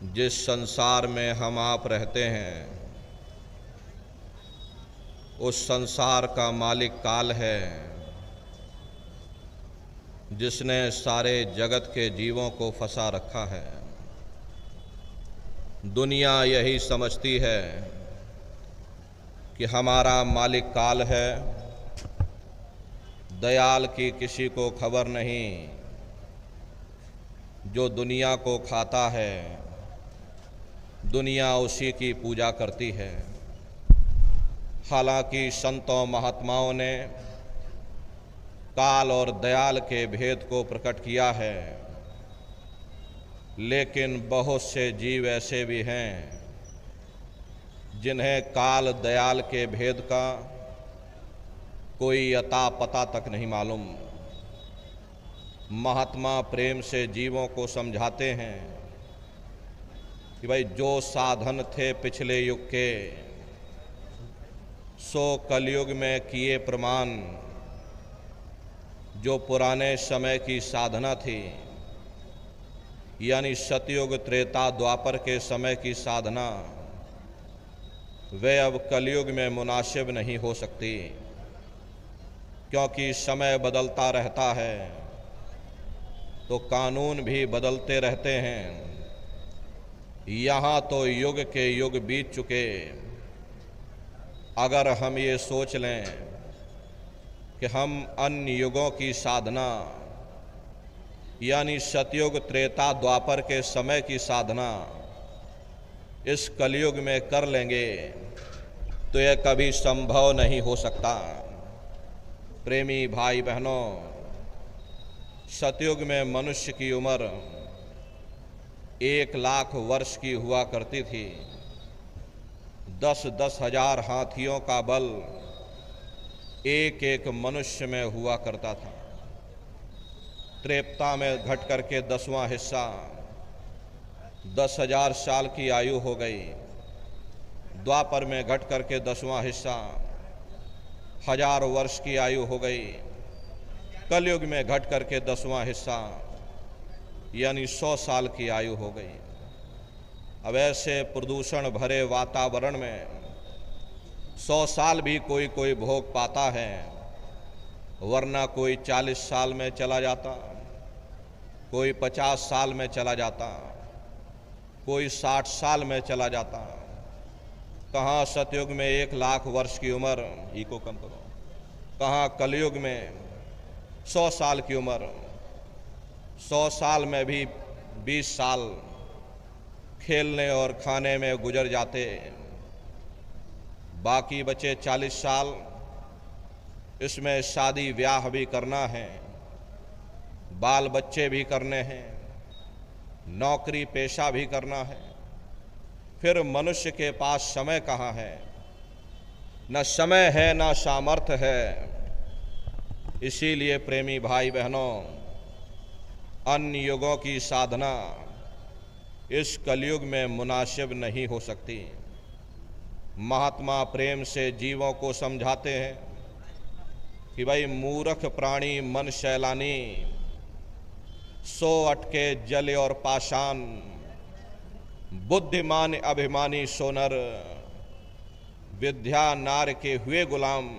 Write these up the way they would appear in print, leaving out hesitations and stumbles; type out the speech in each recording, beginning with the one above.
जिस संसार में हम आप रहते हैं उस संसार का मालिक काल है, जिसने सारे जगत के जीवों को फंसा रखा है। दुनिया यही समझती है कि हमारा मालिक काल है, दयाल की किसी को खबर नहीं। जो दुनिया को खाता है दुनिया उसी की पूजा करती है। हालांकि संतों महात्माओं ने काल और दयाल के भेद को प्रकट किया है, लेकिन बहुत से जीव ऐसे भी हैं जिन्हें काल दयाल के भेद का कोई अता पता तक नहीं मालूम। महात्मा प्रेम से जीवों को समझाते हैं कि भाई जो साधन थे पिछले युग के सो कलयुग में किए प्रमाण। जो पुराने समय की साधना थी यानी सतयुग त्रेता द्वापर के समय की साधना, वे अब कलयुग में मुनासिब नहीं हो सकती, क्योंकि समय बदलता रहता है तो कानून भी बदलते रहते हैं। यहाँ तो युग के युग बीत चुके। अगर हम ये सोच लें कि हम अन्य युगों की साधना यानी सतयुग त्रेता द्वापर के समय की साधना इस कलयुग में कर लेंगे तो यह कभी संभव नहीं हो सकता। प्रेमी भाई बहनों, सतयुग में मनुष्य की उम्र 1,00,000 वर्ष की हुआ करती थी। 10-10 हजार हाथियों का बल एक एक मनुष्य में हुआ करता था। त्रेता में घट करके 10वां हिस्सा 10,000 साल की आयु हो गई। द्वापर में घट करके 10वां हिस्सा 1000 वर्ष की आयु हो गई। कलयुग में घट करके 10वां हिस्सा यानी 100 साल की आयु हो गई। अब ऐसे प्रदूषण भरे वातावरण में 100 साल भी कोई कोई भोग पाता है, वरना कोई 40 साल में चला जाता, कोई 50 साल में चला जाता, कोई 60 साल में चला जाता। कहाँ सतयुग में 1,00,000 वर्ष की उम्र, इको कम करो, कहाँ कलयुग में 100 साल की उम्र। 100 साल में भी 20 साल खेलने और खाने में गुजर जाते, बाकी बचे 40 साल। इसमें शादी ब्याह भी करना है, बाल बच्चे भी करने हैं, नौकरी पेशा भी करना है। फिर मनुष्य के पास समय कहाँ है? न समय है न सामर्थ्य है। इसीलिए प्रेमी भाई बहनों, अन्य युगों की साधना इस कलयुग में मुनासिब नहीं हो सकती। महात्मा प्रेम से जीवों को समझाते हैं कि भाई मूर्ख प्राणी मन शैलानी, सो अटके जल और पाषाण, बुद्धिमान अभिमानी सोनर, विद्या नार के हुए गुलाम।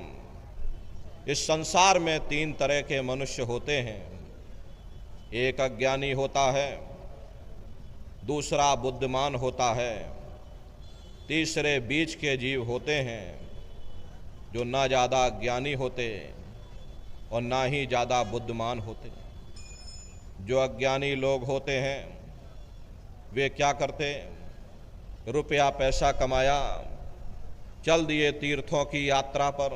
इस संसार में 3 तरह के मनुष्य होते हैं। एक अज्ञानी होता है, दूसरा बुद्धिमान होता है, तीसरे बीच के जीव होते हैं जो ना ज़्यादा ज्ञानी होते और ना ही ज़्यादा बुद्धिमान होते। जो अज्ञानी लोग होते हैं वे क्या करते? रुपया पैसा कमाया, चल दिए तीर्थों की यात्रा पर।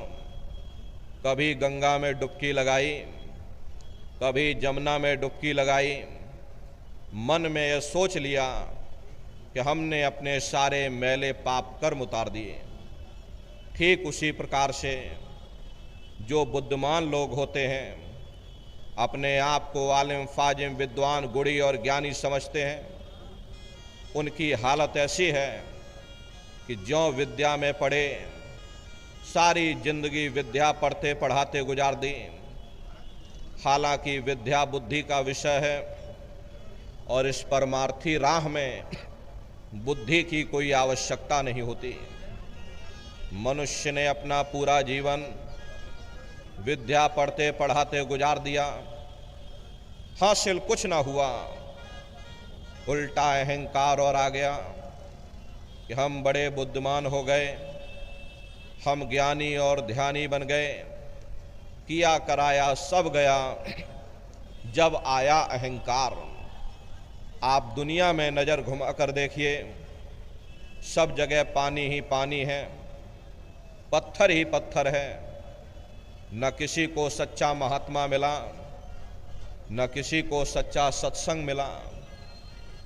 कभी गंगा में डुबकी लगाई, कभी जमुना में डुबकी लगाई। मन में यह सोच लिया कि हमने अपने सारे मैले पाप कर्म उतार दिए। ठीक उसी प्रकार से जो बुद्धिमान लोग होते हैं अपने आप को आलिम फाजिम विद्वान गुणी और ज्ञानी समझते हैं। उनकी हालत ऐसी है कि ज्यों विद्या में पढ़े, सारी जिंदगी विद्या पढ़ते पढ़ाते गुजार दी। हालांकि विद्या बुद्धि का विषय है और इस परमार्थी राह में बुद्धि की कोई आवश्यकता नहीं होती। मनुष्य ने अपना पूरा जीवन विद्या पढ़ते पढ़ाते गुजार दिया, हासिल कुछ ना हुआ, उल्टा अहंकार और आ गया कि हम बड़े बुद्धिमान हो गए, हम ज्ञानी और ध्यानी बन गए, किया कराया सब गया। जब आया अहंकार, आप दुनिया में नज़र घुमा कर देखिए, सब जगह पानी ही पानी है, पत्थर ही पत्थर है। न किसी को सच्चा महात्मा मिला, न किसी को सच्चा सत्संग मिला।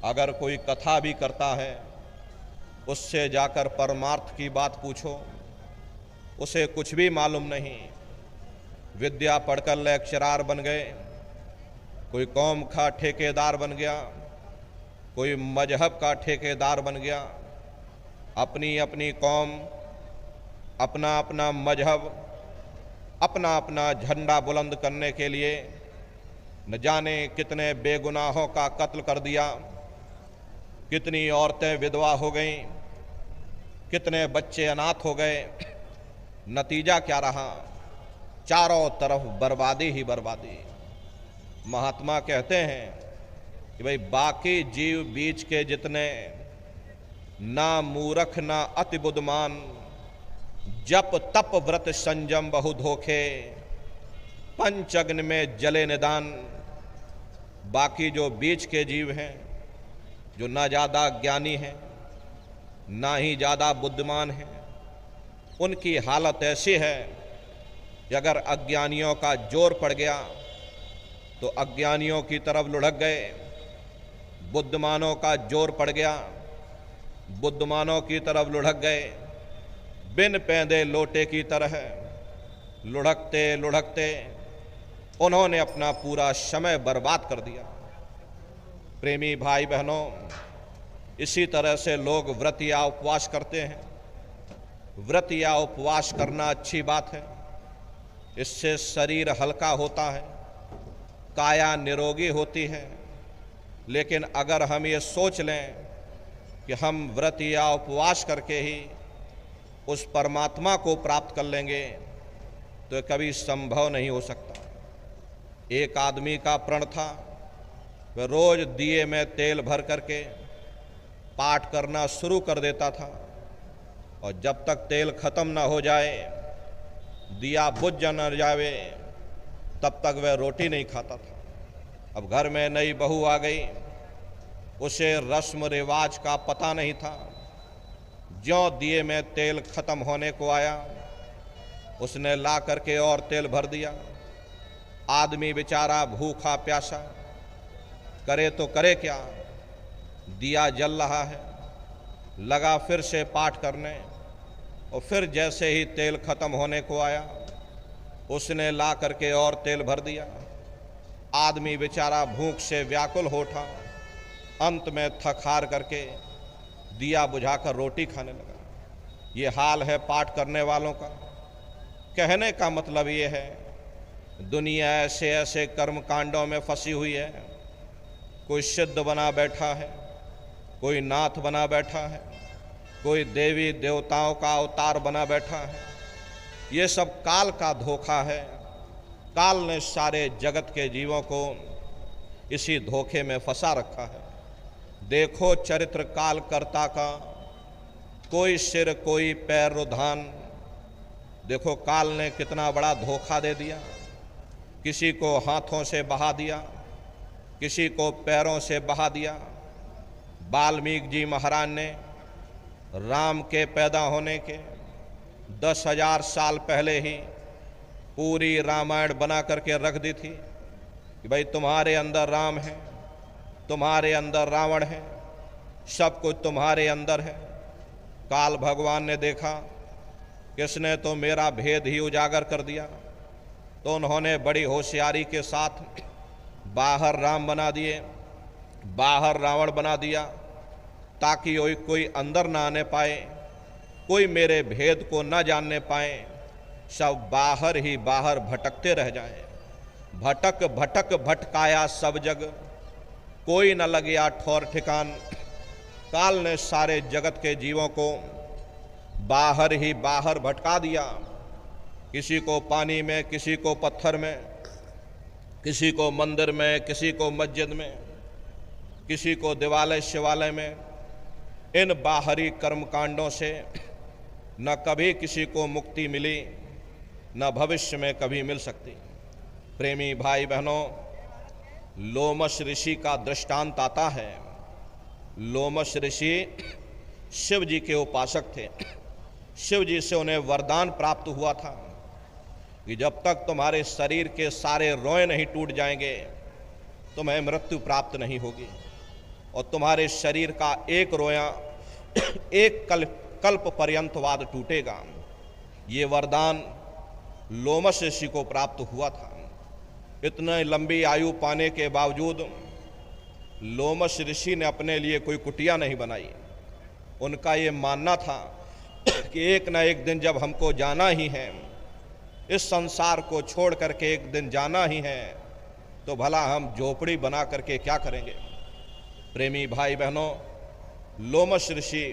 अगर कोई कथा भी करता है, उससे जाकर परमार्थ की बात पूछो, उसे कुछ भी मालूम नहीं। विद्या पढ़कर लेक्चरार बन गए, कोई कौम का ठेकेदार बन गया, कोई मजहब का ठेकेदार बन गया। अपनी अपनी कौम, अपना अपना मजहब, अपना अपना झंडा बुलंद करने के लिए न जाने कितने बेगुनाहों का कत्ल कर दिया, कितनी औरतें विधवा हो गईं, कितने बच्चे अनाथ हो गए। नतीजा क्या रहा? चारों तरफ बर्बादी ही बर्बादी। महात्मा कहते हैं कि भाई बाकी जीव बीच के जितने, ना मूरख ना अति बुद्धिमान, जप तप व्रत संयम बहु धोखे, पंचअग्नि में जले निदान। बाकी जो बीच के जीव हैं, जो ना ज़्यादा ज्ञानी हैं ना ही ज़्यादा बुद्धिमान हैं, उनकी हालत ऐसी है कि अगर अज्ञानियों का जोर पड़ गया तो अज्ञानियों की तरफ लुढ़क गए, बुद्धिमानों का जोर पड़ गया बुद्धिमानों की तरफ लुढ़क गए। बिन पैंदे लोटे की तरह लुढ़कते लुढ़कते उन्होंने अपना पूरा समय बर्बाद कर दिया। प्रेमी भाई बहनों, इसी तरह से लोग व्रत या उपवास करते हैं। व्रत या उपवास करना अच्छी बात है, इससे शरीर हल्का होता है, काया निरोगी होती है। लेकिन अगर हम ये सोच लें कि हम व्रत या उपवास करके ही उस परमात्मा को प्राप्त कर लेंगे, तो कभी संभव नहीं हो सकता। एक आदमी का प्रण था, वह रोज दिए में तेल भर करके पाठ करना शुरू कर देता था, और जब तक तेल खत्म ना हो जाए, दिया बुझ न जावे, तब तक वह रोटी नहीं खाता था। अब घर में नई बहू आ गई, उसे रस्म रिवाज का पता नहीं था। ज्यों दिए में तेल खत्म होने को आया, उसने ला करके और तेल भर दिया। आदमी बेचारा भूखा प्यासा, करे तो करे क्या, दिया जल रहा है। लगा फिर से पाठ करने, और फिर जैसे ही तेल खत्म होने को आया, उसने ला करके और तेल भर दिया। आदमी बेचारा भूख से व्याकुल हो उठा, अंत में थक हार करके दिया बुझाकर रोटी खाने लगा। ये हाल है पाठ करने वालों का। कहने का मतलब ये है, दुनिया ऐसे ऐसे कर्म कांडों में फंसी हुई है। कोई सिद्ध बना बैठा है, कोई नाथ बना बैठा है, कोई देवी देवताओं का अवतार बना बैठा है। ये सब काल का धोखा है। काल ने सारे जगत के जीवों को इसी धोखे में फंसा रखा है। देखो चरित्र काल कर्ता का, कोई सिर कोई पैर रुधान। देखो काल ने कितना बड़ा धोखा दे दिया। किसी को हाथों से बहा दिया, किसी को पैरों से बहा दिया। वाल्मीकि जी महाराज ने राम के पैदा होने के 10,000 साल पहले ही पूरी रामायण बना करके रख दी थी कि भाई तुम्हारे अंदर राम है, तुम्हारे अंदर रावण है, सब कुछ तुम्हारे अंदर है। काल भगवान ने देखा किसने तो मेरा भेद ही उजागर कर दिया, तो उन्होंने बड़ी होशियारी के साथ बाहर राम बना दिए, बाहर रावण बना दिया, ताकि कोई अंदर ना आने पाए, कोई मेरे भेद को न जानने पाए। सब बाहर ही बाहर भटकते रह जाएं। भटक भटक भटकाया सब जग, कोई न लगिया ठौर ठिकान। काल ने सारे जगत के जीवों को बाहर ही बाहर भटका दिया। किसी को पानी में, किसी को पत्थर में, किसी को मंदिर में, किसी को मस्जिद में, किसी को दिवालय शिवालय में। इन बाहरी कर्मकांडों से न कभी किसी को मुक्ति मिली, न भविष्य में कभी मिल सकती। प्रेमी भाई बहनों, लोमश ऋषि का दृष्टांत आता है। लोमश ऋषि शिव जी के उपासक थे। शिव जी से उन्हें वरदान प्राप्त हुआ था कि जब तक तुम्हारे शरीर के सारे रोए नहीं टूट जाएंगे, तुम्हें मृत्यु प्राप्त नहीं होगी, और तुम्हारे शरीर का एक रोया एक कल्प पर्यंत बाद टूटेगा। ये वरदान लोमश ऋषि को प्राप्त हुआ था। इतने लंबी आयु पाने के बावजूद लोमश ऋषि ने अपने लिए कोई कुटिया नहीं बनाई। उनका ये मानना था कि एक न एक दिन जब हमको जाना ही है, इस संसार को छोड़ करके एक दिन जाना ही है, तो भला हम झोपड़ी बना करके क्या करेंगे। प्रेमी भाई बहनों, लोमश ऋषि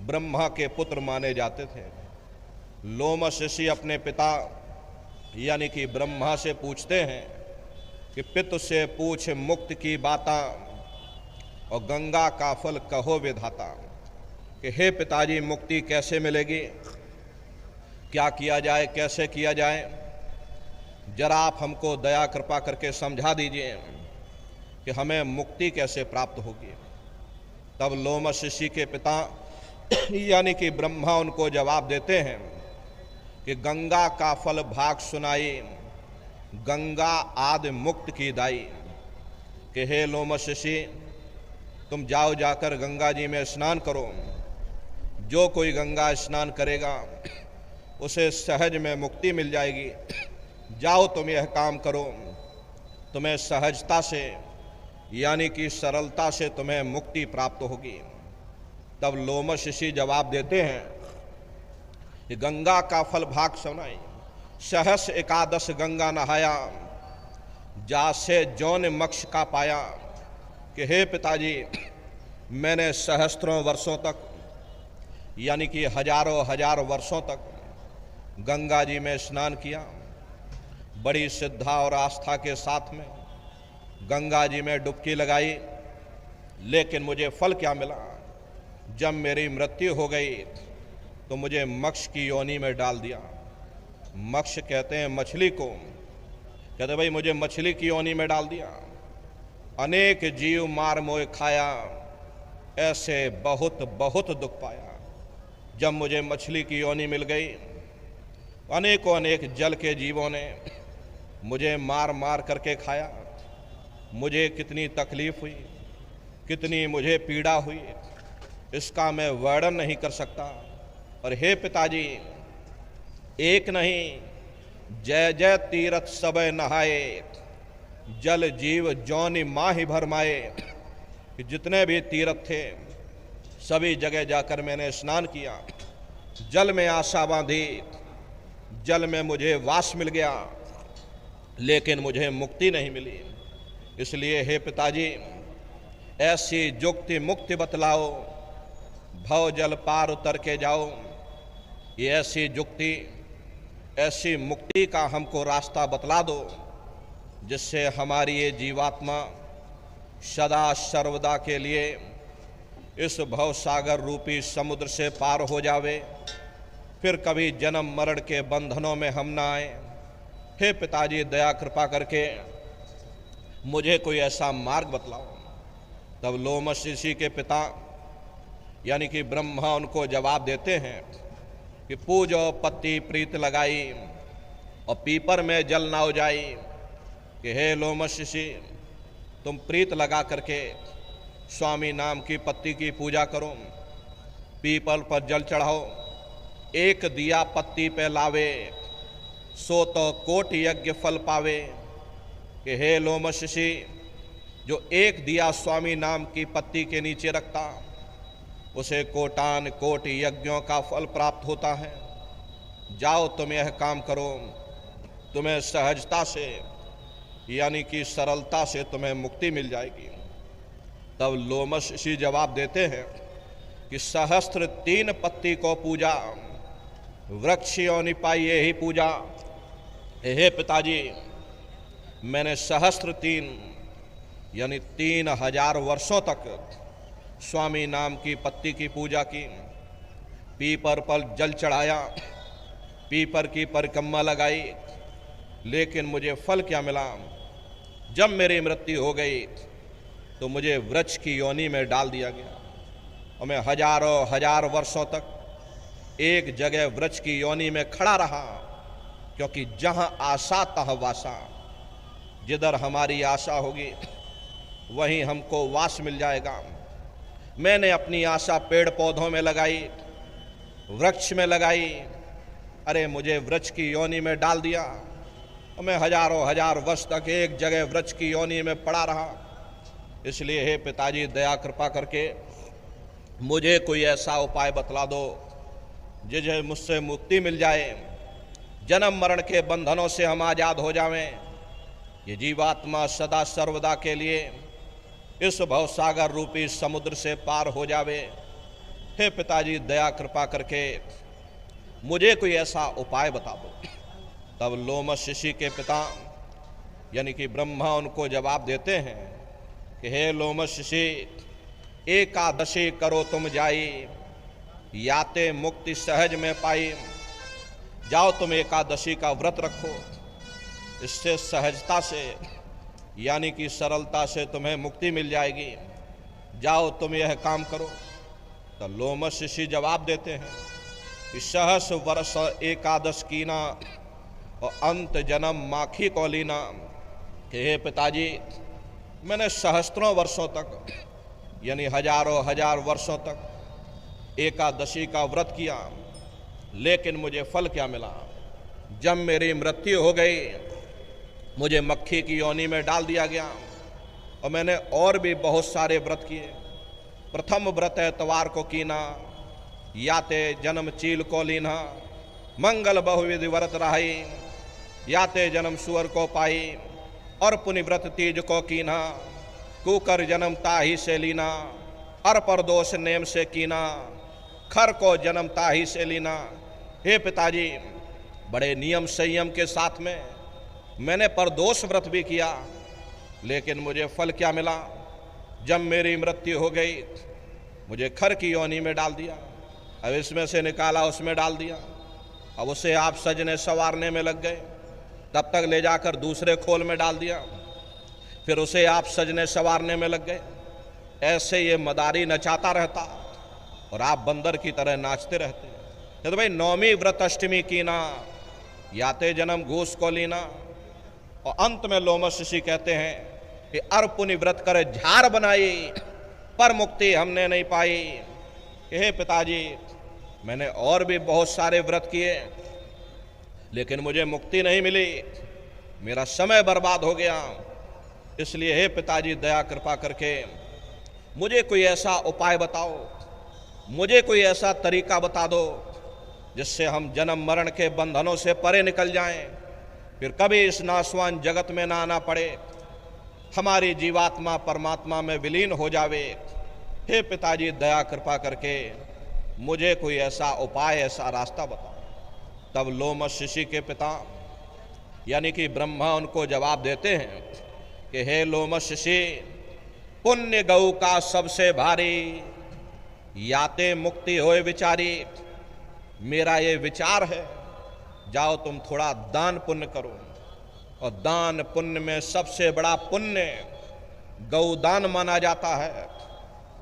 ब्रह्मा के पुत्र माने जाते थे। लोमश ऋषि अपने पिता यानी कि ब्रह्मा से पूछते हैं कि पितु से पूछ मुक्त की बाता, और गंगा का फल कहो विधाता, कि हे पिताजी मुक्ति कैसे मिलेगी, क्या किया जाए, कैसे किया जाए, जरा आप हमको दया कृपा करके समझा दीजिए कि हमें मुक्ति कैसे प्राप्त होगी। तब लोमश ऋषि के पिता यानी कि ब्रह्मा उनको जवाब देते हैं कि गंगा का फल भाग सुनाई, गंगा आदि मुक्त की दाई, कि हे लोमश ऋषि तुम जाओ, जाकर गंगा जी में स्नान करो। जो कोई गंगा स्नान करेगा उसे सहज में मुक्ति मिल जाएगी। जाओ तुम यह काम करो, तुम्हें सहजता से यानी कि सरलता से तुम्हें मुक्ति प्राप्त होगी। तब लोमश ऋषि जवाब देते हैं कि गंगा का फल भाग सुनाई, सहस एकादश गंगा नहाया, जासे जौन मोक्ष का पाया, कि हे पिताजी मैंने सहस्त्रों वर्षों तक यानी कि हजारों हजार वर्षों तक गंगा जी में स्नान किया, बड़ी श्रद्धा और आस्था के साथ में गंगा जी में डुबकी लगाई, लेकिन मुझे फल क्या मिला। जब मेरी मृत्यु हो गई तो मुझे मोक्ष की योनि में डाल दिया। मोक्ष कहते हैं मछली को, कहते भाई मुझे मछली की योनि में डाल दिया। अनेक जीव मार मोह खाया, ऐसे बहुत बहुत दुख पाया। जब मुझे मछली की योनि मिल गई, अनेकों अनेक जल के जीवों ने मुझे मार मार करके खाया। मुझे कितनी तकलीफ हुई, कितनी मुझे पीड़ा हुई, इसका मैं वर्णन नहीं कर सकता। और हे पिताजी, एक नहीं जय जय तीरथ सबे नहाए, जल जीव जौनि माहि भरमाए, कि जितने भी तीर्थ थे सभी जगह जाकर मैंने स्नान किया, जल में आशा बांधी, जल में मुझे वास मिल गया, लेकिन मुझे मुक्ति नहीं मिली। इसलिए हे पिताजी ऐसी जुक्ति मुक्ति बतलाओ, भव जल पार उतर के जाओ। ये ऐसी जुक्ति, ऐसी मुक्ति का हमको रास्ता बतला दो, जिससे हमारी ये जीवात्मा सदा सर्वदा के लिए इस भव सागर रूपी समुद्र से पार हो जावे, फिर कभी जन्म मरण के बंधनों में हम ना आए। हे पिताजी दया कृपा करके मुझे कोई ऐसा मार्ग बतलाओ। तब लोमश ऋषि के पिता यानी कि ब्रह्मा उनको जवाब देते हैं कि पूजो पत्ती प्रीत लगाई, और पीपर में जल ना हो जाई, कि हे लोमश ऋषि तुम प्रीत लगा करके स्वामी नाम की पत्ती की पूजा करो, पीपल पर जल चढ़ाओ, एक दिया पत्ती पे लावे, सो तो कोटि यज्ञ फल पावे। कि हे लोमश ऋषि, जो एक दिया स्वामी नाम की पत्ती के नीचे रखता, उसे कोटान कोटि यज्ञों का फल प्राप्त होता है। जाओ तुम यह काम करो, तुम्हें सहजता से यानी कि सरलता से तुम्हें मुक्ति मिल जाएगी। तब लोमश ऋषि जवाब देते हैं कि सहस्त्र 3 पत्ती को पूजा, वृक्ष योनि पाइये ही पूजा। हे पिताजी, मैंने सहस्त्र 3 यानी 3000 वर्षों तक स्वामी नाम की पत्ती की पूजा की, पीपर पर जल चढ़ाया, पीपर की परिक्रमा लगाई, लेकिन मुझे फल क्या मिला? जब मेरी मृत्यु हो गई तो मुझे वृक्ष की योनि में डाल दिया गया और मैं हजारों हजार वर्षों तक एक जगह वृक्ष की योनि में खड़ा रहा, क्योंकि जहां आशा तहाँ वासा। जिधर हमारी आशा होगी वहीं हमको वास मिल जाएगा। मैंने अपनी आशा पेड़ पौधों में लगाई, वृक्ष में लगाई, अरे मुझे वृक्ष की योनि में डाल दिया और मैं हजारों हजार वर्ष तक एक जगह वृक्ष की योनि में पड़ा रहा। इसलिए हे पिताजी, दया कृपा करके मुझे कोई ऐसा उपाय बतला दो जिसे मुझसे मुक्ति मिल जाए, जन्म मरण के बंधनों से हम आज़ाद हो जावें, ये जीवात्मा सदा सर्वदा के लिए इस भवसागर रूपी समुद्र से पार हो जावे। हे पिताजी, दया कृपा करके मुझे कोई ऐसा उपाय बता दो। तब लोमश ऋषि के पिता यानी कि ब्रह्मा उनको जवाब देते हैं कि हे लोमश ऋषि, एकादशी करो तुम जाई, याते मुक्ति सहज में पाई। जाओ तुम एकादशी का व्रत रखो, इससे सहजता से यानी कि सरलता से तुम्हें मुक्ति मिल जाएगी। जाओ तुम यह काम करो। तो लोमश ऋषि जवाब देते हैं कि सहस वर्ष एकादश कीना और अंत जन्म माखी को लीना। कि हे पिताजी, मैंने सहस्त्रों वर्षों तक यानी हजारों हजार वर्षों तक एकादशी का व्रत किया, लेकिन मुझे फल क्या मिला? जब मेरी मृत्यु हो गई मुझे मक्खी की योनि में डाल दिया गया और मैंने और भी बहुत सारे व्रत किए। प्रथम व्रत एतवार को कीना, याते जन्म चील को लीना, मंगल बहुविधि व्रत रहाई, याते जन्म सुअर को पाई, और पुनि व्रत तीज को कीना, कुकर जन्म ताही से लीना, और परदोष नेम से कीना, खर को जन्म ताही से लीना। हे पिताजी, बड़े नियम संयम के साथ में मैंने परदोष व्रत भी किया, लेकिन मुझे फल क्या मिला? जब मेरी मृत्यु हो गई मुझे खर की योनि में डाल दिया, अब इसमें से निकाला उसमें डाल दिया, अब उसे आप सजने संवारने में लग गए, तब तक ले जाकर दूसरे खोल में डाल दिया, फिर उसे आप सजने संवारने में लग गए। ऐसे ये मदारी नचाता रहता और आप बंदर की तरह नाचते रहते। तो भाई नौमी व्रत अष्टमी कीना, याते जन्म घूस को लीना। और अंत में लोमश ऋषि कहते हैं कि अर पुनि व्रत कर झार बनाई, पर मुक्ति हमने नहीं पाई। हे पिताजी, मैंने और भी बहुत सारे व्रत किए, लेकिन मुझे मुक्ति नहीं मिली, मेरा समय बर्बाद हो गया। इसलिए हे पिताजी, दया कृपा करके मुझे कोई ऐसा उपाय बताओ, मुझे कोई ऐसा तरीका बता दो जिससे हम जन्म मरण के बंधनों से परे निकल जाएं, फिर कभी इस नाशवान जगत में ना आना पड़े, हमारी जीवात्मा परमात्मा में विलीन हो जावे। हे पिताजी, दया कृपा करके मुझे कोई ऐसा उपाय, ऐसा रास्ता बताओ। तब लोमश ऋषि के पिता यानी कि ब्रह्मा उनको जवाब देते हैं कि हे लोमश ऋषि, पुण्य गौ का सबसे भारी, याते मुक्ति होए विचारी। मेरा ये विचार है, जाओ तुम थोड़ा दान पुण्य करो, और दान पुण्य में सबसे बड़ा पुण्य गौदान माना जाता है।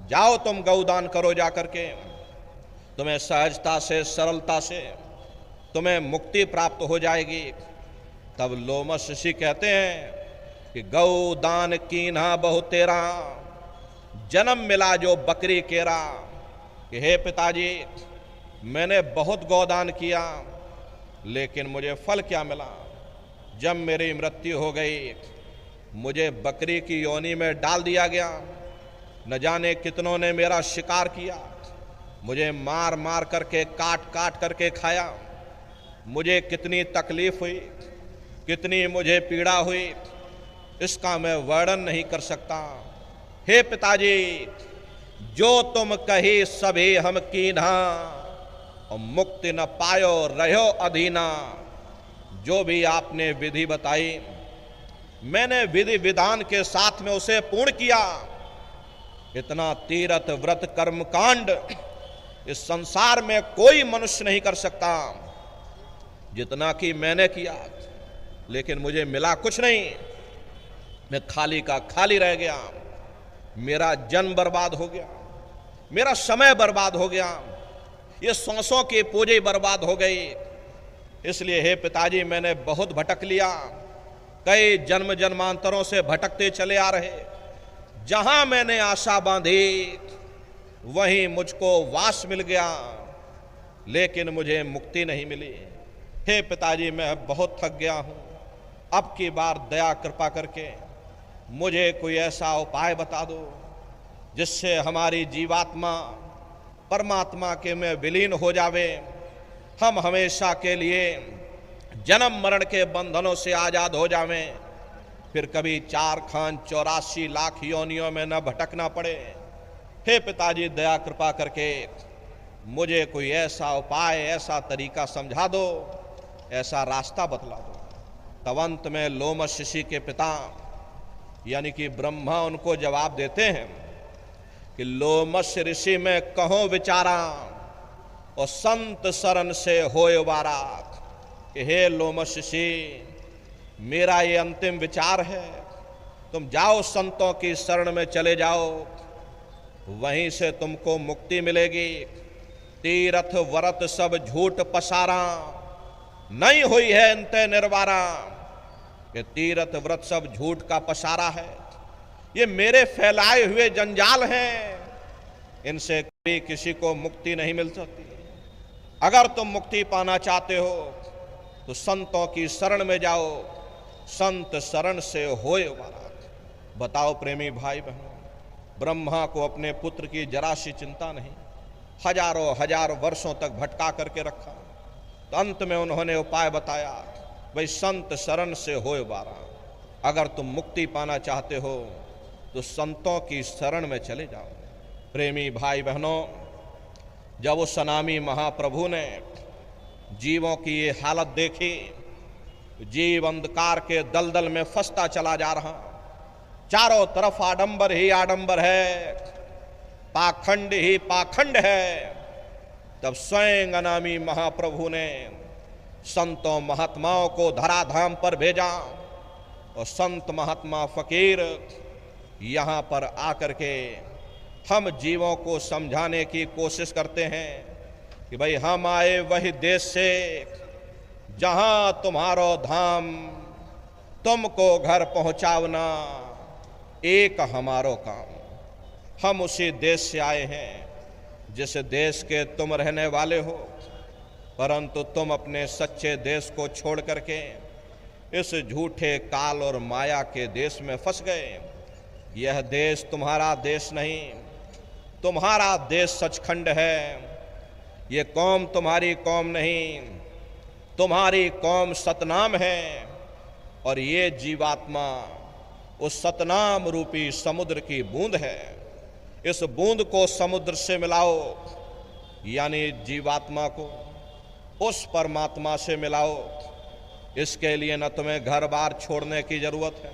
जाओ तुम गौदान करो जाकर के, तुम्हें सहजता से सरलता से तुम्हें मुक्ति प्राप्त हो जाएगी। तब लोमश ऋषि कहते हैं कि गौदान कीन्हा बहु तेरा, जन्म मिला जो बकरी केरा। कि हे पिताजी, मैंने बहुत गौदान किया, लेकिन मुझे फल क्या मिला? जब मेरी मृत्यु हो गई मुझे बकरी की योनि में डाल दिया गया। न जाने कितनों ने मेरा शिकार किया, मुझे मार मार करके काट काट करके खाया। मुझे कितनी तकलीफ हुई, कितनी मुझे पीड़ा हुई, इसका मैं वर्णन नहीं कर सकता। हे पिताजी, जो तुम कही सभी हम कीन्हा, और मुक्ति न पायो रहो अधीना। जो भी आपने विधि बताई, मैंने विधि विधान के साथ में उसे पूर्ण किया। इतना तीर्थ व्रत कर्म कांड इस संसार में कोई मनुष्य नहीं कर सकता जितना कि मैंने किया, लेकिन मुझे मिला कुछ नहीं। मैं खाली का खाली रह गया, मेरा जन्म बर्बाद हो गया, मेरा समय बर्बाद हो गया, ये सौसों की पूंजी बर्बाद हो गई। इसलिए हे पिताजी, मैंने बहुत भटक लिया, कई जन्म जन्मांतरों से भटकते चले आ रहे। जहां मैंने आशा बांधी वहीं मुझको वास मिल गया, लेकिन मुझे मुक्ति नहीं मिली। हे पिताजी, मैं बहुत थक गया हूं, अब की बार दया कृपा करके मुझे कोई ऐसा उपाय बता दो जिससे हमारी जीवात्मा परमात्मा के में विलीन हो जावे, हम हमेशा के लिए जन्म मरण के बंधनों से आजाद हो जावें, फिर कभी 4 खान 84 लाख योनियों में न भटकना पड़े। हे पिताजी, दया कृपा करके मुझे कोई ऐसा उपाय, ऐसा तरीका समझा दो, ऐसा रास्ता बतला दो। तब अंत में लोमश ऋषि के पिता यानी कि ब्रह्मा उनको जवाब देते हैं कि लोमश ऋषि में कहो विचारा, और संत शरण से होय वारा। कि हे लोमश ऋषि, मेरा ये अंतिम विचार है, तुम जाओ संतों की शरण में चले जाओ, वहीं से तुमको मुक्ति मिलेगी। तीर्थ व्रत सब झूठ पसारा, नहीं हुई है अंते निर्वारा। कि तीर्थ व्रत सब झूठ का पसारा है, ये मेरे फैलाए हुए जंजाल हैं, इनसे कभी किसी को मुक्ति नहीं मिल सकती। अगर तुम मुक्ति पाना चाहते हो तो संतों की शरण में जाओ, संत शरण से होए वाला। बताओ प्रेमी भाई बहनों, ब्रह्मा को अपने पुत्र की जरा सी चिंता नहीं, हजारों हजार वर्षों तक भटका करके रखा। तो अंत में उन्होंने उपाय बताया, भाई संत शरण से होए वारा। अगर तुम मुक्ति पाना चाहते हो तो संतों की शरण में चले जाओ। प्रेमी भाई बहनों, जब उस अनामी महाप्रभु ने जीवों की ये हालत देखी, जीव अंधकार के दलदल में फंसता चला जा रहा, चारों तरफ आडंबर ही आडंबर है, पाखंड ही पाखंड है, तब स्वयं अनामी महाप्रभु ने संतों महात्माओं को धराधाम पर भेजा। और संत महात्मा फकीर यहाँ पर आकर के हम जीवों को समझाने की कोशिश करते हैं कि भाई हम आए वही देश से जहाँ तुम्हारो धाम, तुमको घर पहुँचावना एक हमारो काम। हम उसी देश से आए हैं जिस देश के तुम रहने वाले हो, परंतु तुम अपने सच्चे देश को छोड़ करके इस झूठे काल और माया के देश में फंस गए। यह देश तुम्हारा देश नहीं, तुम्हारा देश सचखंड है। ये कौम तुम्हारी कौम नहीं, तुम्हारी कौम सतनाम है। और ये जीवात्मा उस सतनाम रूपी समुद्र की बूंद है। इस बूंद को समुद्र से मिलाओ, यानी जीवात्मा को उस परमात्मा से मिलाओ। इसके लिए न तुम्हें घर बार छोड़ने की जरूरत है,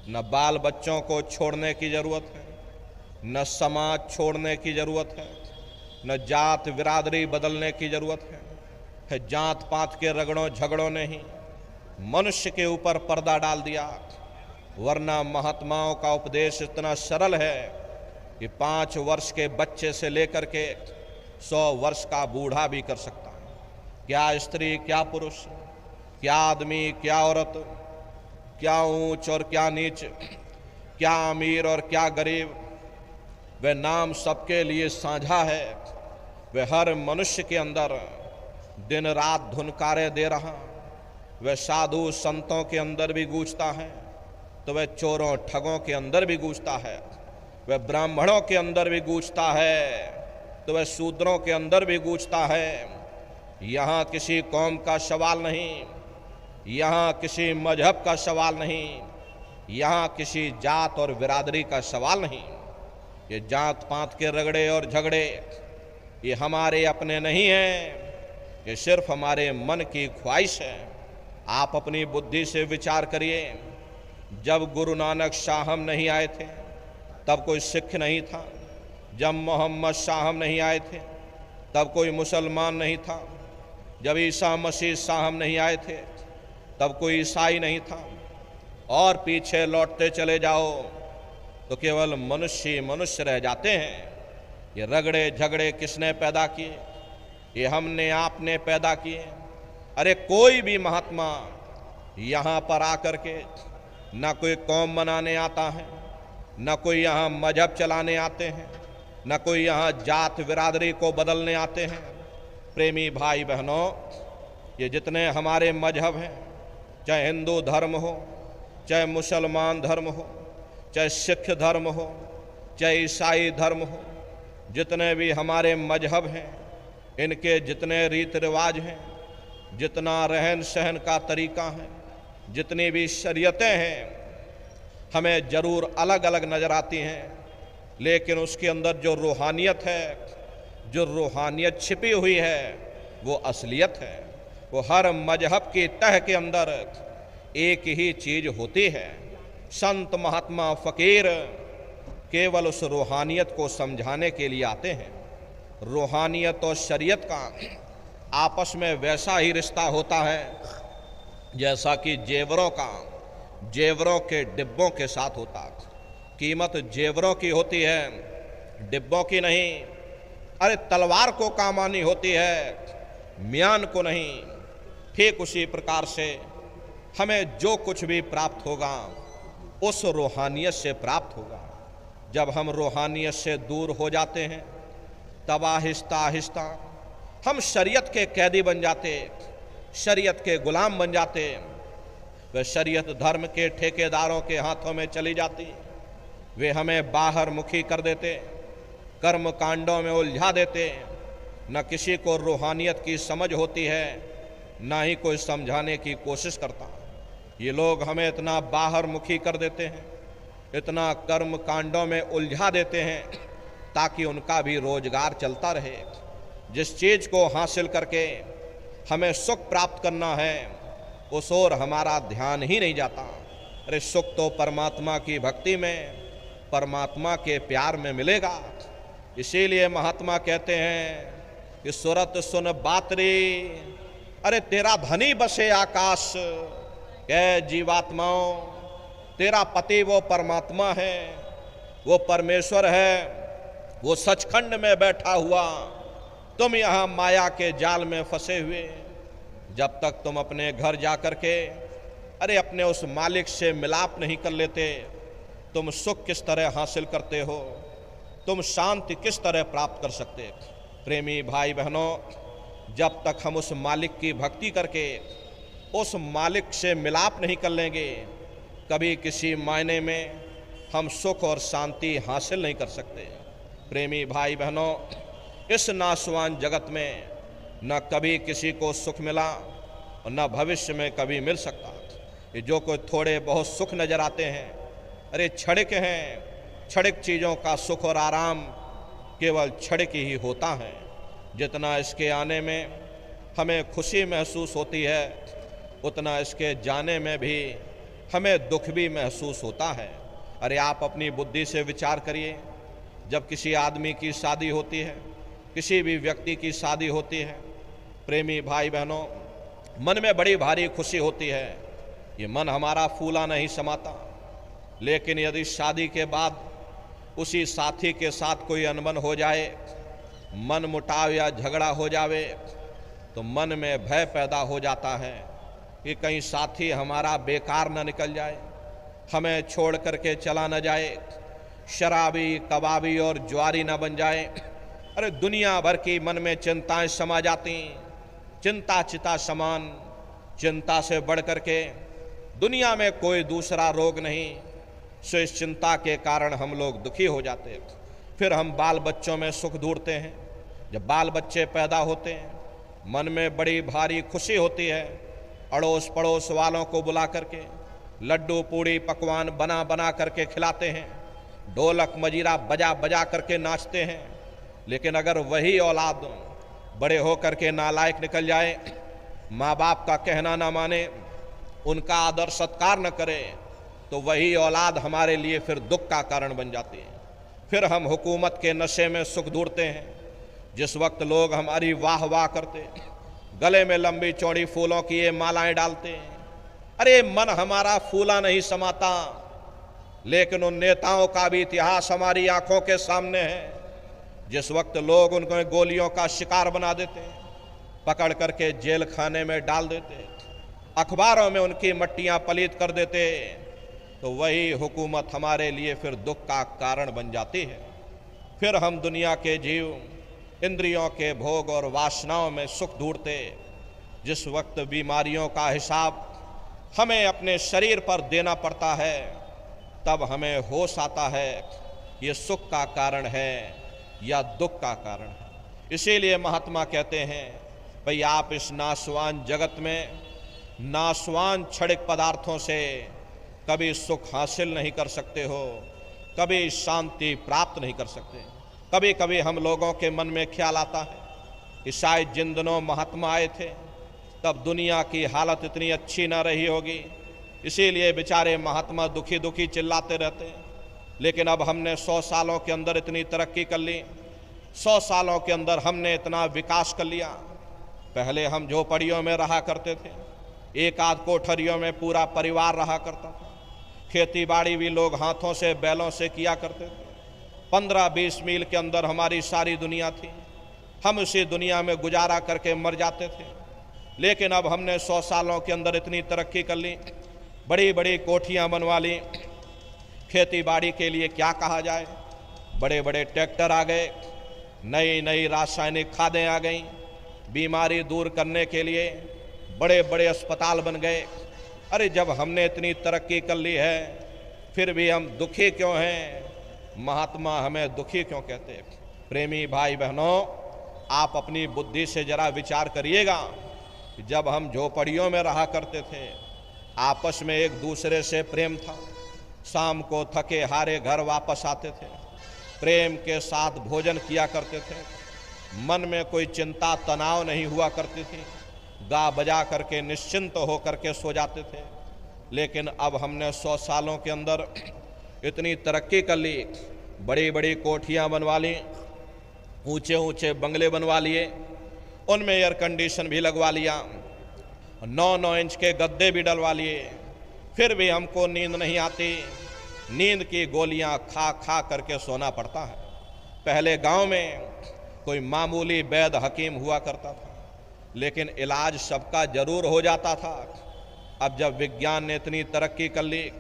न बाल बच्चों को छोड़ने की जरूरत है, न समाज छोड़ने की जरूरत है, न जात बिरादरी बदलने की जरूरत है। जात पात के रगड़ों झगड़ों ने ही मनुष्य के ऊपर पर्दा डाल दिया, वरना महात्माओं का उपदेश इतना सरल है कि 5 वर्ष के बच्चे से लेकर के 100 वर्ष का बूढ़ा भी कर सकता है। क्या स्त्री क्या पुरुष, क्या आदमी क्या औरत, क्या ऊंच और क्या नीच, क्या अमीर और क्या गरीब, वह नाम सबके लिए साझा है। वह हर मनुष्य के अंदर दिन रात धुनकारे दे रहा। वह साधु संतों के अंदर भी गूंजता है, तो वह चोरों ठगों के अंदर भी गूंजता है। वह ब्राह्मणों के अंदर भी गूंजता है, तो वह शूद्रों के अंदर भी गूंजता है। यहाँ किसी कौम का सवाल नहीं, यहाँ किसी मजहब का सवाल नहीं, यहाँ किसी जात और बिरादरी का सवाल नहीं। ये जात पात के रगड़े और झगड़े ये हमारे अपने नहीं हैं, ये सिर्फ हमारे मन की ख्वाहिश है। आप अपनी बुद्धि से विचार करिए, जब गुरु नानक साहब नहीं आए थे तब कोई सिख नहीं था, जब मोहम्मद साहब नहीं आए थे तब कोई मुसलमान नहीं था, जब ईसा मसीह साहब नहीं आए थे तब कोई ईसाई नहीं था, और पीछे लौटते चले जाओ तो केवल मनुष्य ही मनुष्य रह जाते हैं। ये रगड़े झगड़े किसने पैदा किए? ये हमने आपने पैदा किए। अरे कोई भी महात्मा यहाँ पर आकर के ना कोई कौम बनाने आता है, ना कोई यहाँ मजहब चलाने आते हैं, ना कोई यहाँ जात बिरादरी को बदलने आते हैं। प्रेमी भाई बहनों, ये जितने हमारे मजहब हैं, चाहे हिंदू धर्म हो, चाहे मुसलमान धर्म हो, चाहे सिख धर्म हो, चाहे ईसाई धर्म हो, जितने भी हमारे मजहब हैं, इनके जितने रीति रिवाज हैं, जितना रहन सहन का तरीका है, जितनी भी शरीयतें हैं, हमें ज़रूर अलग अलग नज़र आती हैं, लेकिन उसके अंदर जो रूहानियत है, जो रूहानियत छिपी हुई है, वो असलियत है। वो हर मजहब की तह के अंदर एक ही चीज़ होती है। संत महात्मा फ़कीर केवल उस रूहानियत को समझाने के लिए आते हैं। रूहानियत और शरीयत का आपस में वैसा ही रिश्ता होता है जैसा कि जेवरों के डिब्बों के साथ होता। कीमत जेवरों की होती है, डिब्बों की नहीं। अरे तलवार को काम आनी होती है, म्यान को नहीं। ठीक उसी प्रकार से हमें जो कुछ भी प्राप्त होगा उस रूहानियत से प्राप्त होगा। जब हम रूहानियत से दूर हो जाते हैं तब आहिस्ता आहिस्ता हम शरीयत के कैदी बन जाते, शरीयत के गुलाम बन जाते। वे शरीयत धर्म के ठेकेदारों के हाथों में चली जाती, वे हमें बाहर मुखी कर देते, कर्म कांडों में उलझा देते। न किसी को रूहानियत की समझ होती है, ना ही कोई समझाने की कोशिश करता। ये लोग हमें इतना बाहर मुखी कर देते हैं, इतना कर्म कांडों में उलझा देते हैं ताकि उनका भी रोजगार चलता रहे। जिस चीज़ को हासिल करके हमें सुख प्राप्त करना है उस ओर हमारा ध्यान ही नहीं जाता। अरे सुख तो परमात्मा की भक्ति में, परमात्मा के प्यार में मिलेगा। इसीलिए महात्मा कहते हैं कि सुरत सुन बात रे, अरे तेरा धनी बसे आकाश। कह जीवात्माओं, तेरा पति वो परमात्मा है, वो परमेश्वर है, वो सचखंड में बैठा हुआ। तुम यहाँ माया के जाल में फंसे हुए। जब तक तुम अपने घर जा कर के अरे अपने उस मालिक से मिलाप नहीं कर लेते, तुम सुख किस तरह हासिल करते हो, तुम शांति किस तरह प्राप्त कर सकते। प्रेमी भाई बहनों, जब तक हम उस मालिक की भक्ति करके उस मालिक से मिलाप नहीं कर लेंगे, कभी किसी मायने में हम सुख और शांति हासिल नहीं कर सकते। प्रेमी भाई बहनों, इस नाशवान जगत में न कभी किसी को सुख मिला और न भविष्य में कभी मिल सकता। ये जो कोई थोड़े बहुत सुख नज़र आते हैं, अरे क्षणिक हैं। क्षणिक चीज़ों का सुख और आराम केवल क्षणिक ही होता है। जितना इसके आने में हमें खुशी महसूस होती है, उतना इसके जाने में भी हमें दुख भी महसूस होता है। अरे आप अपनी बुद्धि से विचार करिए, जब किसी आदमी की शादी होती है, किसी भी व्यक्ति की शादी होती है, प्रेमी भाई बहनों, मन में बड़ी भारी खुशी होती है। ये मन हमारा फूला नहीं समाता। लेकिन यदि शादी के बाद उसी साथी के साथ कोई अनबन हो जाए, मन मुटाव या झगड़ा हो जावे, तो मन में भय पैदा हो जाता है कि कहीं साथी हमारा बेकार न निकल जाए, हमें छोड़ करके चला न जाए, शराबी कबाबी और ज्वारी न बन जाए। अरे दुनिया भर की मन में चिंताएं समा जाती। चिंता चिता समान, चिंता से बढ़ करके दुनिया में कोई दूसरा रोग नहीं। सो इस चिंता के कारण हम लोग दुखी हो जाते हैं। फिर हम बाल बच्चों में सुख ढूंढते हैं। जब बाल बच्चे पैदा होते हैं, मन में बड़ी भारी खुशी होती है। अड़ोस पड़ोस वालों को बुला करके लड्डू पूड़ी पकवान बना बना करके खिलाते हैं, ढोलक मजीरा बजा बजा करके नाचते हैं। लेकिन अगर वही औलाद बड़े हो करके नालायक निकल जाए, माँ बाप का कहना ना माने, उनका आदर सत्कार न करे, तो वही औलाद हमारे लिए फिर दुख का कारण बन जाती है। फिर हम हुकूमत के नशे में सुख ढूंढते हैं। जिस वक्त लोग हमारी वाह वाह करते, गले में लंबी चौड़ी फूलों की ये मालाएं डालते हैं, अरे मन हमारा फूला नहीं समाता। लेकिन उन नेताओं का भी इतिहास हमारी आंखों के सामने है। जिस वक्त लोग उनको गोलियों का शिकार बना देते, पकड़ करके जेल खाने में डाल देते, अखबारों में उनकी मट्टियां पलीत कर देते, तो वही हुकूमत हमारे लिए फिर दुख का कारण बन जाती है। फिर हम दुनिया के जीव इंद्रियों के भोग और वासनाओं में सुख ढूंढते। जिस वक्त बीमारियों का हिसाब हमें अपने शरीर पर देना पड़ता है, तब हमें होश आता है ये सुख का कारण है या दुख का कारण है। इसीलिए महात्मा कहते हैं, भाई आप इस नाशवान जगत में नाशवान क्षणिक पदार्थों से कभी सुख हासिल नहीं कर सकते हो, कभी शांति प्राप्त नहीं कर सकते। कभी कभी हम लोगों के मन में ख्याल आता है कि शायद जिन दिनों महात्मा आए थे तब दुनिया की हालत इतनी अच्छी ना रही होगी, इसीलिए बेचारे महात्मा दुखी दुखी चिल्लाते रहते हैं। लेकिन अब हमने 100 सालों के अंदर इतनी तरक्की कर ली, 100 सालों के अंदर हमने इतना विकास कर लिया। पहले हम झोपड़ियों में रहा करते थे, एक आध कोठरियों में पूरा परिवार रहा करता था। खेती बाड़ी भी लोग हाथों से बैलों से किया करते थे। 15-20 मील के अंदर हमारी सारी दुनिया थी, हम उसी दुनिया में गुजारा करके मर जाते थे। लेकिन अब हमने 100 सालों के अंदर इतनी तरक्की कर ली, बड़ी बड़ी कोठियाँ बनवा ली। खेती बाड़ी के लिए क्या कहा जाए, बड़े बड़े ट्रैक्टर आ गए, नई नई रासायनिक खादें आ गईं, बीमारी दूर करने के लिए बड़े बड़े अस्पताल बन गए। अरे जब हमने इतनी तरक्की कर ली है फिर भी हम दुखी क्यों हैं? महात्मा हमें दुखी क्यों कहते हैं? प्रेमी भाई बहनों, आप अपनी बुद्धि से जरा विचार करिएगा। जब हम झोपड़ियों में रहा करते थे, आपस में एक दूसरे से प्रेम था, शाम को थके हारे घर वापस आते थे, प्रेम के साथ भोजन किया करते थे, मन में कोई चिंता तनाव नहीं हुआ करती थी, गा बजा करके निश्चिंत हो करके सो जाते थे। लेकिन अब हमने 100 सालों के अंदर इतनी तरक्की कर ली, बड़ी बड़ी कोठियाँ बनवा ली, ऊंचे ऊंचे बंगले बनवा लिए, उनमें एयर कंडीशन भी लगवा लिया, 9-9 इंच के गद्दे भी डलवा लिए। फिर भी हमको नींद नहीं आती, नींद की गोलियां खा खा करके सोना पड़ता है। पहले गांव में कोई मामूली वैद्य हकीम हुआ करता था, लेकिन इलाज सबका जरूर हो जाता था। अब जब विज्ञान ने इतनी तरक्की कर ली,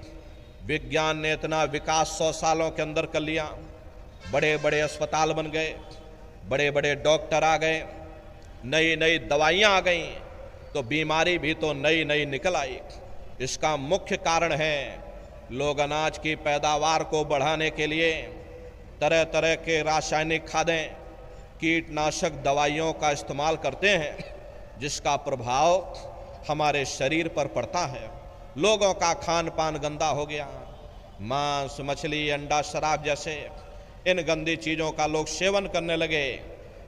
विज्ञान ने इतना विकास 100 सालों के अंदर कर लिया, बड़े बड़े अस्पताल बन गए, बड़े बड़े डॉक्टर आ गए, नई नई दवाइयाँ आ गईं, तो बीमारी भी तो नई नई निकल आई। इसका मुख्य कारण है लोग अनाज की पैदावार को बढ़ाने के लिए तरह तरह के रासायनिक खादें, कीटनाशक दवाइयों का इस्तेमाल करते हैं, जिसका प्रभाव हमारे शरीर पर पड़ता है। लोगों का खान पान गंदा हो गया, मांस मछली अंडा शराब जैसे इन गंदी चीज़ों का लोग सेवन करने लगे,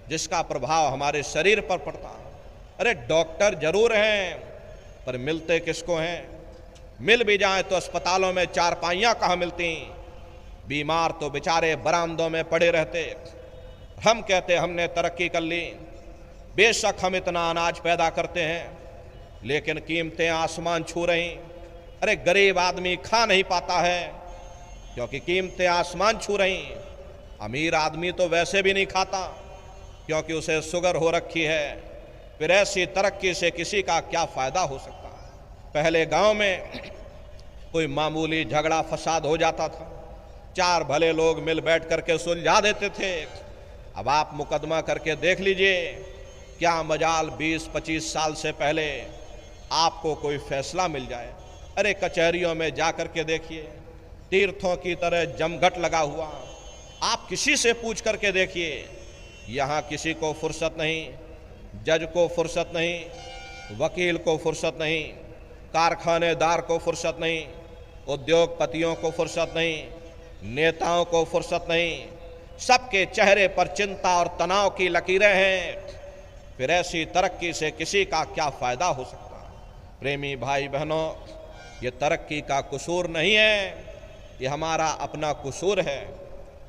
जिसका प्रभाव हमारे शरीर पर पड़ता है। अरे डॉक्टर जरूर हैं, पर मिलते किसको हैं? मिल भी जाए तो अस्पतालों में चारपाइयाँ कहाँ मिलती, बीमार तो बेचारे बरामदों में पड़े रहते। हम कहते हमने तरक्की कर ली, बेशक हम इतना अनाज पैदा करते हैं, लेकिन कीमतें आसमान छू रही। अरे गरीब आदमी खा नहीं पाता है क्योंकि कीमतें आसमान छू रही। अमीर आदमी तो वैसे भी नहीं खाता क्योंकि उसे शुगर हो रखी है। फिर ऐसी तरक्की से किसी का क्या फ़ायदा हो सकता है? पहले गांव में कोई मामूली झगड़ा फसाद हो जाता था, 4 भले लोग मिल बैठ करके सुलझा देते थे। अब आप मुकदमा करके देख लीजिए, क्या मजाल 20-25 साल से पहले आपको कोई फैसला मिल जाए। अरे कचहरियों में जा करके देखिए, तीर्थों की तरह जमघट लगा हुआ। आप किसी से पूछ करके देखिए, यहाँ किसी को फुर्सत नहीं, जज को फुर्सत नहीं, वकील को फुर्सत नहीं, कारखानेदार को फुर्सत नहीं, उद्योगपतियों को फुर्सत नहीं, नेताओं को फुर्सत नहीं, सबके चेहरे पर चिंता और तनाव की लकीरें हैं। फिर ऐसी तरक्की से किसी का क्या फायदा हो सकता है? प्रेमी भाई बहनों, ये तरक्की का कसूर नहीं है, ये हमारा अपना कसूर है।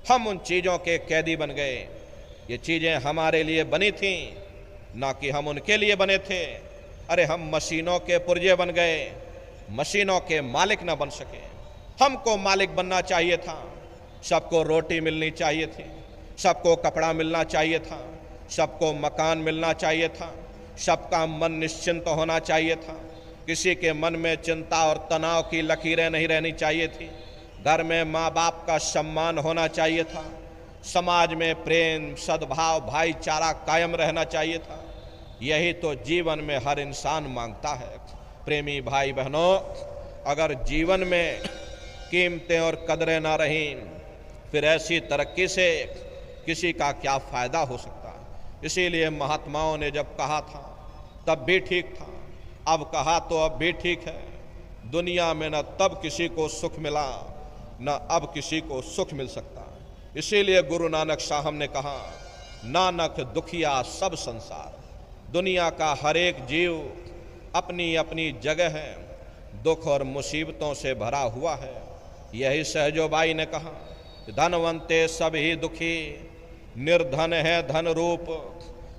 हम उन चीज़ों के कैदी बन गए। ये चीज़ें हमारे लिए बनी थीं, ना कि हम उनके लिए बने थे। अरे हम मशीनों के पुर्जे बन गए, मशीनों के मालिक ना बन सके। हमको मालिक बनना चाहिए था। सबको रोटी मिलनी चाहिए थी, सबको कपड़ा मिलना चाहिए था, सबको मकान मिलना चाहिए था, सबका मन निश्चिंत होना चाहिए था, किसी के मन में चिंता और तनाव की लकीरें नहीं रहनी चाहिए थी। घर में माँ बाप का सम्मान होना चाहिए था, समाज में प्रेम, सद्भाव, भाईचारा कायम रहना चाहिए था। यही तो जीवन में हर इंसान मांगता है। प्रेमी भाई बहनों, अगर जीवन में कीमतें और कदरें ना रहीं, फिर ऐसी तरक्की से किसी का क्या फ़ायदा हो सकता है? इसीलिए महात्माओं ने जब कहा था तब भी ठीक था, अब कहा तो अब भी ठीक है। दुनिया में न तब किसी को सुख मिला, न अब किसी को सुख मिल सकता है। इसीलिए गुरु नानक साहब ने कहा, नानक दुखिया सब संसार। दुनिया का हर एक जीव अपनी अपनी जगह है, दुख और मुसीबतों से भरा हुआ है। यही सहजोबाई ने कहा, धनवंते सभी दुखी, निर्धन है धन रूप,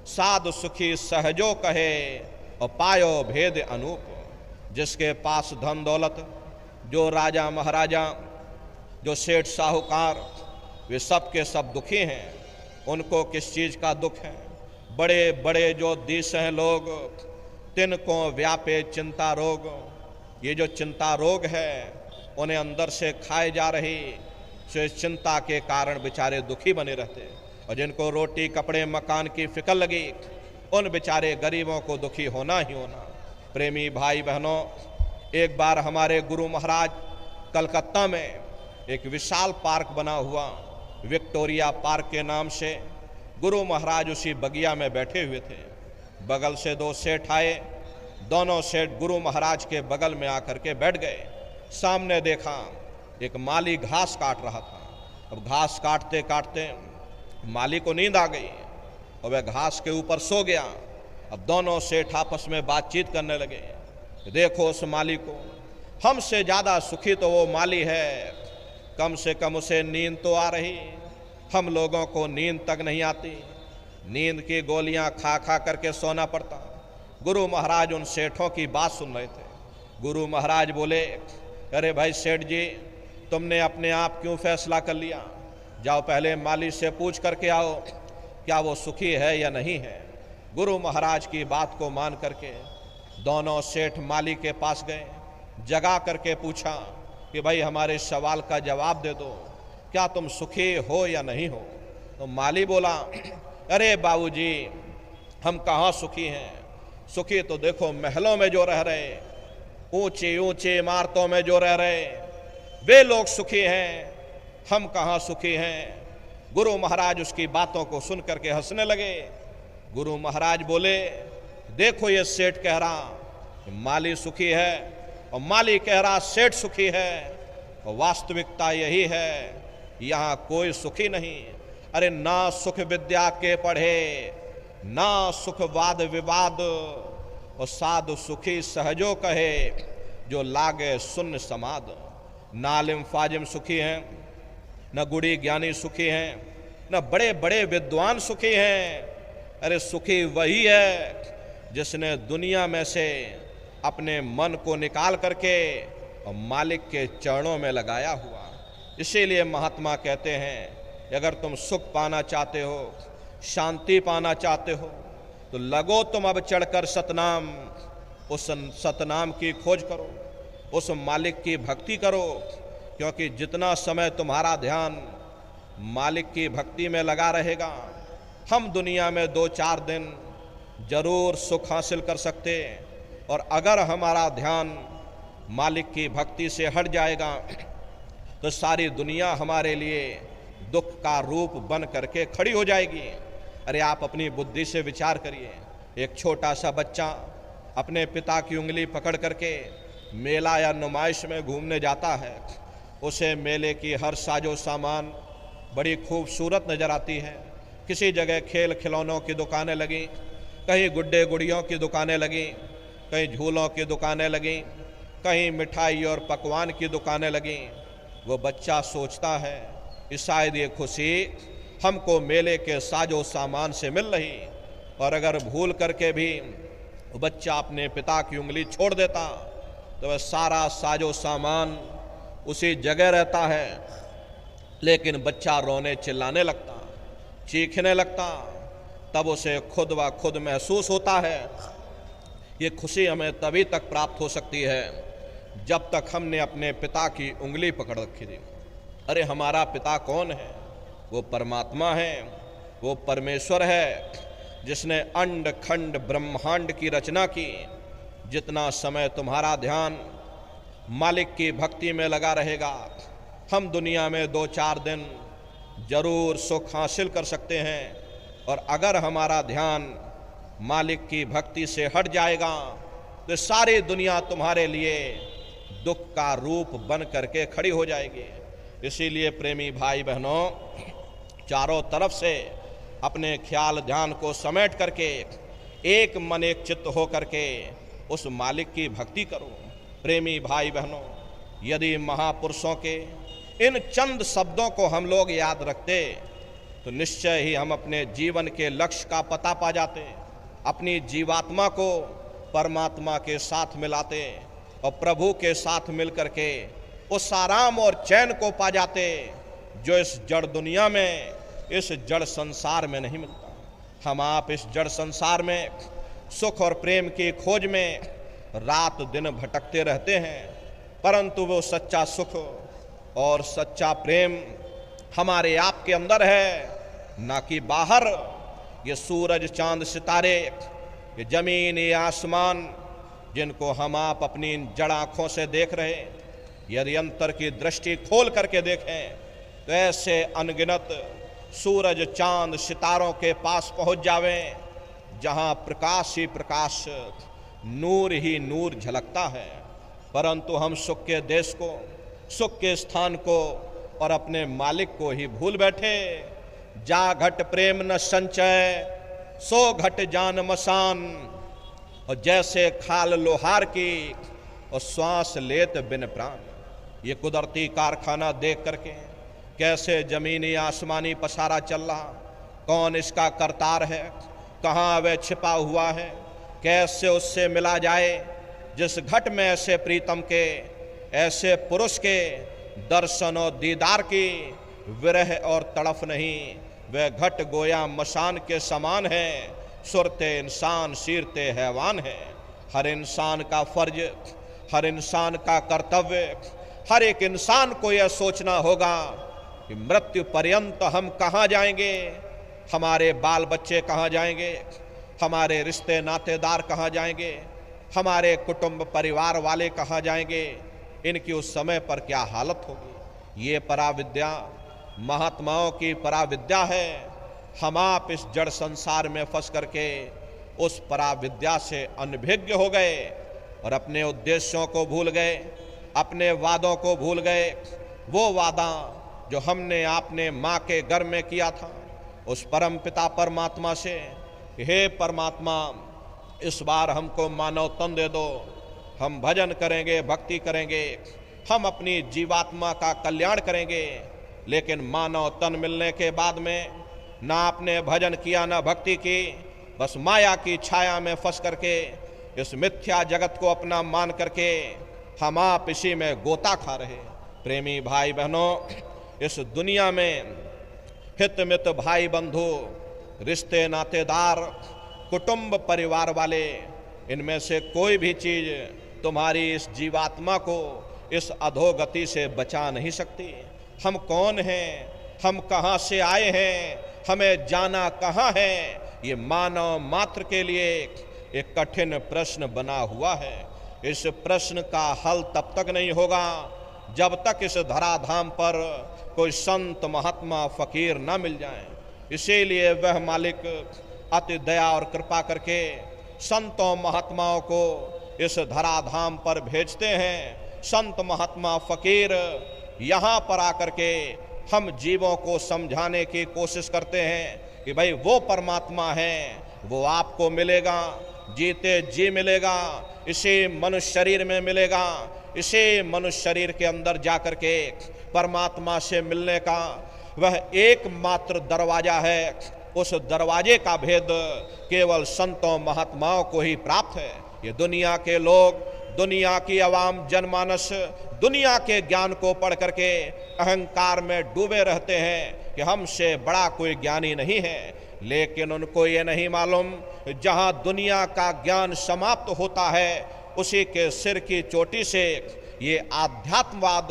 साधु सुखी सहजो कहे, और पायो भेद अनूप। जिसके पास धन दौलत, जो राजा महाराजा, जो सेठ साहूकार, वे सब के सब दुखी हैं। उनको किस चीज़ का दुख है? बड़े बड़े जो दिस हैं लोग, तिनको व्यापे चिंता रोग। ये जो चिंता रोग है, उन्हें अंदर से खाए जा रही, से चिंता के कारण बेचारे दुखी बने रहते। और जिनको रोटी कपड़े मकान की फिक्र लगी, उन बेचारे गरीबों को दुखी होना ही होना। प्रेमी भाई बहनों, एक बार हमारे गुरु महाराज कलकत्ता में एक विशाल पार्क बना हुआ, विक्टोरिया पार्क के नाम से, गुरु महाराज उसी बगिया में बैठे हुए थे। बगल से दो सेठ आए, दोनों सेठ गुरु महाराज के बगल में आकर के बैठ गए। सामने देखा एक माली घास काट रहा था। अब घास काटते काटते माली को नींद आ गई और वह घास के ऊपर सो गया। अब दोनों सेठ आपस में बातचीत करने लगे, देखो उस माली को, हमसे ज़्यादा सुखी तो वो माली है, कम से कम उसे नींद तो आ रही, हम लोगों को नींद तक नहीं आती, नींद की गोलियां खा खा करके सोना पड़ता। गुरु महाराज उन सेठों की बात सुन रहे थे। गुरु महाराज बोले, अरे भाई सेठ जी, तुमने अपने आप क्यों फैसला कर लिया? जाओ पहले माली से पूछ करके आओ, क्या वो सुखी है या नहीं है। गुरु महाराज की बात को मान करके दोनों सेठ माली के पास गए, जगा करके पूछा कि भाई हमारे सवाल का जवाब दे दो, क्या तुम सुखी हो या नहीं हो? तो माली बोला, अरे बाबूजी, हम कहाँ सुखी हैं? सुखी तो देखो महलों में जो रह रहे, ऊंची ऊंची इमारतों में जो रह रहे, वे लोग सुखी हैं, हम कहाँ सुखी हैं। गुरु महाराज उसकी बातों को सुन करके हंसने लगे। गुरु महाराज बोले, देखो ये सेठ कह रहा माली सुखी है और माली कह रहा सेठ सुखी है, और वास्तविकता यही है, यहाँ कोई सुखी नहीं। अरे ना सुख विद्या के पढ़े, ना सुख वाद विवाद, और साधु सुखी सहजो कहे, जो लागे सुन्न समाद। न आलिम फाजिम सुखी हैं, न गुड़ी ज्ञानी सुखी हैं, न बड़े बड़े विद्वान सुखी हैं। अरे सुखी वही है जिसने दुनिया में से अपने मन को निकाल करके और मालिक के चरणों में लगाया हुआ। इसीलिए महात्मा कहते हैं, अगर तुम सुख पाना चाहते हो, शांति पाना चाहते हो, तो लगो तुम अब चढ़कर सतनाम, उस सतनाम की खोज करो, उस मालिक की भक्ति करो। क्योंकि जितना समय तुम्हारा ध्यान मालिक की भक्ति में लगा रहेगा, हम दुनिया में 2-4 दिन जरूर सुख हासिल कर सकते, और अगर हमारा ध्यान मालिक की भक्ति से हट जाएगा तो सारी दुनिया हमारे लिए दुख का रूप बन करके खड़ी हो जाएगी। अरे आप अपनी बुद्धि से विचार करिए, एक छोटा सा बच्चा अपने पिता की उंगली पकड़ करके मेला या नुमाइश में घूमने जाता है, उसे मेले की हर साजो सामान बड़ी खूबसूरत नज़र आती है। किसी जगह खेल खिलौनों की दुकानें लगीं, कहीं गुड्डे गुड़ियों की दुकानें लगीं, कहीं झूलों की दुकानें लगीं, कहीं मिठाई और पकवान की दुकानें लगीं। वो बच्चा सोचता है कि शायद ये खुशी हमको मेले के साजो सामान से मिल रही, और अगर भूल करके भी वो बच्चा अपने पिता की उंगली छोड़ देता तो वह सारा साजो सामान उसी जगह रहता है, लेकिन बच्चा रोने चिल्लाने लगता, चीखने लगता। तब उसे खुद व खुद महसूस होता है ये खुशी हमें तभी तक प्राप्त हो सकती है जब तक हमने अपने पिता की उंगली पकड़ रखी थी। अरे हमारा पिता कौन है? वो परमात्मा है, वो परमेश्वर है जिसने अंड खंड ब्रह्मांड की रचना की। जितना समय तुम्हारा ध्यान मालिक की भक्ति में लगा रहेगा, हम दुनिया में 2-4 दिन जरूर सुख हासिल कर सकते हैं, और अगर हमारा ध्यान मालिक की भक्ति से हट जाएगा तो सारी दुनिया तुम्हारे लिए दुख का रूप बन करके खड़ी हो जाएगी। इसीलिए प्रेमी भाई बहनों, चारों तरफ से अपने ख्याल ध्यान को समेट करके एक मन एक चित्त हो करके उस मालिक की भक्ति करो। प्रेमी भाई बहनों, यदि महापुरुषों के इन चंद शब्दों को हम लोग याद रखते तो निश्चय ही हम अपने जीवन के लक्ष्य का पता पा जाते, अपनी जीवात्मा को परमात्मा के साथ मिलाते और प्रभु के साथ मिल करके उस आराम और चैन को पा जाते जो इस जड़ दुनिया में, इस जड़ संसार में नहीं मिलता। हम आप इस जड़ संसार में सुख और प्रेम की खोज में रात दिन भटकते रहते हैं, परंतु वो सच्चा सुख और सच्चा प्रेम हमारे आप के अंदर है, ना कि बाहर। ये सूरज चांद सितारे, ये जमीन ये आसमान जिनको हम आप अपनी इन जड़ आँखों से देख रहे हैं, यदि अंतर की दृष्टि खोल करके देखें तो ऐसे अनगिनत सूरज चांद सितारों के पास पहुंच जावें जहां प्रकाश ही प्रकाश, नूर ही नूर झलकता है। परंतु हम सुख के देश को, सुख के स्थान को और अपने मालिक को ही भूल बैठे। जा घट प्रेम न संचय, सो घट जान मसान, और जैसे खाल लोहार की और श्वास लेत बिन प्राण। ये कुदरती कारखाना देख करके कैसे जमीनी आसमानी पसारा चल रहा, कौन इसका करतार है, कहाँ वह छिपा हुआ है, कैसे उससे मिला जाए जिस घट में ऐसे प्रीतम के, ऐसे पुरुष के दर्शन और दीदार की विरह और तड़फ नहीं। वह घट गोया मसान के समान है, सुरते इंसान सीरते हैवान है। हर इंसान का फर्ज, हर इंसान का कर्तव्य, हर एक इंसान को यह सोचना होगा कि मृत्यु पर्यंत हम कहाँ जाएंगे, हमारे बाल बच्चे कहाँ जाएंगे, हमारे रिश्ते नातेदार कहाँ जाएंगे, हमारे कुटुंब परिवार वाले कहाँ जाएंगे, इनकी उस समय पर क्या हालत होगी। ये पराविद्या महात्माओं की पराविद्या है। हम आप इस जड़ संसार में फंस करके उस पराविद्या से अनभिज्ञ हो गए और अपने उद्देश्यों को भूल गए, अपने वादों को भूल गए। वो वादा जो हमने आपने माँ के गर्भ में किया था उस परम पिता परमात्मा से, हे परमात्मा इस बार हमको मानव तन दे दो, हम भजन करेंगे, भक्ति करेंगे, हम अपनी जीवात्मा का कल्याण करेंगे। लेकिन मानव तन मिलने के बाद में ना आपने भजन किया ना भक्ति की, बस माया की छाया में फंस करके इस मिथ्या जगत को अपना मान करके हम आप इसी में गोता खा रहे। प्रेमी भाई बहनों, इस दुनिया में हित मित भाई बंधु, रिश्ते नातेदार, कुटुंब परिवार वाले, इनमें से कोई भी चीज तुम्हारी इस जीवात्मा को इस अधोगति से बचा नहीं सकती। हम कौन हैं, हम कहाँ से आए हैं, हमें जाना कहाँ है, ये मानव मात्र के लिए एक कठिन प्रश्न बना हुआ है। इस प्रश्न का हल तब तक नहीं होगा जब तक इस धराधाम पर कोई संत महात्मा फकीर ना मिल जाए। इसीलिए वह मालिक अति दया और कृपा करके संतों महात्माओं को इस धराधाम पर भेजते हैं। संत महात्मा फकीर यहाँ पर आकर के हम जीवों को समझाने की कोशिश करते हैं कि भाई वो परमात्मा है, वो आपको मिलेगा, जीते जी मिलेगा, इसी मनुष्य शरीर में मिलेगा। इसी मनुष्य शरीर के अंदर जाकर के परमात्मा से मिलने का वह एकमात्र दरवाजा है। उस दरवाजे का भेद केवल संतों महात्माओं को ही प्राप्त है। ये दुनिया के लोग, दुनिया की आवाम जनमानस दुनिया के ज्ञान को पढ़ करके अहंकार में डूबे रहते हैं कि हमसे बड़ा कोई ज्ञानी नहीं है, लेकिन उनको ये नहीं मालूम जहाँ दुनिया का ज्ञान समाप्त होता है उसी के सिर की चोटी से ये आध्यात्मवाद,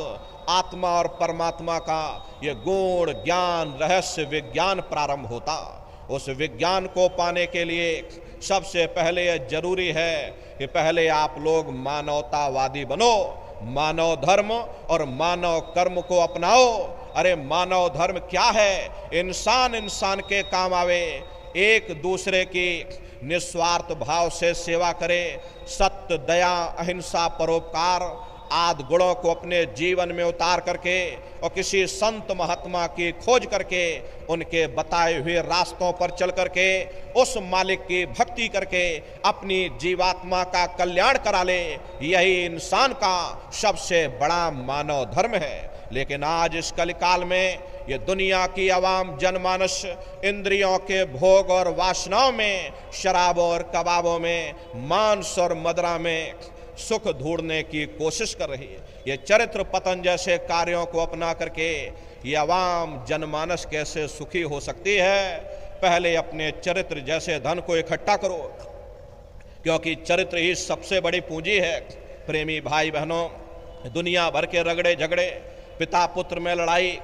आत्मा और परमात्मा का ये गुण ज्ञान रहस्य विज्ञान प्रारंभ होता। उस विज्ञान को पाने के लिए सबसे पहले यह जरूरी है कि पहले आप लोग मानवतावादी बनो, मानव धर्म और मानव कर्म को अपनाओ। अरे मानव धर्म क्या है? इंसान इंसान के काम आवे, एक दूसरे की निस्वार्थ भाव से सेवा करे, सत्य, दया, अहिंसा, परोपकार आदि गुणों को अपने जीवन में उतार करके और किसी संत महात्मा की खोज करके उनके बताए हुए रास्तों पर चल करके उस मालिक की भक्ति करके अपनी जीवात्मा का कल्याण करा ले, यही इंसान का सबसे बड़ा मानव धर्म है। लेकिन आज इस कलिकाल में ये दुनिया की आवाम जनमानस इंद्रियों के भोग और वासनाओं में, शराबों और कबाबों में, मांस और मदिरा में सुख ढूंढने की कोशिश कर रही है। ये चरित्र पतन जैसे कार्यों को अपना करके ये आवाम जनमानस कैसे सुखी हो सकती है? पहले अपने चरित्र जैसे धन को इकट्ठा करो, क्योंकि चरित्र ही सबसे बड़ी पूंजी है। प्रेमी भाई बहनों, दुनिया भर के रगड़े झगड़े, पिता पुत्र में लड़ाई,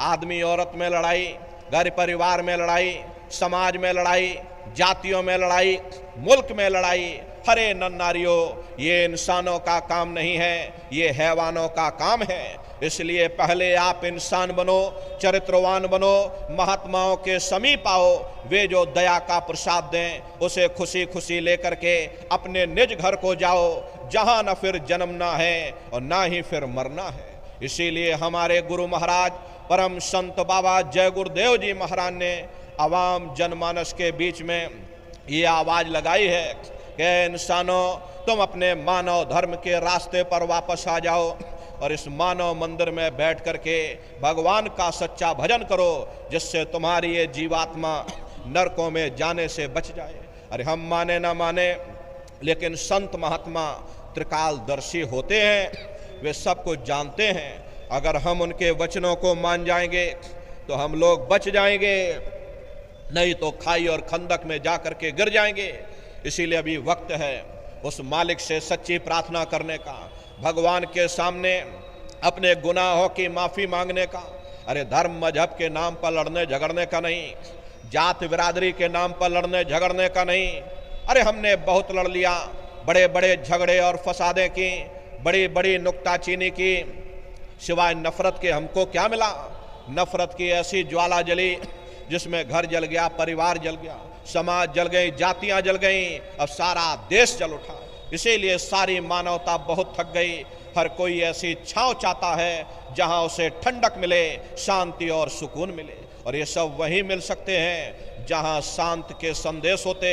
आदमी औरत में लड़ाई, घर परिवार में लड़ाई, समाज में लड़ाई, जातियों में लड़ाई, मुल्क में लड़ाई, हरे नर नारियों, ये इंसानों का काम नहीं है, ये हैवानों का काम है। इसलिए पहले आप इंसान बनो, चरित्रवान बनो, महात्माओं के समीप आओ, वे जो दया का प्रसाद दें उसे खुशी खुशी लेकर के अपने निज घर को जाओ, जहां न फिर जन्मना है और ना ही फिर मरना है। इसीलिए हमारे गुरु महाराज परम संत बाबा जय गुरुदेव जी महाराज ने आवाम जनमानस के बीच में ये आवाज लगाई है कि इंसानों, तुम अपने मानव धर्म के रास्ते पर वापस आ जाओ और इस मानव मंदिर में बैठ करके भगवान का सच्चा भजन करो, जिससे तुम्हारी ये जीवात्मा नरकों में जाने से बच जाए। अरे हम माने ना माने, लेकिन संत महात्मा त्रिकालदर्शी होते हैं, वे सब कुछ जानते हैं। अगर हम उनके वचनों को मान जाएंगे तो हम लोग बच जाएंगे, नहीं तो खाई और खंदक में जा करके गिर जाएंगे। इसीलिए अभी वक्त है उस मालिक से सच्ची प्रार्थना करने का, भगवान के सामने अपने गुनाहों की माफ़ी मांगने का। अरे धर्म मजहब के नाम पर लड़ने झगड़ने का नहीं, जात बिरादरी के नाम पर लड़ने झगड़ने का नहीं। अरे हमने बहुत लड़ लिया, बड़े बड़े झगड़े और फसादे की, बड़ी बड़ी नुक्ताचीनी की, सिवाय नफरत के हमको क्या मिला? नफरत की ऐसी ज्वाला जली जिसमें घर जल गया, परिवार जल गया, समाज जल गई, जातियां जल गई, अब सारा देश जल उठा। इसीलिए सारी मानवता बहुत थक गई। हर कोई ऐसी छांव चाहता है जहां उसे ठंडक मिले, शांति और सुकून मिले। और ये सब वहीं मिल सकते हैं जहां शांत के संदेश होते,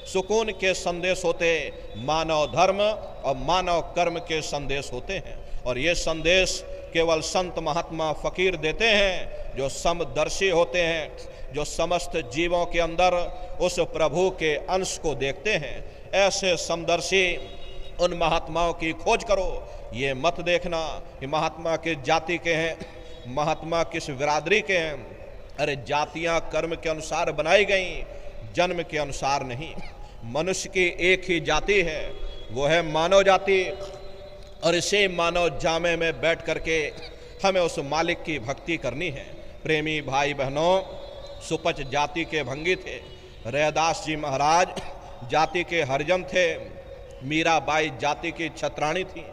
सुकून के संदेश होते, मानव धर्म और मानव कर्म के संदेश होते हैं। और ये संदेश केवल संत महात्मा फकीर देते हैं जो समदर्शी होते हैं, जो समस्त जीवों के अंदर उस प्रभु के अंश को देखते हैं। ऐसे समदर्शी उन महात्माओं की खोज करो। ये मत देखना कि महात्मा किस जाति के हैं, महात्मा किस बिरादरी के हैं। अरे जातियां कर्म के अनुसार बनाई गई, जन्म के अनुसार नहीं। मनुष्य की एक ही जाति है, वो है मानव जाति। और इसी मानव जामे में बैठ करके हमें उस मालिक की भक्ति करनी है। प्रेमी भाई बहनों, सुपच जाति के भंगी थे, रैदास जी महाराज जाति के हरिजन थे, मीराबाई जाति की छत्राणी थी।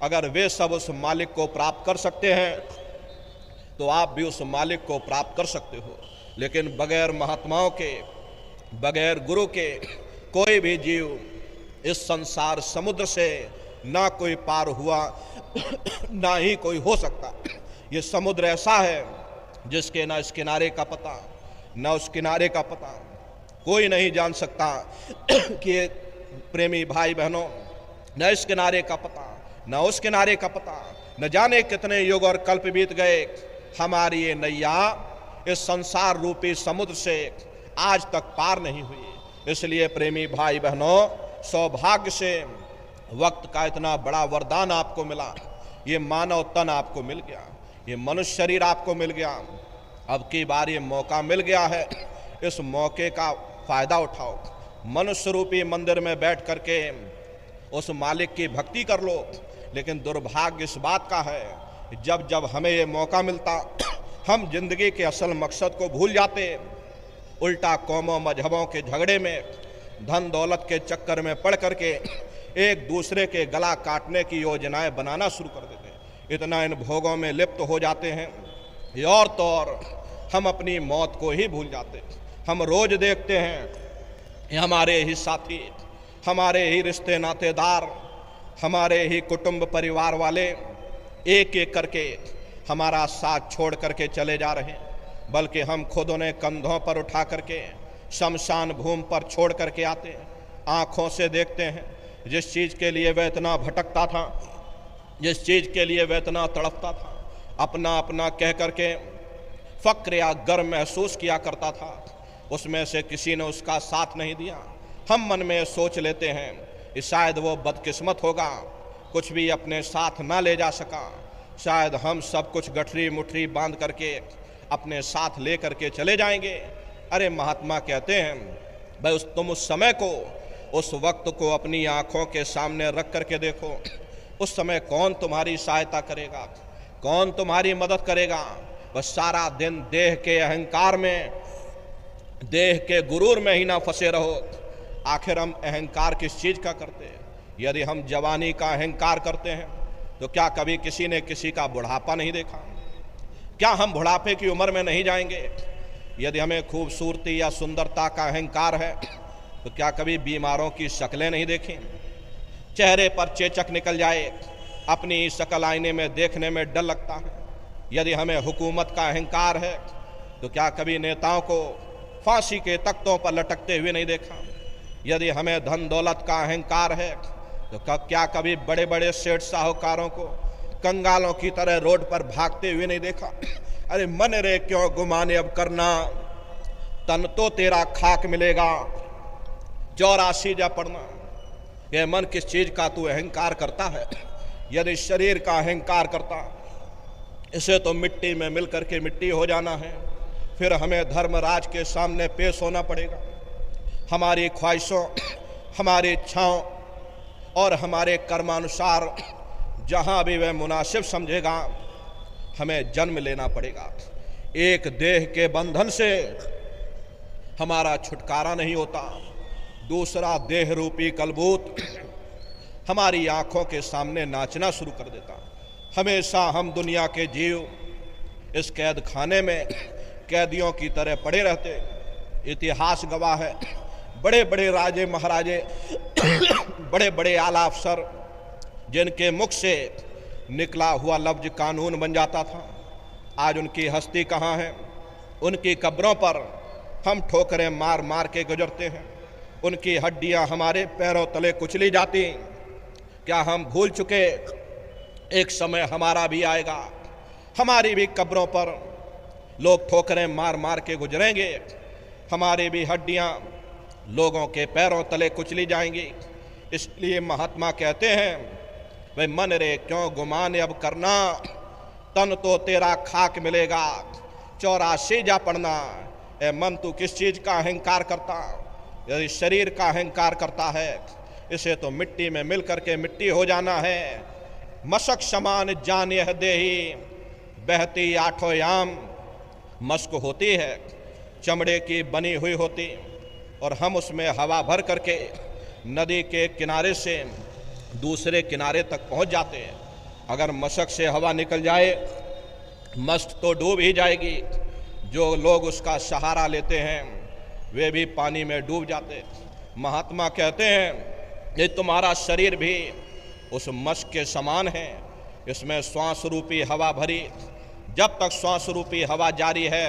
अगर वे सब उस मालिक को प्राप्त कर सकते हैं तो आप भी उस मालिक को प्राप्त कर सकते हो। लेकिन बगैर महात्माओं के, बगैर गुरु के कोई भी जीव इस संसार समुद्र से ना कोई पार हुआ ना ही कोई हो सकता। ये समुद्र ऐसा है जिसके ना इस किनारे का पता ना उस किनारे का पता, कोई नहीं जान सकता कि ये प्रेमी भाई बहनों, न इस किनारे का पता न उस किनारे का पता, न जाने कितने युग और कल्प बीत गए, हमारी ये नैया इस संसार रूपी समुद्र से आज तक पार नहीं हुई। इसलिए प्रेमी भाई बहनों, सौभाग्य से वक्त का इतना बड़ा वरदान आपको मिला, ये मानव तन आपको मिल गया, ये मनुष्य शरीर आपको मिल गया। अब की बार ये मौका मिल गया है, इस मौके का फायदा उठाओ। मनुष्य रूपी मंदिर में बैठ करके उस मालिक की भक्ति कर लो। लेकिन दुर्भाग्य इस बात का है, जब जब हमें ये मौका मिलता हम जिंदगी के असल मकसद को भूल जाते, उल्टा कौमों मजहबों के झगड़े में, धन दौलत के चक्कर में पड़ करके एक दूसरे के गला काटने की योजनाएं बनाना शुरू कर देते। इतना इन भोगों में लिप्त हो जाते हैं और तो और हम अपनी मौत को ही भूल जाते। हम रोज देखते हैं हमारे ही साथी, हमारे ही रिश्ते नातेदार, हमारे ही कुटुंब परिवार वाले एक एक करके हमारा साथ छोड़ करके चले जा रहे हैं, बल्कि हम खुद उन्हें कंधों पर उठा करके शमशान भूमि पर छोड़ करके आते हैं। आँखों से देखते हैं जिस चीज़ के लिए वह इतना भटकता था, जिस चीज़ के लिए वह इतना तड़पता था, अपना अपना कह करके फ़क्र या गर्व महसूस किया करता था, उसमें से किसी ने उसका साथ नहीं दिया। हम मन में सोच लेते हैं कि शायद वो बदकिस्मत होगा, कुछ भी अपने साथ ना ले जा सका, शायद हम सब कुछ गठरी मुठरी बांध करके अपने साथ ले करके चले जाएंगे। अरे महात्मा कहते हैं भाई तुम उस समय को, उस वक्त को अपनी आँखों के सामने रख करके देखो। उस समय कौन तुम्हारी सहायता करेगा, कौन तुम्हारी मदद करेगा। बस सारा दिन देह के अहंकार में, देह के गुरूर में ही ना फंसे रहो। आखिर हम अहंकार किस चीज़ का करते हैं? यदि हम जवानी का अहंकार करते हैं तो क्या कभी किसी ने किसी का बुढ़ापा नहीं देखा? क्या हम बुढ़ापे की उम्र में नहीं जाएंगे? यदि हमें खूबसूरती या सुंदरता का अहंकार है तो क्या कभी बीमारों की शक्लें नहीं देखी? चेहरे पर चेचक निकल जाए, अपनी शक्ल आईने में देखने में डर लगता है। यदि हमें हुकूमत का अहंकार है तो क्या कभी नेताओं को फांसी के तख्तों पर लटकते हुए नहीं देखा? यदि हमें धन दौलत का अहंकार है तो क्या कभी बड़े बड़े सेठ साहूकारों को कंगालों की तरह रोड पर भागते हुए नहीं देखा? अरे मन रे क्यों गुमाने अब करना, तन तो तेरा खाक मिलेगा, 84 जा पढ़ना। यह मन किस चीज का तू अहंकार करता है? यदि शरीर का अहंकार करता, इसे तो मिट्टी में मिल करके मिट्टी हो जाना है, फिर हमें धर्मराज के सामने पेश होना पड़ेगा। हमारी ख्वाहिशों, हमारी इच्छाओं और हमारे कर्मानुसार जहाँ भी वह मुनासिब समझेगा हमें जन्म लेना पड़ेगा। एक देह के बंधन से हमारा छुटकारा नहीं होता, दूसरा देह रूपी कलबूत हमारी आँखों के सामने नाचना शुरू कर देता। हमेशा हम दुनिया के जीव इस कैद खाने में कैदियों की तरह पड़े रहते। इतिहास गवाह है, बड़े बड़े राजे महाराजे, बड़े बड़े आला अफसर, जिनके मुख से निकला हुआ लफ्ज कानून बन जाता था, आज उनकी हस्ती कहाँ है? उनकी कब्रों पर हम ठोकरें मार मार के गुजरते हैं, उनकी हड्डियां हमारे पैरों तले कुचली जाती। क्या हम भूल चुके एक समय हमारा भी आएगा, हमारी भी कब्रों पर लोग ठोकरें मार मार के गुजरेंगे, हमारी भी हड्डियां लोगों के पैरों तले कुचली जाएंगी। इसलिए महात्मा कहते हैं वे मन रे क्यों गुमान अब करना, तन तो तेरा खाक मिलेगा, 84 जा पढ़ना। ए मन तू किस चीज का अहंकार करता? यदि शरीर का अहंकार करता है, इसे तो मिट्टी में मिल करके मिट्टी हो जाना है। मशक समान जान यह देही, बहती आठों याम। मस्क होती है, चमड़े की बनी हुई होती, और हम उसमें हवा भर करके नदी के किनारे से दूसरे किनारे तक पहुंच जाते हैं। अगर मशक से हवा निकल जाए, मस्त तो डूब ही जाएगी। जो लोग उसका सहारा लेते हैं वे भी पानी में डूब जाते। महात्मा कहते हैं ये तुम्हारा शरीर भी उस मशक के समान है, इसमें श्वास रूपी हवा भरी। जब तक श्वास रूपी हवा जारी है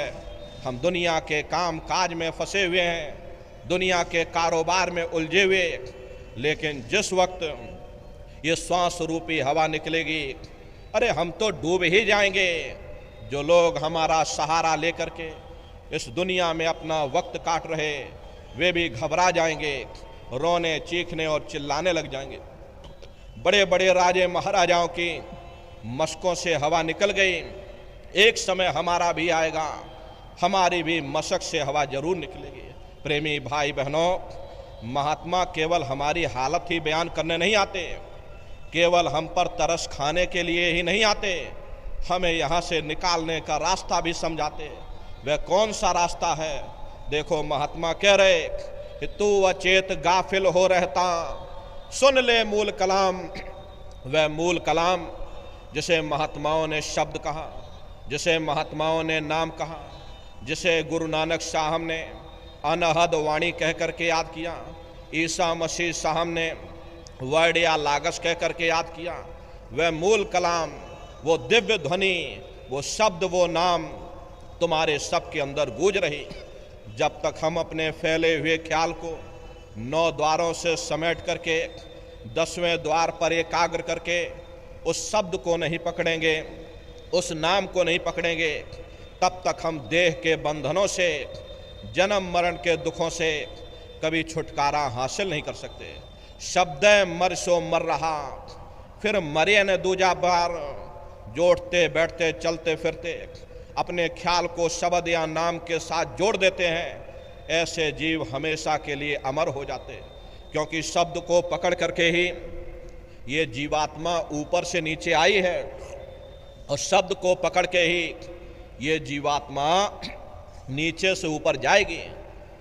हम दुनिया के काम काज में फंसे हुए हैं, दुनिया के कारोबार में उलझे हुए। लेकिन जिस वक्त ये श्वास रूपी हवा निकलेगी, अरे हम तो डूब ही जाएंगे। जो लोग हमारा सहारा लेकर के इस दुनिया में अपना वक्त काट रहे, वे भी घबरा जाएंगे, रोने चीखने और चिल्लाने लग जाएंगे। बड़े बड़े राजे महाराजाओं की मशकों से हवा निकल गई, एक समय हमारा भी आएगा, हमारी भी मशक से हवा जरूर निकलेगी। प्रेमी भाई बहनों, महात्मा केवल हमारी हालत ही बयान करने नहीं आते, केवल हम पर तरस खाने के लिए ही नहीं आते, हमें यहाँ से निकालने का रास्ता भी समझाते। वह कौन सा रास्ता है? देखो, महात्मा कह रहे कि तू अचेत गाफिल हो रहता, सुन ले मूल कलाम। वह मूल कलाम जिसे महात्माओं ने शब्द कहा, जिसे महात्माओं ने नाम कहा, जिसे गुरु नानक साहब ने अनहद वाणी कह करके याद किया, ईसा मसीह साहब ने वर्ड या लागस कह करके याद किया। वह मूल कलाम, वो दिव्य ध्वनि, वो शब्द, वो नाम तुम्हारे सब के अंदर गूंज रही। जब तक हम अपने फैले हुए ख्याल को 9 द्वारों से समेट करके 10वें द्वार पर एकाग्र करके उस शब्द को नहीं पकड़ेंगे, उस नाम को नहीं पकड़ेंगे, तब तक हम देह के बंधनों से, जन्म मरण के दुखों से कभी छुटकारा हासिल नहीं कर सकते। शब्द मर सो मर रहा, फिर मरे न दूजा बार। जोड़ते बैठते चलते फिरते अपने ख्याल को शब्द या नाम के साथ जोड़ देते हैं, ऐसे जीव हमेशा के लिए अमर हो जाते, क्योंकि शब्द को पकड़ करके ही ये जीवात्मा ऊपर से नीचे आई है, और शब्द को पकड़ के ही ये जीवात्मा नीचे से ऊपर जाएगी।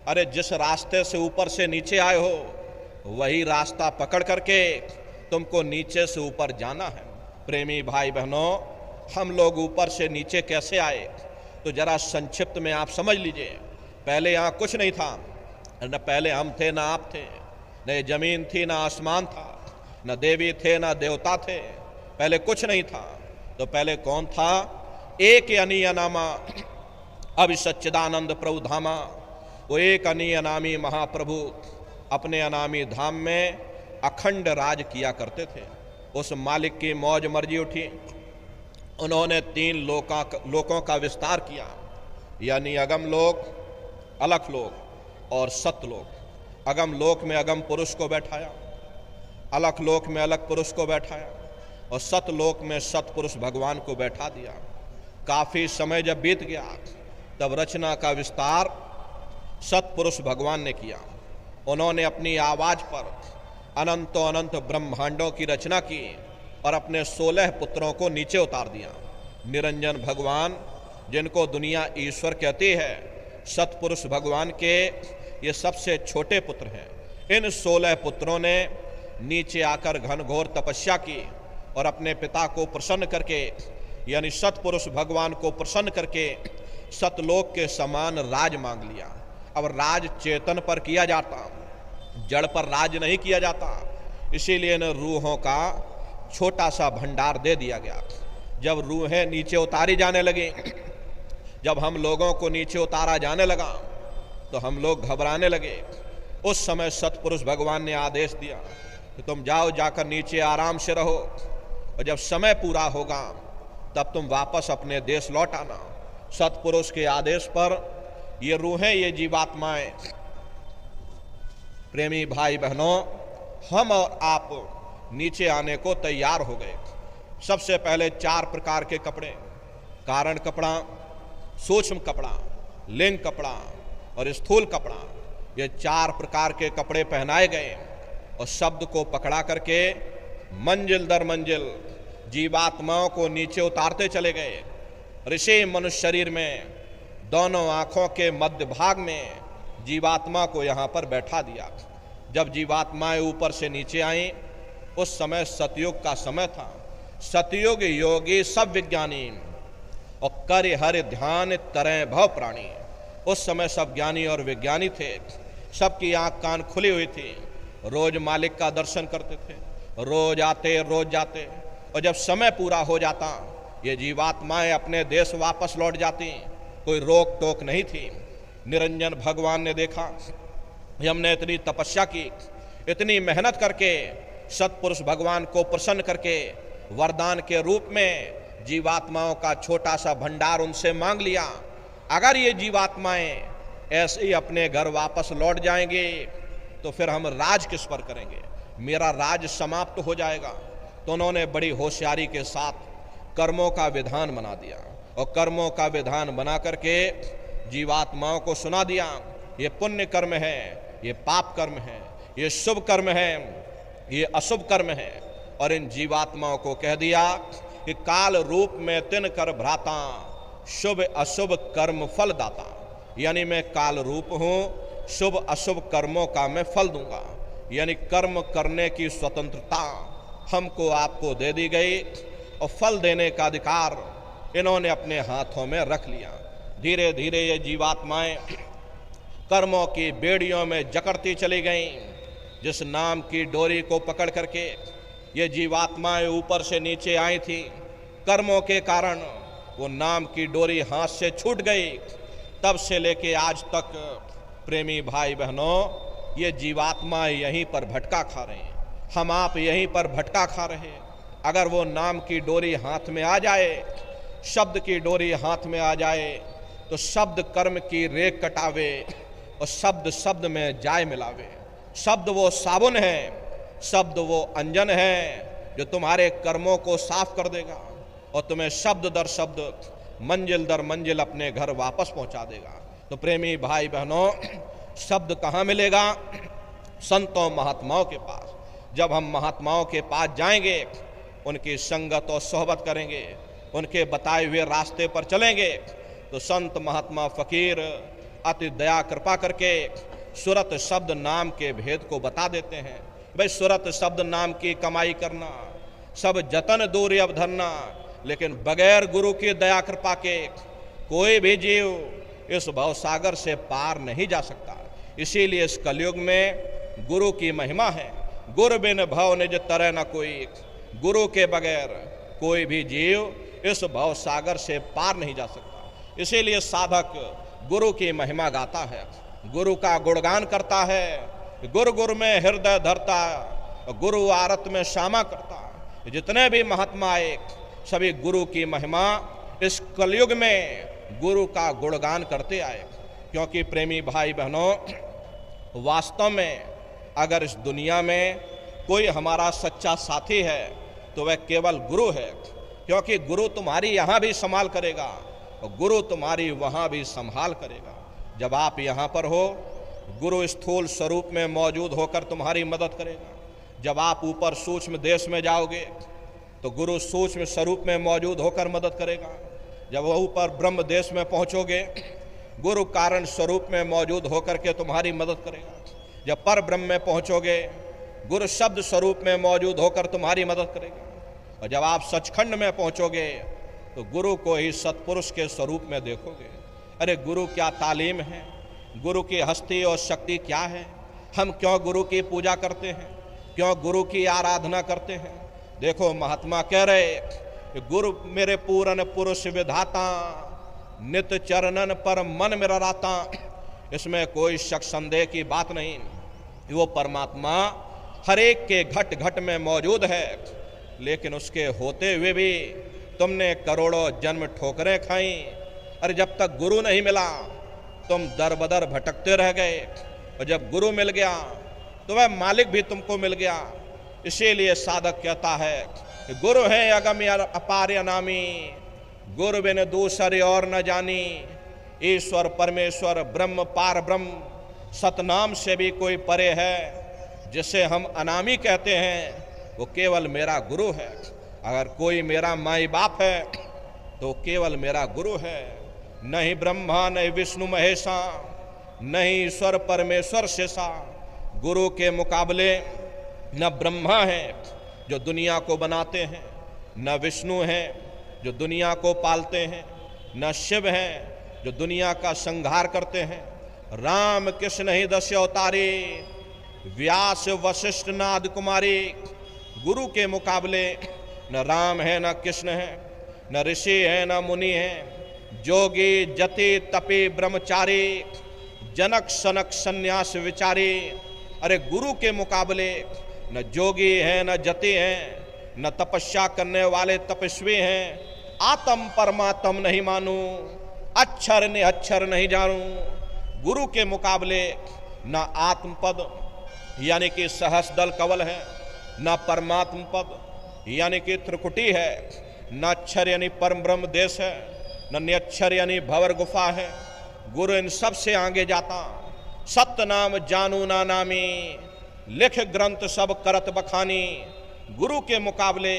अरे जिस रास्ते से ऊपर से नीचे आए हो, वही रास्ता पकड़ करके तुमको नीचे से ऊपर जाना है। प्रेमी भाई बहनों, हम लोग ऊपर से नीचे कैसे आए, तो जरा संक्षिप्त में आप समझ लीजिए। पहले यहाँ कुछ नहीं था, न पहले हम थे न आप थे, न जमीन थी न आसमान था, न देवी थे न देवता थे, पहले कुछ नहीं था। तो पहले कौन था? एक अनीय नामा अभि सच्चिदानंद प्रभु धामा। वो एक अनीय नामी महाप्रभु अपने अनामी धाम में अखंड राज किया करते थे। उस मालिक की मौज मर्जी उठी, उन्होंने 3 लोकों का विस्तार किया, यानी अगम लोक, अलख लोक और सतलोक। अगम लोक में अगम पुरुष को बैठाया, अलख लोक में अलग पुरुष को बैठाया, और सतलोक में सतपुरुष भगवान को बैठा दिया। काफ़ी समय जब बीत गया, तब रचना का विस्तार सतपुरुष भगवान ने किया। उन्होंने अपनी आवाज़ पर अनंतो अनंत ब्रह्मांडों की रचना की और अपने 16 पुत्रों को नीचे उतार दिया। निरंजन भगवान, जिनको दुनिया ईश्वर कहती है, सतपुरुष भगवान के ये सबसे छोटे पुत्र हैं। इन 16 पुत्रों ने नीचे आकर घनघोर तपस्या की और अपने पिता को प्रसन्न करके, यानी सतपुरुष भगवान को प्रसन्न करके सतलोक के समान राज मांग लिया। अब राज चेतन पर किया जाता, जड़ पर राज नहीं किया जाता, इसीलिए इन रूहों का छोटा सा भंडार दे दिया गया। जब रूहें नीचे उतारी जाने लगी, जब हम लोगों को नीचे उतारा जाने लगा, तो हम लोग घबराने लगे। उस समय सतपुरुष भगवान ने आदेश दिया कि तुम जाओ, जाकर नीचे आराम से रहो, और जब समय पूरा होगा तब तुम वापस अपने देश लौट आना। सतपुरुष के आदेश पर ये रूहें, ये जीवात्माएं, प्रेमी भाई बहनों, हम और आप नीचे आने को तैयार हो गए। सबसे पहले 4 प्रकार के कपड़े, कारण कपड़ा, सूक्ष्म कपड़ा, लिंग कपड़ा और स्थूल कपड़ा, ये 4 प्रकार के कपड़े पहनाए गए और शब्द को पकड़ा करके मंजिल दर मंजिल जीवात्माओं को नीचे उतारते चले गए। ऋषि मनुष्य शरीर में दोनों आँखों के मध्य भाग में जीवात्मा को यहाँ पर बैठा दिया। जब जीवात्माएं ऊपर से नीचे आईं, उस समय सतयुग का समय था। सतयुग योगी सब विज्ञानी और कर हर ध्यान तरह भव प्राणी। उस समय सब ज्ञानी और विज्ञानी थे, सबकी आँख कान खुली हुई थी, रोज मालिक का दर्शन करते थे, रोज आते रोज जाते, और जब समय पूरा हो जाता ये जीवात्माएं अपने देश वापस लौट जाती, कोई रोक टोक नहीं थी। निरंजन भगवान ने देखा हमने इतनी तपस्या की, इतनी मेहनत करके सत्पुरुष भगवान को प्रसन्न करके वरदान के रूप में जीवात्माओं का छोटा सा भंडार उनसे मांग लिया। अगर ये जीवात्माएं ऐसे ही अपने घर वापस लौट जाएंगे तो फिर हम राज किस पर करेंगे, मेरा राज समाप्त हो जाएगा। तो उन्होंने बड़ी होशियारी के साथ कर्मों का विधान बना दिया, और कर्मों का विधान बना करके जीवात्माओं को सुना दिया, ये पुण्य कर्म है, ये पाप कर्म है, ये शुभ कर्म है, ये अशुभ कर्म है। और इन जीवात्माओं को कह दिया कि काल रूप में तिन कर भ्राता, शुभ अशुभ कर्म फल दाता, यानी मैं काल रूप हूँ, शुभ अशुभ कर्मों का मैं फल दूंगा। यानी कर्म करने की स्वतंत्रता हमको आपको दे दी गई, और फल देने का अधिकार इन्होंने अपने हाथों में रख लिया। धीरे धीरे ये जीवात्माएं कर्मों की बेड़ियों में जकड़ती चली गईं। जिस नाम की डोरी को पकड़ करके ये जीवात्माएं ऊपर से नीचे आई थी, कर्मों के कारण वो नाम की डोरी हाथ से छूट गई। तब से लेके आज तक प्रेमी भाई बहनों, ये जीवात्माएं यहीं पर भटका खा रहे हैं, हम आप यहीं पर भटका खा रहे हैं। अगर वो नाम की डोरी हाथ में आ जाए, शब्द की डोरी हाथ में आ जाए, तो शब्द कर्म की रेख कटावे और शब्द शब्द में जाय मिलावे। शब्द वो साबुन है, शब्द वो अंजन है जो तुम्हारे कर्मों को साफ कर देगा और तुम्हें शब्द दर शब्द, मंजिल दर मंजिल अपने घर वापस पहुंचा देगा। तो प्रेमी भाई बहनों, शब्द कहाँ मिलेगा? संतों महात्माओं के पास। जब हम महात्माओं के पास जाएंगे, उनकी संगत और सोहबत करेंगे, उनके बताए हुए रास्ते पर चलेंगे, तो संत महात्मा फकीर अति दया कृपा करके सुरत शब्द नाम के भेद को बता देते हैं। भाई सुरत शब्द नाम की कमाई करना, सब जतन दूर अब धरना, लेकिन बगैर गुरु की दया कृपा के कोई भी जीव इस भवसागर से पार नहीं जा सकता। इसीलिए इस कलयुग में गुरु की महिमा है। गुरु बिन भव निज तरह न कोई, गुरु के बगैर कोई भी जीव इस भवसागर से पार नहीं जा सकता। इसीलिए साधक गुरु की महिमा गाता है, गुरु का गुणगान करता है। गुरु गुरु में हृदय धरता, गुरु आरत में श्यामा करता। जितने भी महात्मा आए, सभी गुरु की महिमा इस कलयुग में गुरु का गुणगान करते आए। क्योंकि प्रेमी भाई बहनों, वास्तव में अगर इस दुनिया में कोई हमारा सच्चा साथी है तो वह केवल गुरु है। क्योंकि गुरु तुम्हारी यहाँ भी संभाल करेगा और गुरु तुम्हारी वहाँ भी संभाल करेगा। जब आप यहाँ पर हो, गुरु स्थूल स्वरूप में मौजूद होकर तुम्हारी मदद करेगा। जब आप ऊपर सूक्ष्म देश में जाओगे तो गुरु सूक्ष्म स्वरूप में मौजूद होकर मदद करेगा। जब वह ऊपर ब्रह्म देश में पहुँचोगे, गुरु कारण स्वरूप में मौजूद होकर के तुम्हारी मदद करेगा। जब पर ब्रह्म में पहुँचोगे, गुरु शब्द स्वरूप में मौजूद होकर तुम्हारी मदद करेगा। और जब आप सचखंड में पहुँचोगे तो गुरु को ही सत्पुरुष के स्वरूप में देखोगे। अरे गुरु क्या तालीम है, गुरु की हस्ती और शक्ति क्या है। हम क्यों गुरु की पूजा करते हैं, क्यों गुरु की आराधना करते हैं। देखो महात्मा कह रहे कि गुरु मेरे पूरन पुरुष विधाता, नित चरणन पर मन मेरा राता। इसमें कोई शक संदेह की बात नहीं। वो परमात्मा हर एक के घट घट में मौजूद है, लेकिन उसके होते हुए भी तुमने करोड़ों जन्म ठोकरें खाई। अरे जब तक गुरु नहीं मिला तुम दर बदर भटकते रह गए, और जब गुरु मिल गया तो वह मालिक भी तुमको मिल गया। इसीलिए साधक कहता है कि गुरु है अगम अपार अनामी, गुरु बिन दूसरे और न जानी। ईश्वर परमेश्वर ब्रह्म पार ब्रह्म, सतनाम से भी कोई परे है। जिसे हम अनामी कहते हैं वो केवल मेरा गुरु है। अगर कोई मेरा माई बाप है तो केवल मेरा गुरु है। नहीं ब्रह्मा नहीं विष्णु महेशा, नहीं ईश्वर परमेश्वर शेषा। गुरु के मुकाबले न ब्रह्मा है जो दुनिया को बनाते हैं, न विष्णु है जो दुनिया को पालते हैं, न शिव है जो दुनिया का संहार करते हैं। राम कृष्ण ही 10 अवतारी, व्यास वशिष्ठ नाद कुमारी। गुरु के मुकाबले न राम है न कृष्ण है, न ऋषि है न मुनि है। जोगी जति तपी ब्रह्मचारी, जनक सनक सन्यास विचारी। अरे गुरु के मुकाबले न जोगी है न जति है, न तपस्या करने वाले तपस्वी हैं। आत्म परमात्म नहीं मानू, अक्षर ने अक्षर नहीं जानू। गुरु के मुकाबले न आत्मपद यानी कि सहस्दल कवल है, न परमात्म पद यानी कि त्रिकुटी है, न अक्षर यानी परम ब्रह्म देश है, न निअक्षर यानी भंवर गुफा है। गुरु इन सब से आगे जाता। सत्य नाम जानू ना नामी, लिख ग्रंथ सब करत बखानी। गुरु के मुकाबले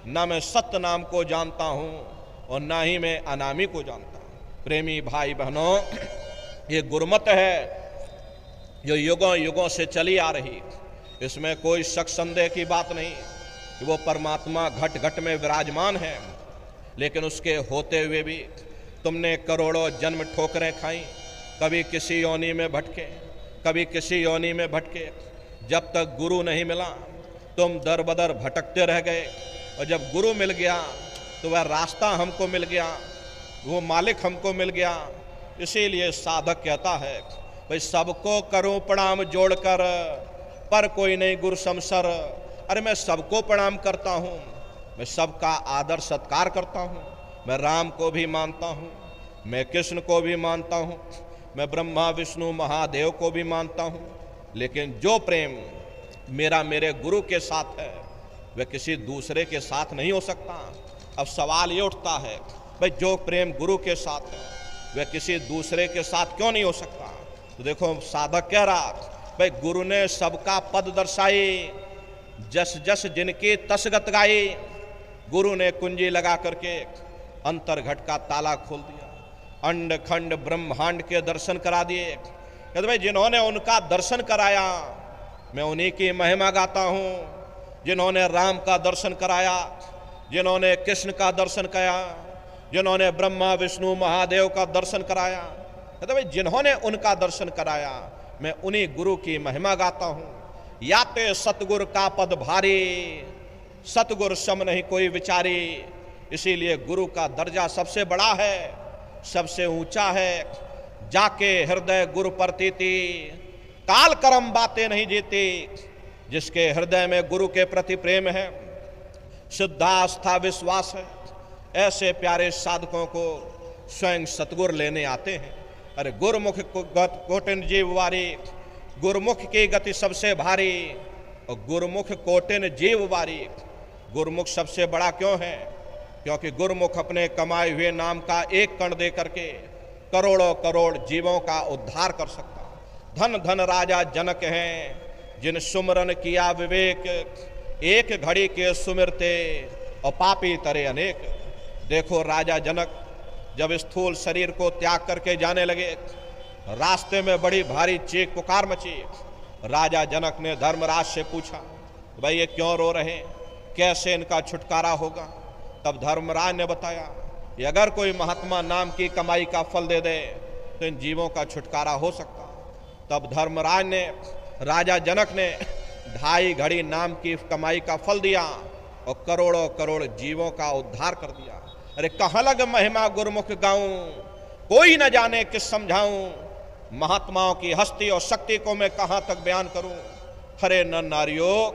ना मैं सत्य नाम को जानता हूँ और ना ही मैं अनामी को जानता हूँ। प्रेमी भाई बहनों, ये गुरमत है जो युगों युगों से चली आ रही। इसमें कोई शक संदेह की बात नहीं कि वो परमात्मा घट घट में विराजमान है। लेकिन उसके होते हुए भी तुमने करोड़ों जन्म ठोकरें खाई, कभी किसी योनि में भटके, कभी किसी योनि में भटके। जब तक गुरु नहीं मिला तुम दर बदर भटकते रह गए, और जब गुरु मिल गया तो वह रास्ता हमको मिल गया, वो मालिक हमको मिल गया। इसीलिए साधक कहता है भाई सबको करूं प्रणाम जोड़कर, पर कोई नहीं गुरु समसर। अरे मैं सबको प्रणाम करता हूँ, मैं सबका आदर सत्कार करता हूँ। मैं राम को भी मानता हूँ, मैं कृष्ण को भी मानता हूँ, मैं ब्रह्मा विष्णु महादेव को भी मानता हूँ। लेकिन जो प्रेम मेरा मेरे गुरु के साथ है वह किसी दूसरे के साथ नहीं हो सकता। अब सवाल ये उठता है भाई जो प्रेम गुरु के साथ है वह किसी दूसरे के साथ क्यों नहीं हो सकता। तो देखो साधक कह रहा भाई गुरु ने सबका पद दर्शाई, जस जस जिनकी तसगत गाई। गुरु ने कुंजी लगा करके अंतर्घट का ताला खोल दिया, अंड खंड ब्रह्मांड के दर्शन करा दिए। कहते भाई जिन्होंने उनका दर्शन कराया मैं उन्हीं की महिमा गाता हूँ। जिन्होंने राम का दर्शन कराया, जिन्होंने कृष्ण का दर्शन कराया, जिन्होंने ब्रह्मा विष्णु महादेव का दर्शन कराया, कहते भाई जिन्होंने उनका दर्शन कराया मैं उन्हीं गुरु की महिमा गाता हूँ। याते सतगुरु का पद भारी, सतगुरु सम नहीं कोई विचारी। इसीलिए गुरु का दर्जा सबसे बड़ा है, सबसे ऊंचा है। जाके हृदय गुरु प्रतीति, काल कर्म बातें नहीं जीती। जिसके हृदय में गुरु के प्रति प्रेम है, शुद्धास्था विश्वास है, ऐसे प्यारे साधकों को स्वयं सतगुरु लेने आते हैं। अरे गुरुमुख कोटिन जीव वारी, गुरुमुख की गति सबसे भारी। और गुरुमुख कोटिन जीव वारी, गुरुमुख सबसे बड़ा क्यों है? क्योंकि गुरुमुख अपने कमाए हुए नाम का एक कण दे करके करोड़ों करोड़ जीवों का उद्धार कर सकता। धन धन राजा जनक हैं जिन सुमरन किया विवेक, एक घड़ी के सुमिरते और पापी तरे अनेक। देखो राजा जनक जब स्थूल शरीर को त्याग करके जाने लगे, रास्ते में बड़ी भारी चीख पुकार मची। राजा जनक ने धर्मराज से पूछा भाई ये क्यों रो रहे, कैसे इनका छुटकारा होगा? तब धर्मराज ने बताया कि अगर कोई महात्मा नाम की कमाई का फल दे दे तो इन जीवों का छुटकारा हो सकता। तब धर्मराज ने, राजा जनक ने 2.5 घड़ी नाम की कमाई का फल दिया और करोड़ों करोड़ जीवों का उद्धार कर दिया। अरे कहाँ लग महिमा गुरुमुख गाऊं, कोई न जाने किस समझाऊं। महात्माओं की हस्ती और शक्ति को मैं कहाँ तक बयान करूं। खरे नर नारियों,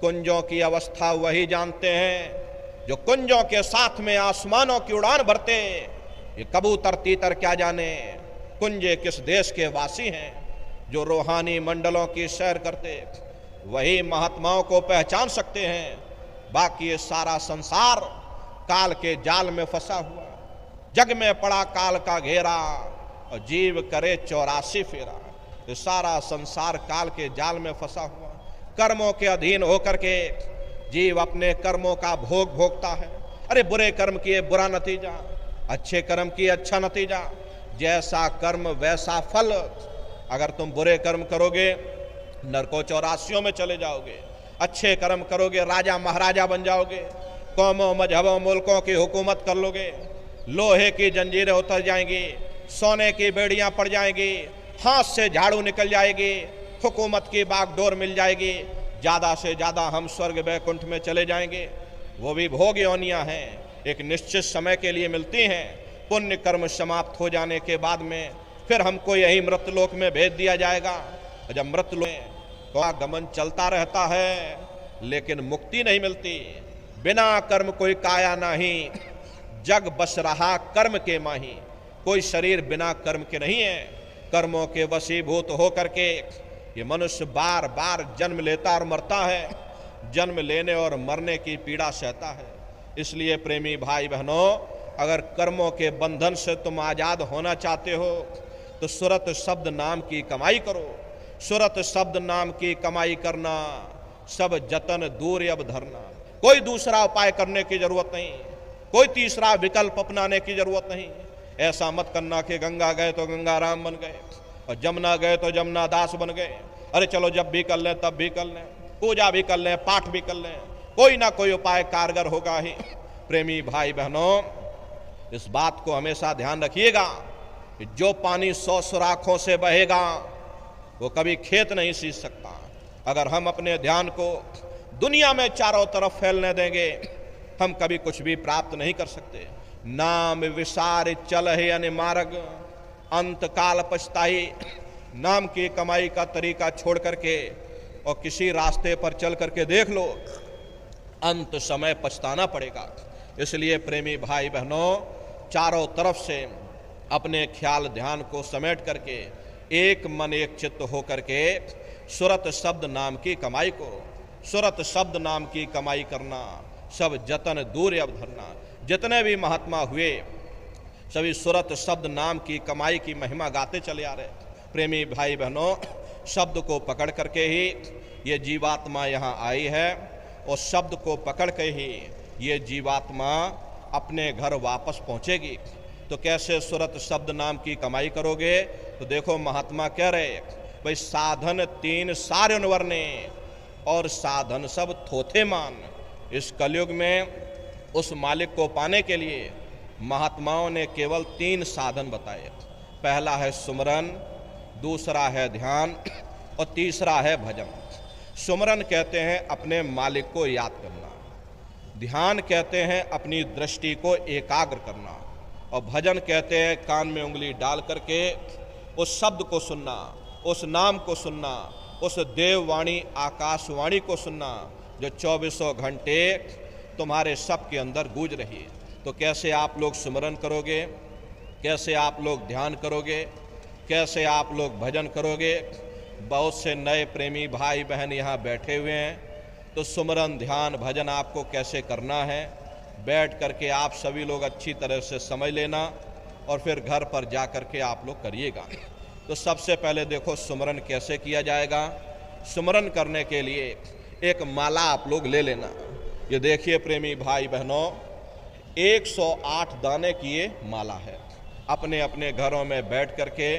कुंजों की अवस्था वही जानते हैं जो कुंजों के साथ में आसमानों की उड़ान भरते। ये कबूतर तीतर क्या जाने कुंजे किस देश के वासी हैं। जो रूहानी मंडलों की सैर करते वही महात्माओं को पहचान सकते हैं। बाकी ये सारा संसार काल के जाल में फंसा हुआ, जग में पड़ा काल का घेरा और जीव करे 84 फेरा। ये सारा संसार काल के जाल में फंसा हुआ, कर्मों के अधीन होकर के जीव अपने कर्मों का भोग भोगता है। अरे बुरे कर्म किए बुरा नतीजा, अच्छे कर्म किए अच्छा नतीजा। जैसा कर्म वैसा फल। अगर तुम बुरे कर्म करोगे नरकों 84 में चले जाओगे, अच्छे कर्म करोगे राजा महाराजा बन जाओगे, कौमों मजहबों मुल्कों की हुकूमत कर लोगे, लोहे की जंजीरें उतर जाएंगी, सोने की बेड़ियां पड़ जाएंगी, हाथ से झाड़ू निकल जाएगी, हुकूमत की बागडोर मिल जाएगी, ज़्यादा से ज़्यादा हम स्वर्ग वैकुंठ में चले जाएंगे। वो भी भोग योनियाँ हैं, एक निश्चित समय के लिए मिलती हैं। पुण्य कर्म समाप्त हो जाने के बाद में फिर हमको यही मृतलोक में भेज दिया जाएगा। जब मृतलोक तो आगमन चलता रहता है, लेकिन मुक्ति नहीं मिलती। बिना कर्म कोई काया नहीं, जग बस रहा कर्म के माही। कोई शरीर बिना कर्म के नहीं है। कर्मों के वशीभूत होकर के ये मनुष्य बार बार जन्म लेता और मरता है, जन्म लेने और मरने की पीड़ा सहता है। इसलिए प्रेमी भाई बहनों, अगर कर्मों के बंधन से तुम आज़ाद होना चाहते हो तो सुरत शब्द नाम की कमाई करो। सुरत शब्द नाम की कमाई करना, सब जतन दूर अब धरना। कोई दूसरा उपाय करने की जरूरत नहीं, कोई तीसरा विकल्प अपनाने की जरूरत नहीं। ऐसा मत करना कि गंगा गए तो गंगा राम बन गए और जमुना गए तो जमुना दास बन गए। अरे चलो जब भी कर लें तब भी कर लें, पूजा भी कर लें, पाठ भी कर लें, कोई ना कोई उपाय कारगर होगा ही। प्रेमी भाई बहनों, इस बात को हमेशा ध्यान रखिएगा कि जो पानी 100 सुराखों से बहेगा वो कभी खेत नहीं सींच सकता। अगर हम अपने ध्यान को दुनिया में चारों तरफ फैलने देंगे, हम कभी कुछ भी प्राप्त नहीं कर सकते। नाम विसार चल है अनिमार्ग, अंत काल पछताई। नाम की कमाई का तरीका छोड़ करके और किसी रास्ते पर चल करके देख लो, अंत समय पछताना पड़ेगा। इसलिए प्रेमी भाई बहनों, चारों तरफ से अपने ख्याल ध्यान को समेट करके एक मन एक चित्त होकर के सुरत शब्द नाम की कमाई करो। सुरत शब्द नाम की कमाई करना, सब जतन दूर अब धरना। जितने भी महात्मा हुए सभी सुरत शब्द नाम की कमाई की महिमा गाते चले आ रहे। प्रेमी भाई बहनों, शब्द को पकड़ करके ही ये जीवात्मा यहाँ आई है और शब्द को पकड़ के ही ये जीवात्मा अपने घर वापस पहुँचेगी। तो कैसे सुरत शब्द नाम की कमाई करोगे? तो देखो महात्मा कह रहे, भाई साधन 3 सारे वर्णे और साधन सब थोथे मान। इस कलयुग में उस मालिक को पाने के लिए महात्माओं ने केवल 3 साधन बताए। पहला है सुमरन, दूसरा है ध्यान और तीसरा है भजन। सुमरन कहते हैं अपने मालिक को याद करना, ध्यान कहते हैं अपनी दृष्टि को एकाग्र करना, और भजन कहते हैं कान में उंगली डाल करके उस शब्द को सुनना, उस नाम को सुनना, उस देववाणी आकाशवाणी को सुनना जो 24 घंटे तुम्हारे सब के अंदर गूंज रही है। तो कैसे आप लोग सुमरन करोगे, कैसे आप लोग ध्यान करोगे, कैसे आप लोग भजन करोगे? बहुत से नए प्रेमी भाई बहन यहाँ बैठे हुए हैं, तो सुमरन ध्यान भजन आपको कैसे करना है, बैठ करके आप सभी लोग अच्छी तरह से समझ लेना और फिर घर पर जा कर के आप लोग करिएगा। तो सबसे पहले देखो सुमरन कैसे किया जाएगा। सुमरन करने के लिए एक माला आप लोग ले लेना। ये देखिए प्रेमी भाई बहनों, 108 दाने की ये माला है। अपने अपने घरों में बैठ करके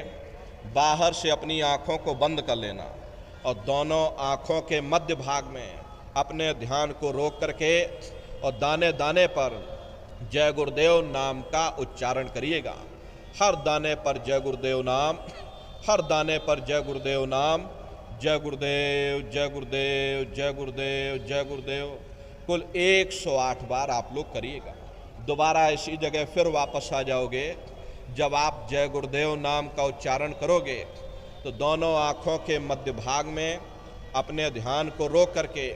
बाहर से अपनी आँखों को बंद कर लेना और दोनों आँखों के मध्य भाग में अपने ध्यान को रोक करके और दाने दाने पर जय गुरुदेव नाम का उच्चारण करिएगा। हर दाने पर जय गुरुदेव नाम, हर दाने पर जय गुरुदेव नाम, जय गुरुदेव जय गुरुदेव जय गुरुदेव जय गुरुदेव, कुल 108 बार आप लोग करिएगा। दोबारा इसी जगह फिर वापस आ जाओगे। जब आप जय गुरुदेव नाम का उच्चारण करोगे तो दोनों आँखों के मध्य भाग में अपने ध्यान को रोक करके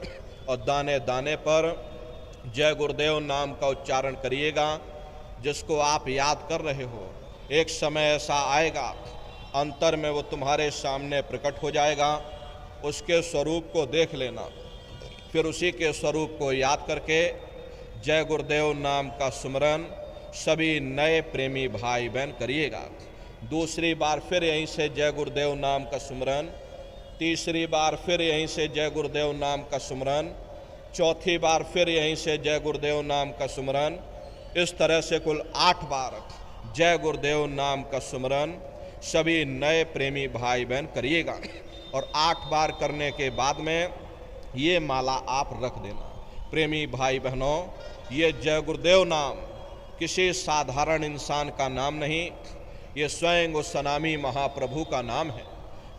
और दाने दाने पर जय गुरुदेव नाम का उच्चारण करिएगा। जिसको आप याद कर रहे हो, एक समय ऐसा आएगा अंतर में वो तुम्हारे सामने प्रकट हो जाएगा। उसके स्वरूप को देख लेना, फिर उसी के स्वरूप को याद करके जय गुरुदेव नाम का सुमरन सभी नए प्रेमी भाई बहन करिएगा। दूसरी बार फिर यहीं से जय गुरुदेव नाम का सुमरन, तीसरी बार फिर यहीं से जय गुरुदेव नाम का सुमरन, चौथी बार फिर यहीं से जय गुरुदेव नाम का सुमरन। इस तरह से कुल 8 बार जय गुरुदेव नाम का सुमरन सभी नए प्रेमी भाई बहन करिएगा। और 8 बार करने के बाद में ये माला आप रख देना। प्रेमी भाई बहनों, ये जय गुरुदेव नाम किसी साधारण इंसान का नाम नहीं, ये स्वयं उस सनामी महाप्रभु का नाम है।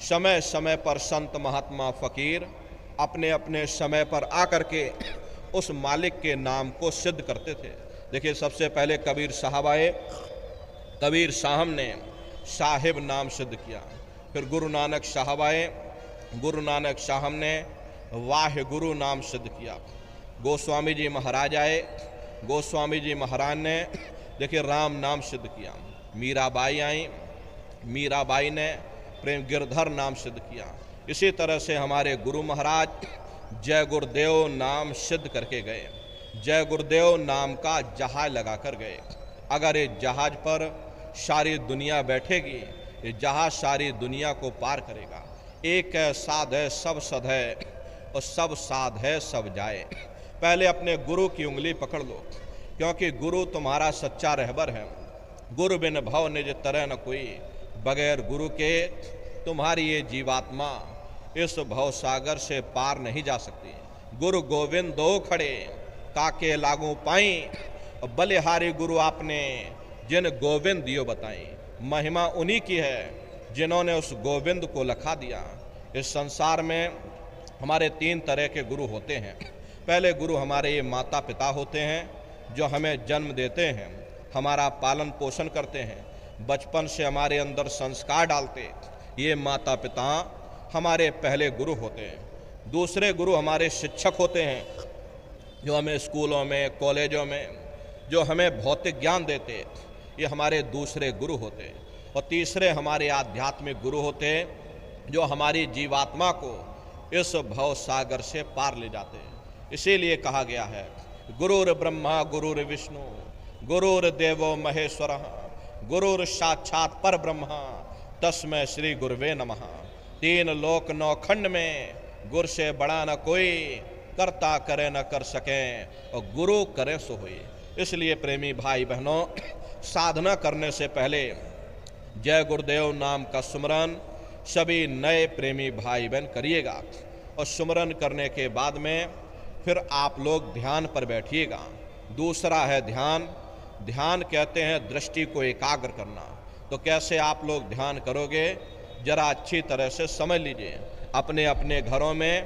समय समय पर संत महात्मा फकीर अपने अपने समय पर आकर के उस मालिक के नाम को सिद्ध करते थे। देखिए, सबसे पहले कबीर साहब आए, कबीर साहब ने साहिब नाम सिद्ध किया। फिर गुरु नानक साहब आए, गुरु नानक साहब ने वाह गुरु नाम सिद्ध किया। गोस्वामी जी महाराज आए, गोस्वामी जी महाराज ने देखिए राम नाम सिद्ध किया। मीराबाई आई, मीराबाई ने प्रेम गिरधर नाम सिद्ध किया। इसी तरह से हमारे गुरु महाराज जय गुरुदेव नाम सिद्ध करके गए। जय गुरुदेव नाम का जहाज लगा कर गए। अगर इस जहाज पर सारी दुनिया बैठेगी, ये जहाज सारी दुनिया को पार करेगा। एक है साध है सब सध है, और सब साध है सब जाए। पहले अपने गुरु की उंगली पकड़ लो, क्योंकि गुरु तुम्हारा सच्चा रहबर है। गुरु बिन भव निज तरह न कोई, बगैर गुरु के तुम्हारी ये जीवात्मा इस भव सागर से पार नहीं जा सकती। गुरु गोविंद दो खड़े, काके लागू पाई, बलिहारी गुरु आपने जिन गोविंद दियो बताई। महिमा उन्हीं की है जिन्होंने उस गोविंद को लखा दिया। इस संसार में हमारे 3 तरह के गुरु होते हैं। पहले गुरु हमारे ये माता पिता होते हैं, जो हमें जन्म देते हैं, हमारा पालन पोषण करते हैं, बचपन से हमारे अंदर संस्कार डालते। ये माता पिता हमारे पहले गुरु होते हैं। दूसरे गुरु हमारे शिक्षक होते हैं, जो हमें स्कूलों में कॉलेजों में जो हमें भौतिक ज्ञान देते, ये हमारे दूसरे गुरु होते हैं। और तीसरे हमारे आध्यात्मिक गुरु होते हैं, जो हमारी जीवात्मा को इस भव सागर से पार ले जाते हैं। इसीलिए कहा गया है गुरुर ब्रह्मा गुरुर विष्णु गुरुर देवो महेश्वरः गुरुर साक्षात पर ब्रह्मा तस्मै श्री गुरुवे नमः। 3 लोक 9 खंड में गुरु से बड़ा न कोई, करता करे न कर सके, और गुरु करे सो होई। इसलिए प्रेमी भाई बहनों, साधना करने से पहले जय गुरुदेव नाम का सुमरन सभी नए प्रेमी भाई बहन करिएगा। और सुमरन करने के बाद में फिर आप लोग ध्यान पर बैठिएगा। दूसरा है ध्यान। ध्यान कहते हैं दृष्टि को एकाग्र करना। तो कैसे आप लोग ध्यान करोगे, जरा अच्छी तरह से समझ लीजिए। अपने अपने घरों में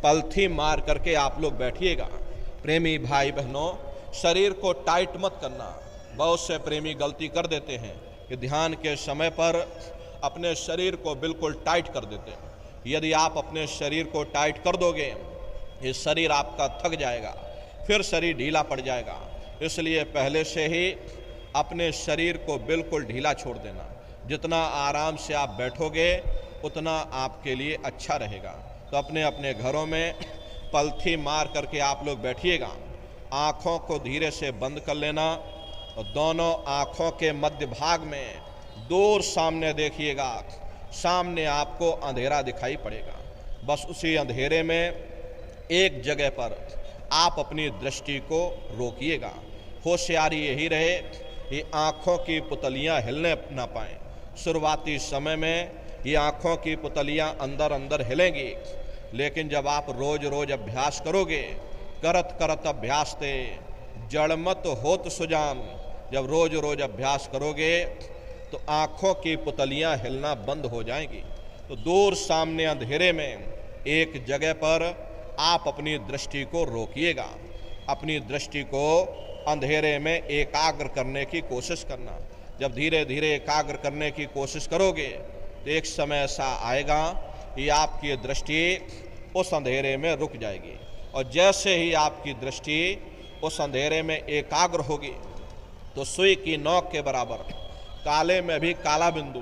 पलथी मार करके आप लोग बैठिएगा। प्रेमी भाई बहनों, शरीर को टाइट मत करना। बहुत से प्रेमी गलती कर देते हैं कि ध्यान के समय पर अपने शरीर को बिल्कुल टाइट कर देते हैं। यदि आप अपने शरीर को टाइट कर दोगे, ये शरीर आपका थक जाएगा, फिर शरीर ढीला पड़ जाएगा। इसलिए पहले से ही अपने शरीर को बिल्कुल ढीला छोड़ देना। जितना आराम से आप बैठोगे उतना आपके लिए अच्छा रहेगा। तो अपने अपने घरों में पलथी मार करके आप लोग बैठिएगा। आँखों को धीरे से बंद कर लेना, और दोनों आँखों के मध्य भाग में दूर सामने देखिएगा। सामने आपको अंधेरा दिखाई पड़ेगा। बस उसी अंधेरे में एक जगह पर आप अपनी दृष्टि को रोकिएगा। होशियारी यही रहे कि आँखों की पुतलियाँ हिलने ना पाएँ। शुरुआती समय में ये आँखों की पुतलियाँ अंदर अंदर हिलेंगी, लेकिन जब आप रोज रोज अभ्यास करोगे, करत करत अभ्यास ते जड़मत होत सुजान, जब रोज रोज अभ्यास करोगे तो आँखों की पुतलियाँ हिलना बंद हो जाएंगी। तो दूर सामने अंधेरे में एक जगह पर आप अपनी दृष्टि को रोकिएगा। अपनी दृष्टि को अंधेरे में एकाग्र करने की कोशिश करना। जब धीरे धीरे एकाग्र करने की कोशिश करोगे तो एक समय ऐसा आएगा कि आपकी दृष्टि उस अंधेरे में रुक जाएगी। और जैसे ही आपकी दृष्टि उस अंधेरे में एकाग्र होगी तो सुई की नोक के बराबर काले में भी काला बिंदु,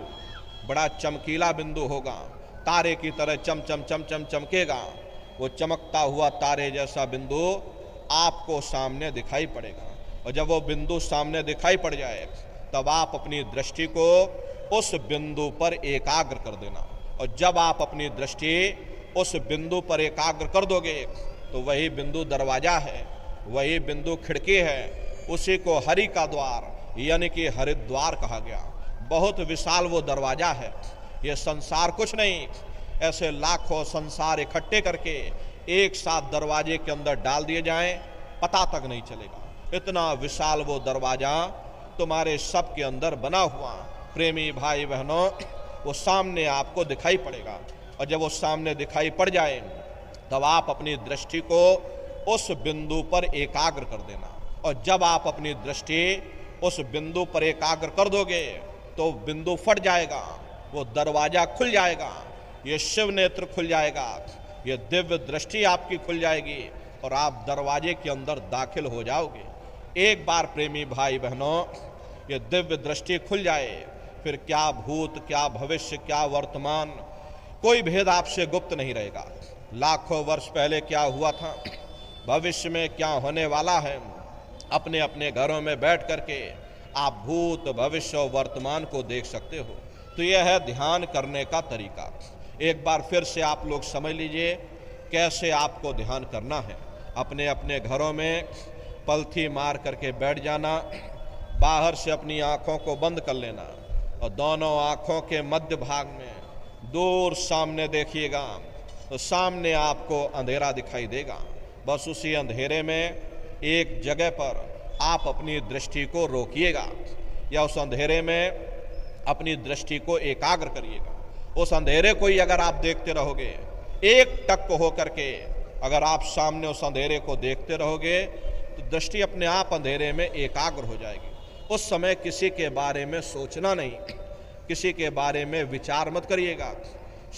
बड़ा चमकीला बिंदु होगा, तारे की तरह चम चम चम चम चमकेगा। वो चमकता हुआ तारे जैसा बिंदु आपको सामने दिखाई पड़ेगा। और जब वो बिंदु सामने दिखाई पड़ जाए तब आप अपनी दृष्टि को उस बिंदु पर एकाग्र कर देना। और जब आप अपनी दृष्टि उस बिंदु पर एकाग्र कर दोगे तो वही बिंदु दरवाजा है, वही बिंदु खिड़की है। उसी को हरि का द्वार यानी कि हरिद्वार कहा गया। बहुत विशाल वो दरवाजा है। ये संसार कुछ नहीं, ऐसे लाखों संसार इकट्ठे करके एक साथ दरवाजे के अंदर डाल दिए जाएं, पता तक नहीं चलेगा। इतना विशाल वो दरवाजा तुम्हारे सब के अंदर बना हुआ। प्रेमी भाई बहनों, वो सामने आपको दिखाई पड़ेगा। और जब वो सामने दिखाई पड़ जाए तब आप अपनी दृष्टि को उस बिंदु पर एकाग्र कर देना। और जब आप अपनी दृष्टि उस बिंदु पर एकाग्र कर दोगे तो बिंदु फट जाएगा, वो दरवाजा खुल जाएगा, ये शिव नेत्र खुल जाएगा, ये दिव्य दृष्टि आपकी खुल जाएगी और आप दरवाजे के अंदर दाखिल हो जाओगे। एक बार प्रेमी भाई बहनों ये दिव्य दृष्टि खुल जाए, फिर क्या भूत, क्या भविष्य, क्या वर्तमान, कोई भेद आपसे गुप्त नहीं रहेगा। लाखों वर्ष पहले क्या हुआ था, भविष्य में क्या होने वाला है, अपने अपने घरों में बैठ करके आप भूत, भविष्य और वर्तमान को देख सकते हो। तो यह है ध्यान करने का तरीका। एक बार फिर से आप लोग समझ लीजिए कैसे आपको ध्यान करना है। अपने अपने घरों में पलथी मार करके बैठ जाना, बाहर से अपनी आँखों को बंद कर लेना और दोनों आँखों के मध्य भाग में दूर सामने देखिएगा तो सामने आपको अंधेरा दिखाई देगा। बस उसी अंधेरे में एक जगह पर आप अपनी दृष्टि को रोकिएगा या उस अंधेरे में अपनी दृष्टि को एकाग्र करिएगा। उस अंधेरे को ही अगर आप देखते रहोगे, एक टक हो करके अगर आप सामने उस अंधेरे को देखते रहोगे तो दृष्टि अपने आप अंधेरे में एकाग्र हो जाएगी। उस समय किसी के बारे में सोचना नहीं, किसी के बारे में विचार मत करिएगा,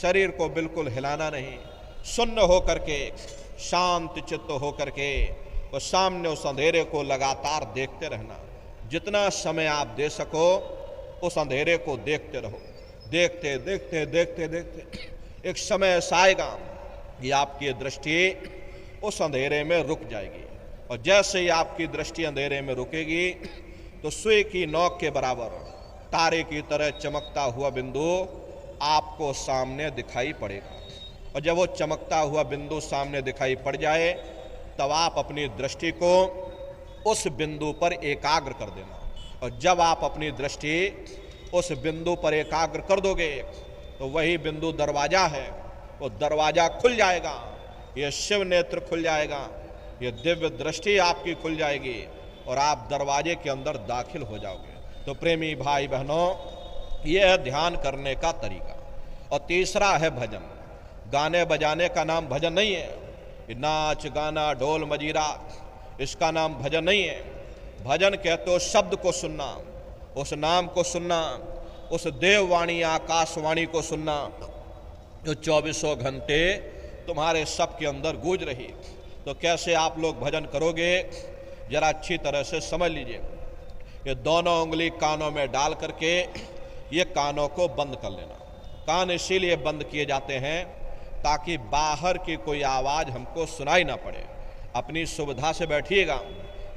शरीर को बिल्कुल हिलाना नहीं, शून्य हो करके, शांत चित्त हो करके और सामने उस अंधेरे को लगातार देखते रहना। जितना समय आप दे सको उस अंधेरे को देखते रहो। देखते देखते देखते देखते एक समय ऐसा आएगा कि आपकी दृष्टि उस अंधेरे में रुक जाएगी। और जैसे ही आपकी दृष्टि अंधेरे में रुकेगी तो सुई की नोक के बराबर तारे की तरह चमकता हुआ बिंदु आपको सामने दिखाई पड़ेगा। और जब वो चमकता हुआ बिंदु सामने दिखाई पड़ जाए तब आप अपनी दृष्टि को उस बिंदु पर एकाग्र कर देना। और जब आप अपनी दृष्टि उस बिंदु पर एकाग्र कर दोगे तो वही बिंदु दरवाजा है, वो दरवाजा खुल जाएगा, ये शिव नेत्र खुल जाएगा, ये दिव्य दृष्टि आपकी खुल जाएगी और आप दरवाजे के अंदर दाखिल हो जाओगे। तो प्रेमी भाई बहनों ये है ध्यान करने का तरीका। और तीसरा है भजन। गाने बजाने का नाम भजन नहीं है, नाच गाना ढोल मजीरा इसका नाम भजन नहीं है। भजन कहते हो शब्द को सुनना, उस नाम को सुनना, उस देववाणी आकाशवाणी को सुनना जो 24 घंटे तुम्हारे सबके अंदर गूंज रही। तो कैसे आप लोग भजन करोगे जरा अच्छी तरह से समझ लीजिए। ये दोनों उंगली कानों में डाल करके ये कानों को बंद कर लेना। कान इसीलिए बंद किए जाते हैं ताकि बाहर की कोई आवाज़ हमको सुनाई ना पड़े। अपनी सुविधा से बैठिएगा,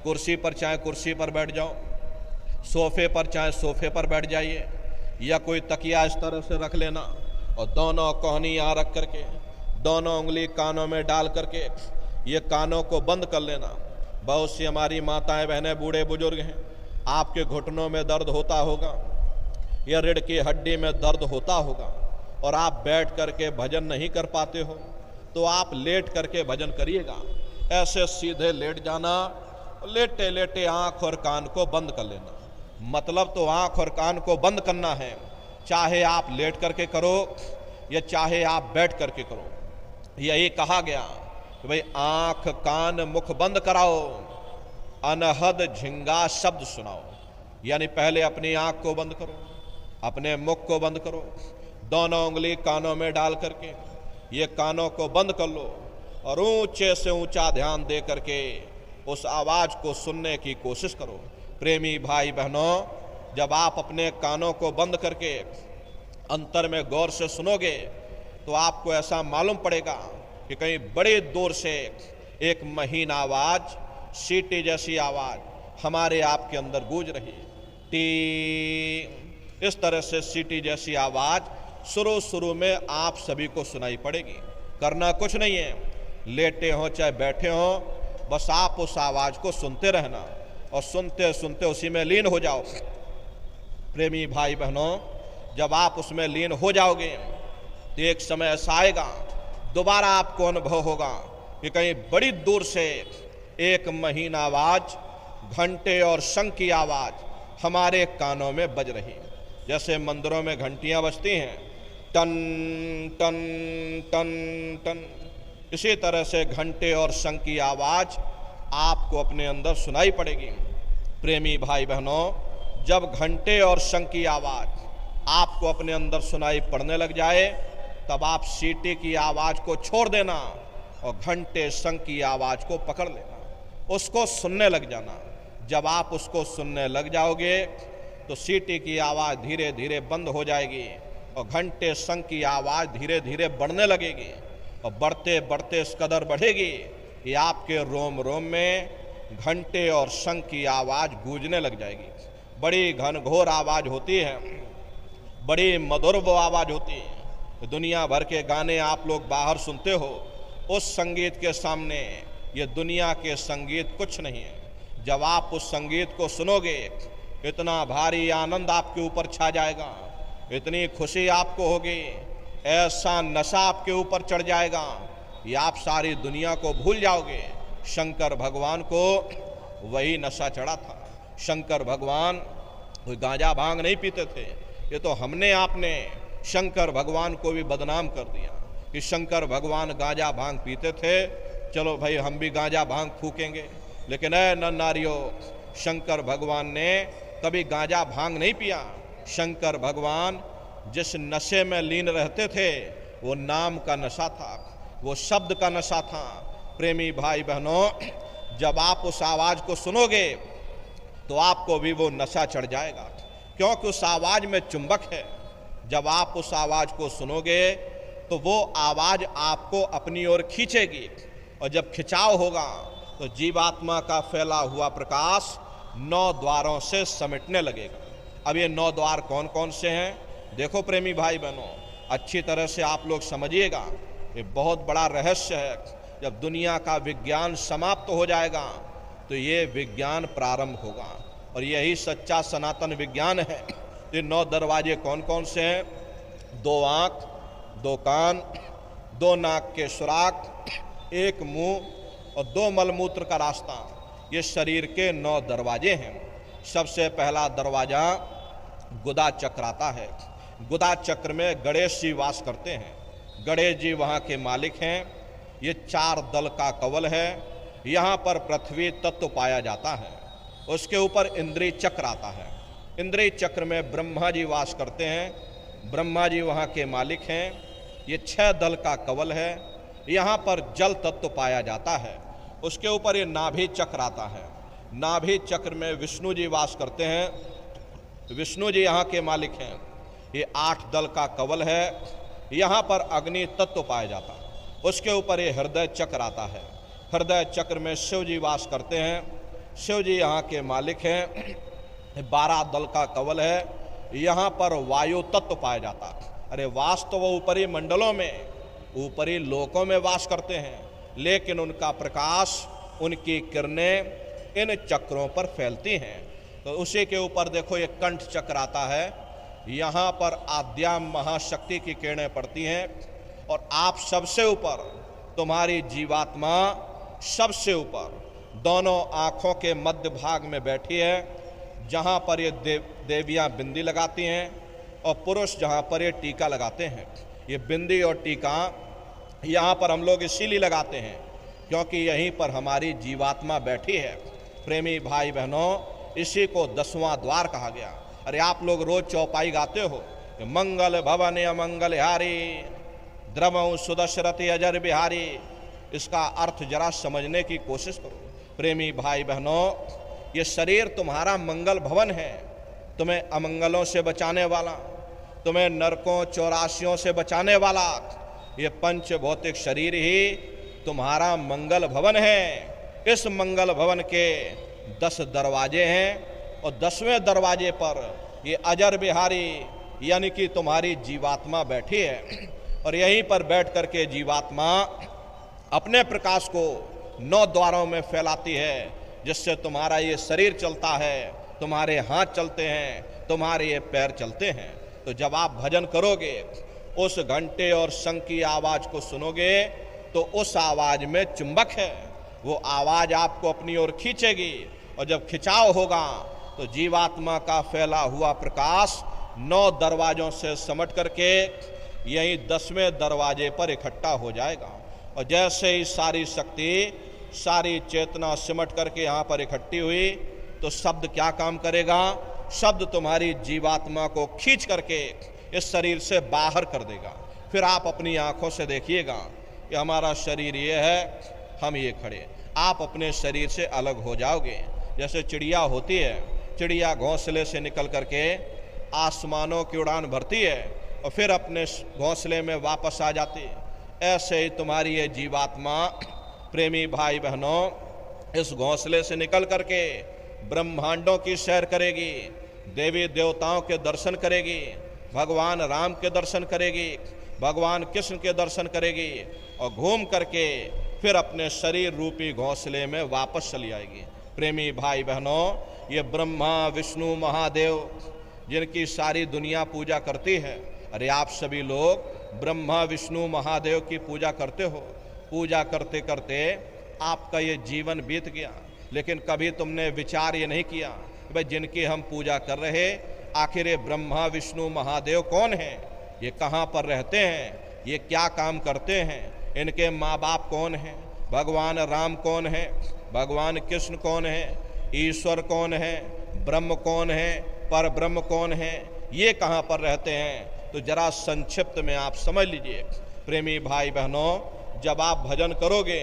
कुर्सी पर चाहे कुर्सी पर बैठ जाओ, सोफे पर चाहे सोफे पर बैठ जाइए, या कोई तकिया इस तरह से रख लेना और दोनों कोहनी यहाँ रख करके दोनों उंगली कानों में डाल करके ये कानों को बंद कर लेना। बहुत सी हमारी माताएं बहनें बूढ़े बुजुर्ग हैं, आपके घुटनों में दर्द होता होगा या रीढ़ की हड्डी में दर्द होता होगा और आप बैठ करके भजन नहीं कर पाते हो तो आप लेट करके भजन करिएगा। ऐसे सीधे लेट जाना, लेटे लेटे आँख और कान को बंद कर लेना। मतलब तो आँख और कान को बंद करना है, चाहे आप लेट करके करो या चाहे आप बैठ करके करो। यही कहा गया कि भाई आँख कान मुख बंद कराओ, अनहद झिंगा शब्द सुनाओ। यानी पहले अपनी आँख को बंद करो, अपने मुख को बंद करो, दोनों उंगली कानों में डाल करके ये कानों को बंद कर लो और ऊंचे से ऊंचा ध्यान दे करके उस आवाज़ को सुनने की कोशिश करो। प्रेमी भाई बहनों जब आप अपने कानों को बंद करके अंतर में गौर से सुनोगे तो आपको ऐसा मालूम पड़ेगा कि कहीं बड़े दूर से एक महीन आवाज़, सीटी जैसी आवाज़ हमारे आपके अंदर गूंज रही। टी इस तरह से सीटी जैसी आवाज़ शुरू में आप सभी को सुनाई पड़ेगी। करना कुछ नहीं है, लेटे हो चाहे बैठे हो, बस आप उस आवाज़ को सुनते रहना और सुनते सुनते उसी में लीन हो जाओ। प्रेमी भाई बहनों जब आप उसमें लीन हो जाओगे तो एक समय ऐसा आएगा दोबारा आपको अनुभव होगा कि कहीं बड़ी दूर से एक महीन आवाज़, घंटे और शंख की आवाज़ हमारे कानों में बज रही। जैसे मंदिरों में घंटियां बजती हैं, टन टन टन टन, इसी तरह से घंटे और शंख की आवाज आपको अपने अंदर सुनाई पड़ेगी। प्रेमी भाई बहनों, जब घंटे और शंख की आवाज आपको अपने अंदर सुनाई पड़ने लग जाए, तब आप सीटी की आवाज को छोड़ देना और घंटे शंख की आवाज को पकड़ लेना, उसको सुनने लग जाना। जब आप उसको सुनने लग जाओगे तो सीटी की आवाज धीरे धीरे बंद हो जाएगी और घंटे शंख की आवाज धीरे धीरे बढ़ने लगेगी और बढ़ते बढ़ते इस कदर बढ़ेगी कि आपके रोम रोम में घंटे और शंख की आवाज गूंजने लग जाएगी। बड़ी घनघोर आवाज होती है, बड़ी मधुर वो आवाज होती है। दुनिया भर के गाने आप लोग बाहर सुनते हो, उस संगीत के सामने ये दुनिया के संगीत कुछ नहीं है। जब आप उस संगीत को सुनोगे, इतना भारी आनंद आपके ऊपर छा जाएगा, इतनी खुशी आपको होगी, ऐसा नशा आपके ऊपर चढ़ जाएगा, ये आप सारी दुनिया को भूल जाओगे। शंकर भगवान को वही नशा चढ़ा था। शंकर भगवान कोई गांजा भांग नहीं पीते थे। ये तो हमने आपने शंकर भगवान को भी बदनाम कर दिया कि शंकर भगवान गांजा भांग पीते थे, चलो भाई हम भी गांजा भांग फूकेंगे। लेकिन ऐ नर नारियों, शंकर भगवान ने कभी गांजा भांग नहीं पिया। शंकर भगवान जिस नशे में लीन रहते थे वो नाम का नशा था, वो शब्द का नशा था। प्रेमी भाई बहनों, जब आप उस आवाज को सुनोगे तो आपको भी वो नशा चढ़ जाएगा, क्योंकि उस आवाज में चुंबक है। जब आप उस आवाज को सुनोगे तो वो आवाज आपको अपनी ओर खींचेगी और जब खिंचाव होगा तो जीवात्मा का फैला हुआ प्रकाश 9 द्वारों से समेटने लगेगा। अब ये 9 द्वार कौन कौन से हैं? देखो प्रेमी भाई बहनों, अच्छी तरह से आप लोग समझिएगा, ये बहुत बड़ा रहस्य है। जब दुनिया का विज्ञान समाप्त हो जाएगा तो ये विज्ञान प्रारंभ होगा और यही सच्चा सनातन विज्ञान है। ये 9 दरवाजे कौन कौन से हैं? 2 आँख, 2 कान, 2 नाक के सुराख, 1 मुंह और 2 मलमूत्र का रास्ता, ये शरीर के 9 दरवाजे हैं। सबसे पहला दरवाजा गुदा चक्र आता है। गुदा चक्र में गणेश जी वास करते हैं। गणेश जी वहाँ के मालिक हैं। ये 4 दल का कवल है। यहाँ पर पृथ्वी तत्व पाया जाता है। उसके ऊपर इंद्रिय चक्र आता है। इंद्रिय चक्र में ब्रह्मा जी वास करते हैं। ब्रह्मा जी वहाँ के मालिक हैं। ये 6 दल का कवल है। यहाँ पर जल तत्व पाया जाता है। उसके ऊपर ये नाभि चक्र आता है। नाभि चक्र में विष्णु जी वास करते हैं। विष्णु जी यहाँ के मालिक हैं। ये 8 दल का कवल है। यहाँ पर अग्नि तत्व पाया जाता है। उसके ऊपर ये हृदय चक्र आता है। हृदय चक्र में शिव जी वास करते हैं। शिव जी यहाँ के मालिक हैं। 12 दल का कवल है। यहाँ पर वायु तत्व पाया जाता है। अरे वास तो वो ऊपरी मंडलों में, ऊपरी लोकों में वास करते हैं, लेकिन उनका प्रकाश, उनकी किरणें इन चक्रों पर फैलती हैं। तो उसी के ऊपर देखो ये कंठ चक्र आता है। यहाँ पर आद्या महाशक्ति की किरणें पड़ती हैं और आप सबसे ऊपर, तुम्हारी जीवात्मा सबसे ऊपर दोनों आँखों के मध्य भाग में बैठी है, जहाँ पर ये देवियाँ बिंदी लगाती हैं और पुरुष जहाँ पर ये टीका लगाते हैं। ये बिंदी और टीका यहाँ पर हम लोग इसीलिए लगाते हैं क्योंकि यहीं पर हमारी जीवात्मा बैठी है। प्रेमी भाई बहनों, इसी को 10वां द्वार कहा गया। अरे आप लोग रोज चौपाई गाते हो, मंगल भवन अमंगल हारी, द्रवं सुदशरथि अजर बिहारी। इसका अर्थ जरा समझने की कोशिश करो। प्रेमी भाई बहनों, ये शरीर तुम्हारा मंगल भवन है, तुम्हें अमंगलों से बचाने वाला, तुम्हें नरकों चौरासियों से बचाने वाला ये पंच भौतिक शरीर ही तुम्हारा मंगल भवन है। इस मंगल भवन के 10 दरवाजे हैं और 10वें दरवाजे पर ये अजर बिहारी यानी कि तुम्हारी जीवात्मा बैठी है और यहीं पर बैठ करके जीवात्मा अपने प्रकाश को 9 द्वारों में फैलाती है, जिससे तुम्हारा ये शरीर चलता है, तुम्हारे हाथ चलते हैं, तुम्हारे ये पैर चलते हैं। तो जब आप भजन करोगे, उस घंटे और शंख की आवाज को सुनोगे तो उस आवाज में चुंबक है। वो आवाज आपको अपनी ओर खींचेगी और जब खिंचाव होगा तो जीवात्मा का फैला हुआ प्रकाश 9 दरवाजों से समट करके यही 10वें दरवाजे पर इकट्ठा हो जाएगा। और जैसे ही सारी शक्ति, सारी चेतना सिमट करके यहाँ पर इकट्ठी हुई तो शब्द क्या काम करेगा? शब्द तुम्हारी जीवात्मा को खींच करके इस शरीर से बाहर कर देगा। फिर आप अपनी आंखों से देखिएगा कि हमारा शरीर ये है, हम ये खड़े। आप अपने शरीर से अलग हो जाओगे। जैसे चिड़िया होती है, चिड़िया घोंसले से निकल करके आसमानों की उड़ान भरती है और फिर अपने घोंसले में वापस आ जाती है। ऐसे ही तुम्हारी ये जीवात्मा, प्रेमी भाई बहनों, इस घोंसले से निकल करके ब्रह्मांडों की सैर करेगी, देवी देवताओं के दर्शन करेगी, भगवान राम के दर्शन करेगी, भगवान कृष्ण के दर्शन करेगी और घूम करके फिर अपने शरीर रूपी घोंसले में वापस चली आएगी। प्रेमी भाई बहनों, ये ब्रह्मा विष्णु महादेव जिनकी सारी दुनिया पूजा करती है, अरे आप सभी लोग ब्रह्मा विष्णु महादेव की पूजा करते हो। पूजा करते करते आपका ये जीवन बीत गया, लेकिन कभी तुमने विचार ये नहीं किया कि भाई जिनकी हम पूजा कर रहे, आखिर ये ब्रह्मा विष्णु महादेव कौन हैं? ये कहाँ पर रहते हैं? ये क्या काम करते हैं? इनके माँ बाप कौन हैं? भगवान राम कौन है? भगवान कृष्ण कौन है? ईश्वर कौन है? ब्रह्म कौन है? पर ब्रह्म कौन है? ये कहाँ पर रहते हैं? तो जरा संक्षिप्त में आप समझ लीजिए। प्रेमी भाई बहनों, जब आप भजन करोगे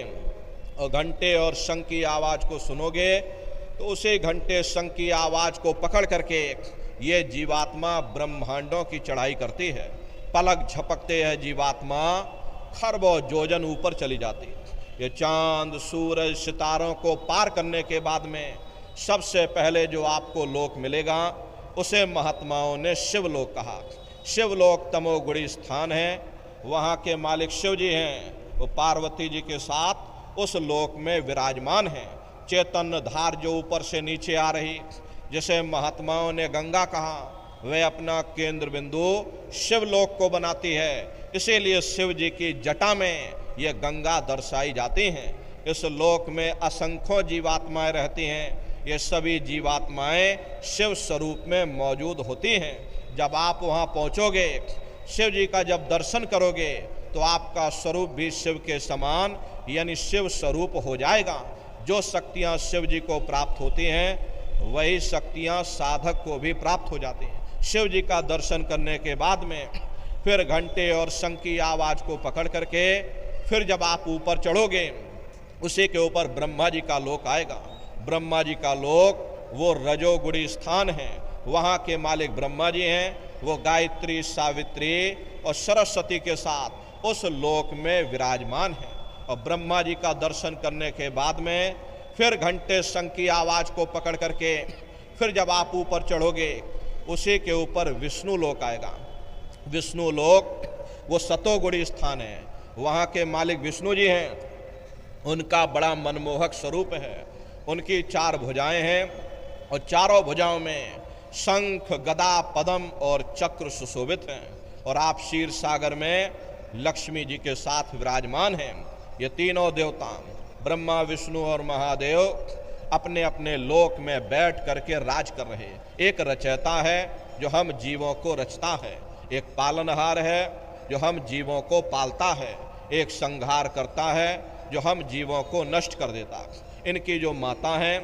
और घंटे और शंख की आवाज़ को सुनोगे तो उसी घंटे शंख की आवाज़ को पकड़ करके ये जीवात्मा ब्रह्मांडों की चढ़ाई करती है। पलक झपकते है जीवात्मा खरबों योजन ऊपर चली जाती है। ये चांद सूरज सितारों को पार करने के बाद में सबसे पहले जो आपको लोक मिलेगा उसे महात्माओं ने शिवलोक कहा। शिवलोक तमोगुणी स्थान है, वहाँ के मालिक शिव जी हैं, वो पार्वती जी के साथ उस लोक में विराजमान हैं। चैतन्य धार जो ऊपर से नीचे आ रही, जिसे महात्माओं ने गंगा कहा, वह अपना केंद्र बिंदु शिवलोक को बनाती है। इसीलिए शिव जी की जटा में ये गंगा दर्शाई जाती हैं। इस लोक में असंख्यों जीवात्माएं रहती हैं। ये सभी जीवात्माएं शिव स्वरूप में मौजूद होती हैं। जब आप वहाँ पहुँचोगे, शिव जी का जब दर्शन करोगे तो आपका स्वरूप भी शिव के समान यानी शिव स्वरूप हो जाएगा। जो शक्तियाँ शिव जी को प्राप्त होती हैं वही शक्तियाँ साधक को भी प्राप्त हो जाती हैं। शिव जी का दर्शन करने के बाद में फिर घंटे और शंख की आवाज़ को पकड़ करके फिर जब आप ऊपर चढ़ोगे, उसी के ऊपर ब्रह्मा जी का लोक आएगा। ब्रह्मा जी का लोक वो रजोगुणी स्थान है। वहाँ के मालिक ब्रह्मा जी हैं। वो गायत्री, सावित्री और सरस्वती के साथ उस लोक में विराजमान हैं। और ब्रह्मा जी का दर्शन करने के बाद में फिर घंटे शंख की आवाज़ को पकड़ करके फिर जब आप ऊपर चढ़ोगे, उसी के ऊपर विष्णु लोक आएगा। विष्णु लोक वो सतोगुणी स्थान है। वहाँ के मालिक विष्णु जी हैं। उनका बड़ा मनमोहक स्वरूप है। उनकी 4 भुजाएं हैं और चारों भुजाओं में शंख, गदा, पद्म और चक्र सुशोभित हैं। और आप क्षीर सागर में लक्ष्मी जी के साथ विराजमान हैं। ये तीनों देवता ब्रह्मा, विष्णु और महादेव अपने अपने लोक में बैठ करके राज कर रहे हैं। एक रचयिता है जो हम जीवों को रचता है, एक पालनहार है जो हम जीवों को पालता है, एक संहार करता है जो हम जीवों को नष्ट कर देता है। इनकी जो माता हैं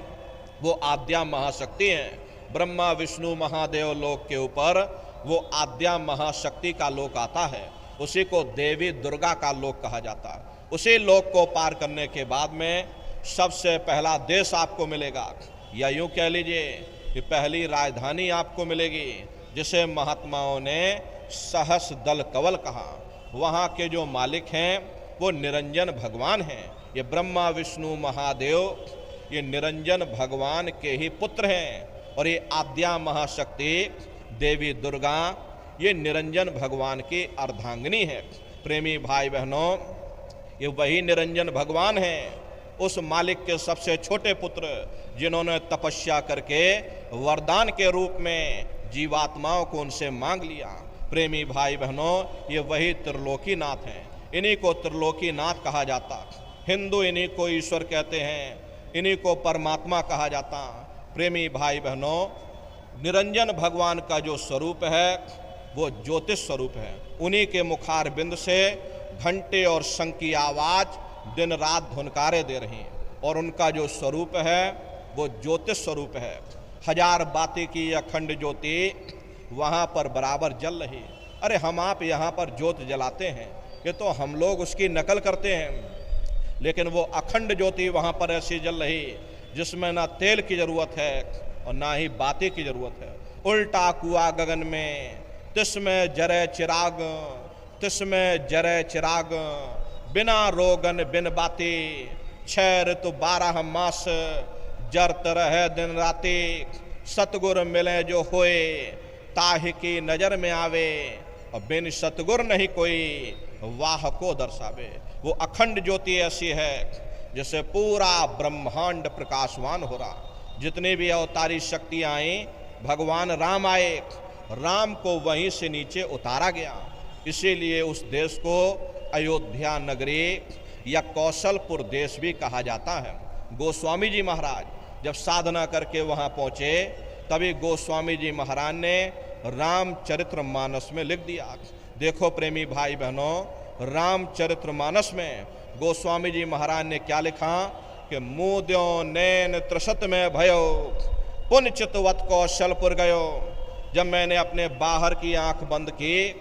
वो आद्या महाशक्ति हैं। ब्रह्मा विष्णु महादेव लोक के ऊपर वो आद्या महाशक्ति का लोक आता है। उसी को देवी दुर्गा का लोक कहा जाता है। उसी लोक को पार करने के बाद में सबसे पहला देश आपको मिलेगा, या यूँ कह लीजिए कि पहली राजधानी आपको मिलेगी, जिसे महात्माओं ने सहस दल कवल कहा। वहाँ के जो मालिक हैं वो निरंजन भगवान हैं। ये ब्रह्मा विष्णु महादेव ये निरंजन भगवान के ही पुत्र हैं। और ये आद्या महाशक्ति देवी दुर्गा ये निरंजन भगवान की अर्धांगिनी है। प्रेमी भाई बहनों, ये वही निरंजन भगवान हैं, उस मालिक के सबसे छोटे पुत्र जिन्होंने तपस्या करके वरदान के रूप में जीवात्माओं को उनसे मांग लिया। प्रेमी भाई बहनों, ये वही त्रिलोकी नाथ हैं। इन्हीं को त्रिलोकी नाथ कहा जाता। हिंदू इन्हीं को ईश्वर कहते हैं, इन्हीं को परमात्मा कहा जाता। प्रेमी भाई बहनों, निरंजन भगवान का जो स्वरूप है वो ज्योतिष स्वरूप है। उन्हीं के मुखार बिंद से घंटे और शंख की आवाज दिन रात धुनकारे दे रही हैं, और उनका जो स्वरूप है वो ज्योतिष स्वरूप है। हजार बाती की अखंड ज्योति वहाँ पर बराबर जल रही। अरे हम आप यहाँ पर ज्योत जलाते हैं, ये तो हम लोग उसकी नकल करते हैं, लेकिन वो अखंड ज्योति वहाँ पर ऐसी जल रही जिसमें ना तेल की जरूरत है और ना ही बाती की जरूरत है। उल्टा कुआ गगन में तिसमें जरे चिराग, तिसमें जरे चिराग, बिना रोगन बिन बाती, 6 ऋतु 12 मास जरत रहे दिन राती। सतगुर मिले जो होए ताहि की नजर में आवे, और बिन सतगुर नहीं कोई वाह को दर्शावे। वो अखंड ज्योति ऐसी है जिससे पूरा ब्रह्मांड प्रकाशवान हो रहा। जितने भी अवतारी शक्तियाँ आई, भगवान राम आए, राम को वहीं से नीचे उतारा गया। इसीलिए उस देश को अयोध्या नगरी या कौशलपुर देश भी कहा जाता है। गोस्वामी जी महाराज जब साधना करके वहाँ पहुँचे, तभी गोस्वामी जी महाराज ने रामचरितमानस में लिख दिया। देखो प्रेमी भाई बहनों, रामचरितमानस में गोस्वामी जी महाराज ने क्या लिखा कि मुद्यो नैन त्रसत में भयो, पुण्य चितवत कौशलपुर गयो। जब मैंने अपने बाहर की आंख बंद की,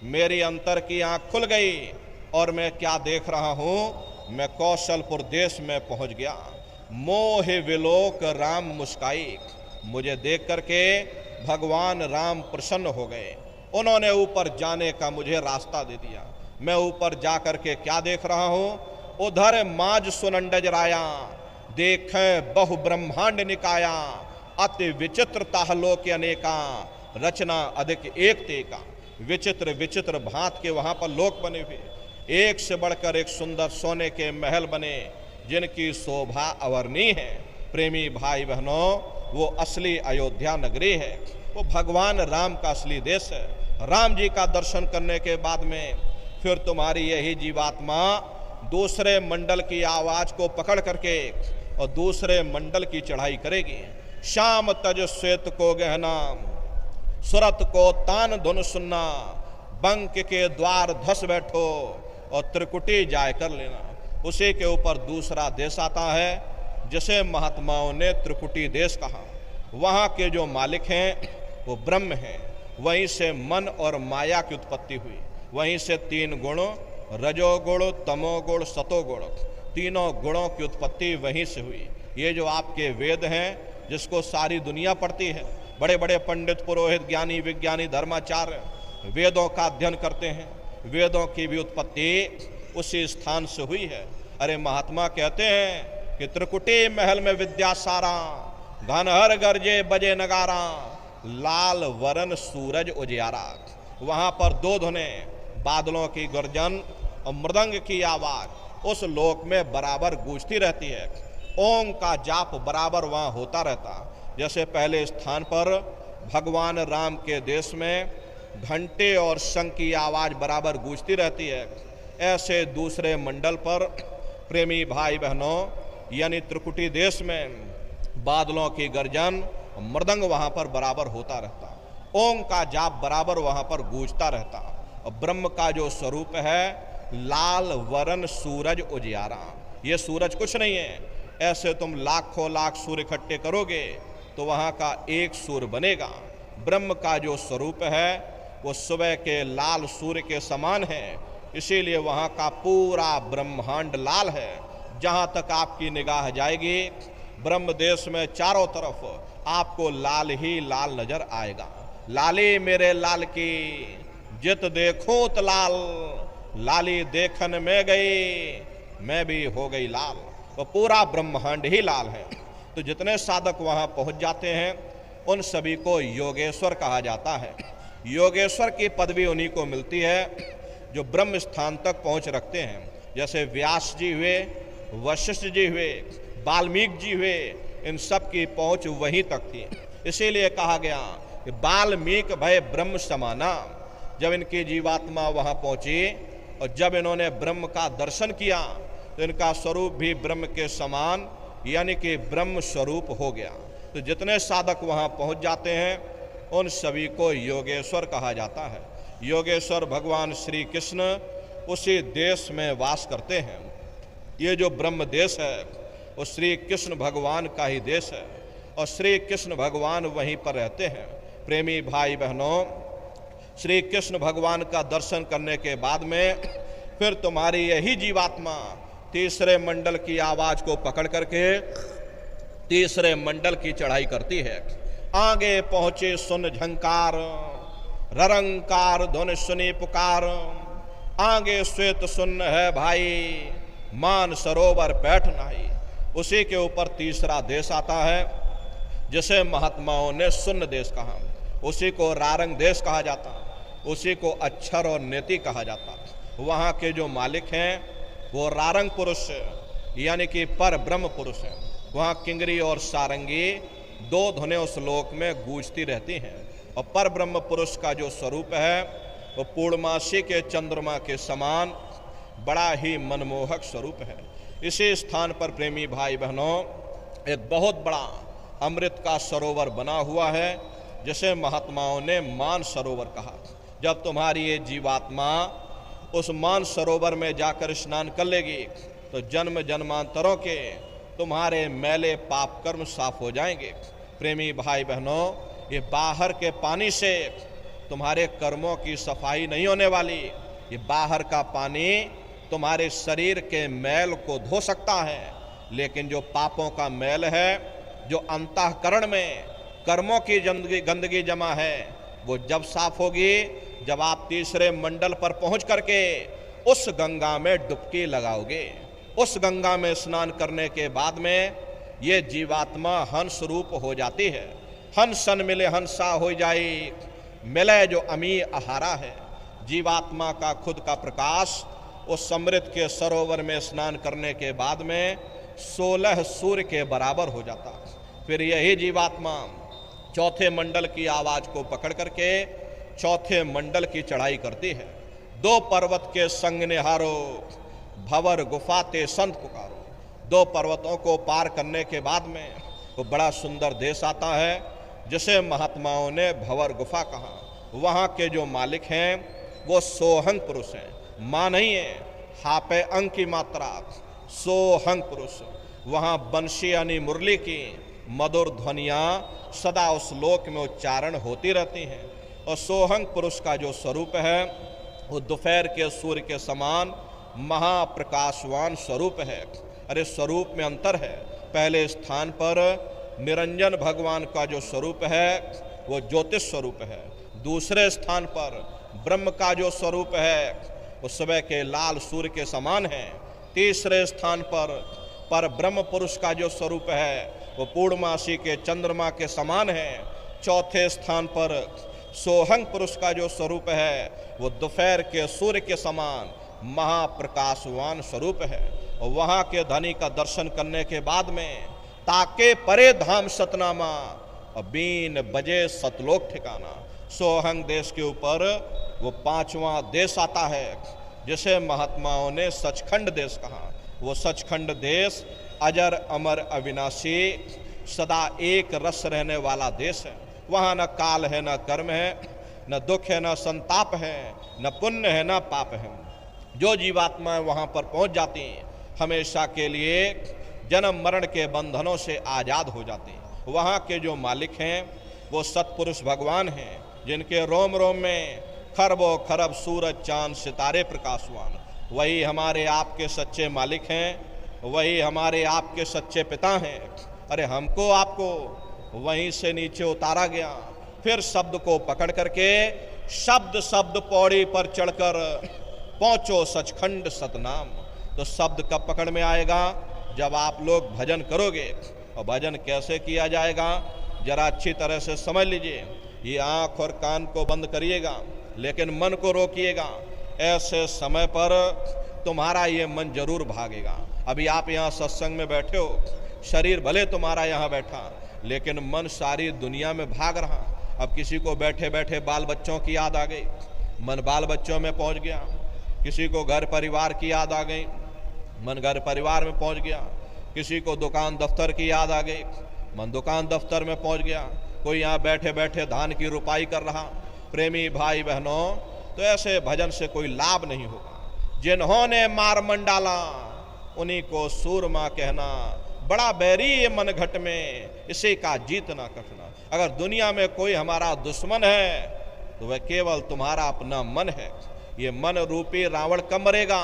मेरी अंतर की आंख खुल गई और मैं क्या देख रहा हूँ, मैं कौशलपुर देश में पहुँच गया। मोह विलोक राम मुस्काई, मुझे देख करके भगवान राम प्रसन्न हो गए। उन्होंने ऊपर जाने का मुझे रास्ता दे दिया। मैं ऊपर जा करके क्या देख रहा हूँ, उधर माज सुनंडज राया, देखें बहु ब्रह्मांड निकाया, अति विचित्र ताहलोक अनेका, रचना अधिक एक तेका। विचित्र विचित्र भांत के वहाँ पर लोक बने हुए, एक से बढ़कर एक सुंदर सोने के महल बने, जिनकी शोभा अवर्णीय है। प्रेमी भाई बहनों, वो असली अयोध्या नगरी है, वो भगवान राम का असली देश है। राम जी का दर्शन करने के बाद में फिर तुम्हारी यही जीवात्मा दूसरे मंडल की आवाज को पकड़ करके और दूसरे मंडल की चढ़ाई करेगी। श्याम तज श्वेत को गहना, सुरत को तान धुन सुनना, बंक के द्वार धस बैठो और त्रिकुटी जाय कर लेना। उसी के ऊपर दूसरा देश आता है जिसे महात्माओं ने त्रिकुटी देश कहा। वहाँ के जो मालिक हैं वो ब्रह्म हैं। वहीं से मन और माया की उत्पत्ति हुई। वहीं से 3 गुण, रजोगुण, तमोगुण, सतोगुण, तीनों गुणों की उत्पत्ति वहीं से हुई। ये जो आपके वेद हैं, जिसको सारी दुनिया पढ़ती है, बड़े बड़े पंडित, पुरोहित, ज्ञानी, विज्ञानी, धर्माचार्य वेदों का अध्ययन करते हैं, वेदों की भी उत्पत्ति उसी स्थान से हुई है। अरे महात्मा कहते हैं कि त्रिकुटी महल में विद्या सारा, घनहर गरजे बजे नगारा, लाल वरन सूरज उजियारा। वहाँ पर 2 धुने, बादलों की गर्जन और मृदंग की आवाज उस लोक में बराबर गूंजती रहती है। ओम का जाप बराबर वहाँ होता रहता। जैसे पहले स्थान पर भगवान राम के देश में घंटे और शंख की आवाज बराबर गूंजती रहती है, ऐसे दूसरे मंडल पर प्रेमी भाई बहनों यानी त्रिकुटी देश में बादलों की गर्जन, मृदंग वहाँ पर बराबर होता रहता। ओम का जाप बराबर वहाँ पर गूंजता रहता। और ब्रह्म का जो स्वरूप है लाल वरन सूरज उजियारा। ये सूरज कुछ नहीं है, ऐसे तुम लाखों लाख सूर्य इकट्ठे करोगे तो वहाँ का एक सूर्य बनेगा। ब्रह्म का जो स्वरूप है वो सुबह के लाल सूर्य के समान है, इसीलिए वहाँ का पूरा ब्रह्मांड लाल है। जहाँ तक आपकी निगाह जाएगी ब्रह्म देश में चारों तरफ आपको लाल ही लाल नजर आएगा। लाली मेरे लाल की जित देखूं त लाल, लाली देखन में गई मैं भी हो गई लाल। तो पूरा ब्रह्मांड ही लाल है। तो जितने साधक वहाँ पहुँच जाते हैं उन सभी को योगेश्वर कहा जाता है। योगेश्वर की पदवी उन्हीं को मिलती है जो ब्रह्म स्थान तक पहुँच रखते हैं। जैसे व्यास जी हुए, वशिष्ठ जी हुए, वाल्मीकि जी हुए, इन सब की पहुँच वहीं तक थी। इसीलिए कहा गया कि वाल्मीकि भय ब्रह्म समाना। जब इनकी जीवात्मा वहाँ पहुँची और जब इन्होंने ब्रह्म का दर्शन किया तो इनका स्वरूप भी ब्रह्म के समान यानी कि ब्रह्म स्वरूप हो गया। तो जितने साधक वहाँ पहुँच जाते हैं उन सभी को योगेश्वर कहा जाता है। योगेश्वर भगवान श्री कृष्ण उसी देश में वास करते हैं। ये जो ब्रह्म देश है वो श्री कृष्ण भगवान का ही देश है और श्री कृष्ण भगवान वहीं पर रहते हैं। प्रेमी भाई बहनों, श्री कृष्ण भगवान का दर्शन करने के बाद में फिर तुम्हारी यही जीवात्मा तीसरे मंडल की आवाज को पकड़ करके तीसरे मंडल की चढ़ाई करती है। आगे पहुंचे सुन झंकार, ररंकार धुन सुनी पुकार, आगे श्वेत सुन है भाई, मान सरोवर बैठ नाही। उसी के ऊपर तीसरा देश आता है जिसे महात्माओं ने सुन्न देश कहा, उसी को रारंग देश कहा जाता, उसी को अक्षर और नेति कहा जाता। वहाँ के जो मालिक हैं वो रारंग पुरुष यानी कि पर ब्रह्म पुरुष हैं। वहाँ किंगरी और सारंगी दो धुनें उस लोक में गूंजती रहती हैं और पर ब्रह्म पुरुष का जो स्वरूप है वो पूर्णमासी के चंद्रमा के समान बड़ा ही मनमोहक स्वरूप है। इसी स्थान पर प्रेमी भाई बहनों एक बहुत बड़ा अमृत का सरोवर बना हुआ है जिसे महात्माओं ने मान सरोवर कहा। जब तुम्हारी ये जीवात्मा उस मान सरोवर में जाकर स्नान कर लेगी तो जन्म जन्मांतरों के तुम्हारे मैले पाप कर्म साफ हो जाएंगे। प्रेमी भाई बहनों, ये बाहर के पानी से तुम्हारे कर्मों की सफाई नहीं होने वाली। ये बाहर का पानी तुम्हारे शरीर के मैल को धो सकता है, लेकिन जो पापों का मैल है, जो अंतःकरण में कर्मों की गंदगी जमा है, वो जब साफ होगी जब आप तीसरे मंडल पर पहुंच करके उस गंगा में डुबकी लगाओगे। उस गंगा में स्नान करने के बाद में ये जीवात्मा हंस रूप हो जाती है। हंसन मिले हंसा हो जाए, मिले जो अमी आहारा है। जीवात्मा का खुद का प्रकाश उस समृद्ध के सरोवर में स्नान करने के बाद में 16 सूर्य के बराबर हो जाता। फिर यही जीवात्मा चौथे मंडल की आवाज को पकड़ करके चौथे मंडल की चढ़ाई करती है। 2 पर्वत के संग निहारो, भंवर गुफा ते संत पुकारो। 2 पर्वतों को पार करने के बाद में वो बड़ा सुंदर देश आता है जिसे महात्माओं ने भंवर गुफा कहा। वहाँ के जो मालिक हैं वो सोहंग पुरुष हैं, माँ नहीं है, हापे अंक की मात्रा, सोहंग पुरुष। वहाँ बंशी यानी मुरली की मधुर ध्वनियाँ सदा उस लोक में उच्चारण होती रहती हैं। और सोहंग पुरुष का जो स्वरूप है वो दोपहर के सूर्य के समान महाप्रकाशवान स्वरूप है। अरे स्वरूप में अंतर है। पहले स्थान पर निरंजन भगवान का जो स्वरूप है वो ज्योतिष स्वरूप है। दूसरे स्थान पर ब्रह्म का जो स्वरूप है वो सुबह के लाल सूर्य के समान है। तीसरे स्थान पर ब्रह्म पुरुष का जो स्वरूप है वो पूर्णमासी के चंद्रमा के समान है। चौथे स्थान पर सोहंग पुरुष का जो स्वरूप है वो दोपहर के सूर्य के समान महाप्रकाशवान स्वरूप है। और वहाँ के धनी का दर्शन करने के बाद में ताके परे धाम सतनामा और बीन बजे सतलोक ठिकाना। सोहंग देश के ऊपर वो 5वां देश आता है जिसे महात्माओं ने सचखंड देश कहा। वो सचखंड देश अजर अमर अविनाशी सदा एक रस रहने वाला देश है। वहाँ न काल है, न कर्म है, न दुख है, न संताप है, न पुण्य है, न पाप है। जो जीवात्माएं वहाँ पर पहुँच जाती हैं हमेशा के लिए जन्म मरण के बंधनों से आज़ाद हो जाती हैं। वहाँ के जो मालिक हैं वो सतपुरुष भगवान हैं जिनके रोम रोम में खरबों खरब सूरज चांद सितारे प्रकाशवान। वही हमारे आपके सच्चे मालिक हैं, वही हमारे आपके सच्चे पिता हैं। अरे हमको आपको वहीं से नीचे उतारा गया, फिर शब्द को पकड़ करके शब्द शब्द पौड़ी पर चढ़कर पहुँचो सचखंड सतनाम। तो शब्द कब पकड़ में आएगा? जब आप लोग भजन करोगे। और भजन कैसे किया जाएगा जरा अच्छी तरह से समझ लीजिए। ये आँख और कान को बंद करिएगा लेकिन मन को रोकिएगा। ऐसे समय पर तुम्हारा ये मन जरूर भागेगा। अभी आप यहाँ सत्संग में बैठे हो, शरीर भले तुम्हारा यहाँ बैठा लेकिन मन सारी दुनिया में भाग रहा। अब किसी को बैठे बैठे बाल बच्चों की याद आ गई, मन बाल बच्चों में पहुँच गया। किसी को घर परिवार की याद आ गई, मन घर परिवार में पहुँच गया। किसी को दुकान दफ्तर की याद आ गई, मन दुकान दफ्तर में पहुंच गया, कोई यहाँ बैठे बैठे धान की रुपाई कर रहा। प्रेमी भाई बहनों, तो ऐसे भजन से कोई लाभ नहीं होगा। जिन्होंने मार मन डाला उन्हीं को सूरमा कहना, बड़ा बैरी ये मन घट में, इसी का जीतना कठिना। अगर दुनिया में कोई हमारा दुश्मन है तो वह केवल तुम्हारा अपना मन है। ये मन रूपी रावण कब मरेगा?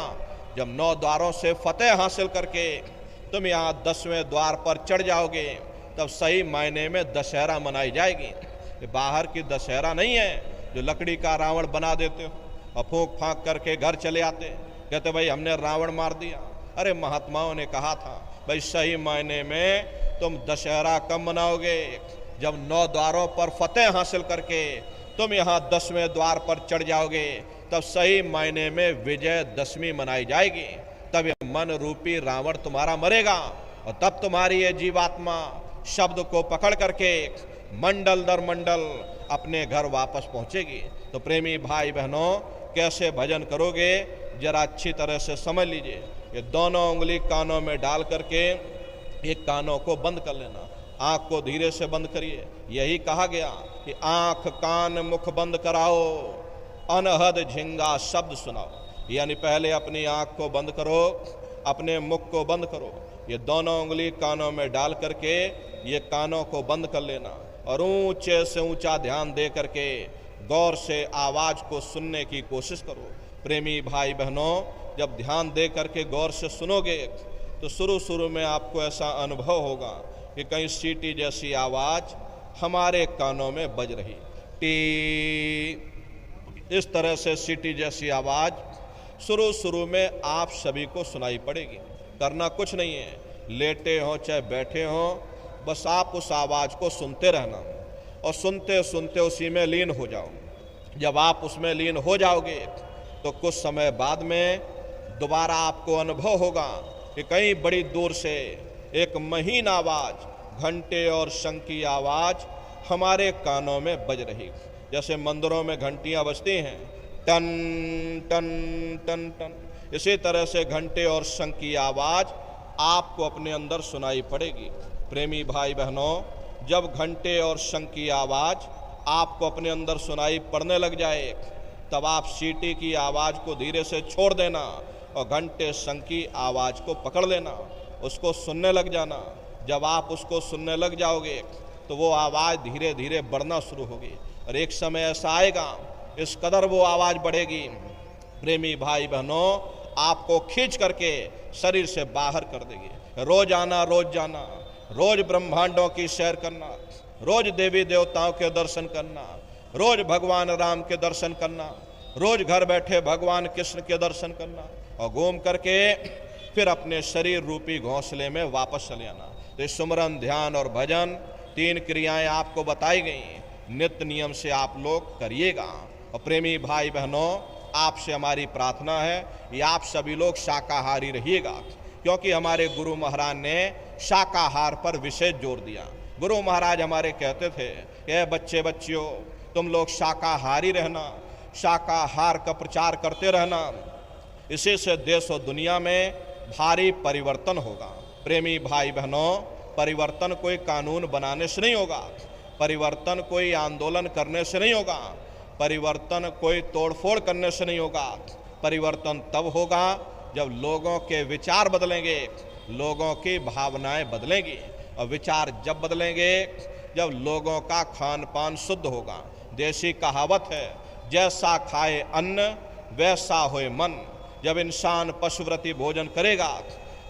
जब 9 द्वारों से फतेह हासिल करके तुम यहाँ 10वें द्वार पर चढ़ जाओगे, तब सही मायने में दशहरा मनाई जाएगी। ये बाहर की दशहरा नहीं है जो लकड़ी का रावण बना देते हो और फूंक फांक करके घर चले आते, कहते भाई हमने रावण मार दिया। अरे महात्माओं ने कहा था भाई सही मायने में तुम दशहरा कब मनाओगे? जब 9 द्वारों पर फतेह हासिल करके तुम यहाँ 10वें द्वार पर चढ़ जाओगे, तब सही मायने में विजयदशमी मनाई जाएगी। तब ये मन रूपी रावण तुम्हारा मरेगा और तब तुम्हारी ये जीवात्मा शब्द को पकड़ करके मंडल दर मंडल अपने घर वापस पहुंचेगी। तो प्रेमी भाई बहनों, कैसे भजन करोगे जरा अच्छी तरह से समझ लीजिए। ये दोनों उंगली कानों में डाल करके एक कानों को बंद कर लेना, आंख को धीरे से बंद करिए। यही कहा गया कि आंख कान मुख बंद कराओ, अनहद झिंगा शब्द सुनाओ। यानी पहले अपनी आंख को बंद करो, अपने मुख को बंद करो। ये दोनों उंगली कानों में डाल करके ये कानों को बंद कर लेना और ऊंचे से ऊंचा ध्यान दे करके गौर से आवाज को सुनने की कोशिश करो। प्रेमी भाई बहनों, जब ध्यान दे करके गौर से सुनोगे तो शुरू में आपको ऐसा अनुभव होगा कि कहीं सीटी जैसी आवाज हमारे कानों में बज रही, टी, इस तरह से सीटी जैसी आवाज शुरू में आप सभी को सुनाई पड़ेगी। करना कुछ नहीं है, लेटे हो चाहे बैठे हो, बस आप उस आवाज को सुनते रहना और सुनते सुनते उसी में लीन हो जाओ। जब आप उसमें लीन हो जाओगे तो कुछ समय बाद में दोबारा आपको अनुभव होगा कि कहीं बड़ी दूर से एक महीन आवाज, घंटे और शंख की आवाज हमारे कानों में बज रही। जैसे मंदिरों में घंटियां बजती हैं, टन टन टन टन, इसी तरह से घंटे और शंख की आवाज आपको अपने अंदर सुनाई पड़ेगी। प्रेमी भाई बहनों, जब घंटे और शंख की आवाज आपको अपने अंदर सुनाई पड़ने लग जाए, तब आप सीटी की आवाज को धीरे से छोड़ देना और घंटे शंख की आवाज को पकड़ लेना, उसको सुनने लग जाना। जब आप उसको सुनने लग जाओगे तो वो आवाज धीरे धीरे बढ़ना शुरू होगी और एक समय ऐसा आएगा, इस कदर वो आवाज बढ़ेगी, प्रेमी भाई बहनों, आपको खींच करके शरीर से बाहर कर देगी। रोज आना, रोज जाना, रोज ब्रह्मांडों की सैर करना, रोज देवी देवताओं के दर्शन करना, रोज भगवान राम के दर्शन करना, रोज घर बैठे भगवान कृष्ण के दर्शन करना और घूम करके फिर अपने शरीर रूपी घोंसले में वापस चले आना। तो सुमरन, ध्यान और भजन 3 क्रियाएं आपको बताई गई, नित्य नियम से आप लोग करिएगा। और प्रेमी भाई बहनों, आपसे हमारी प्रार्थना है कि आप सभी लोग शाकाहारी रहिएगा, क्योंकि हमारे गुरु महाराज ने शाकाहार पर विशेष जोर दिया। गुरु महाराज हमारे कहते थे कि बच्चे बच्चियों, तुम लोग शाकाहारी रहना, शाकाहार का प्रचार करते रहना, इसी से देश और दुनिया में भारी परिवर्तन होगा। प्रेमी भाई बहनों, परिवर्तन कोई कानून बनाने से नहीं होगा, परिवर्तन कोई आंदोलन करने से नहीं होगा, परिवर्तन कोई तोड़फोड़ करने से नहीं होगा। परिवर्तन तब होगा जब लोगों के विचार बदलेंगे, लोगों की भावनाएं बदलेंगी, और विचार जब बदलेंगे जब लोगों का खान पान शुद्ध होगा। देसी कहावत है, जैसा खाए अन्न वैसा होए मन। जब इंसान पशुव्रती भोजन करेगा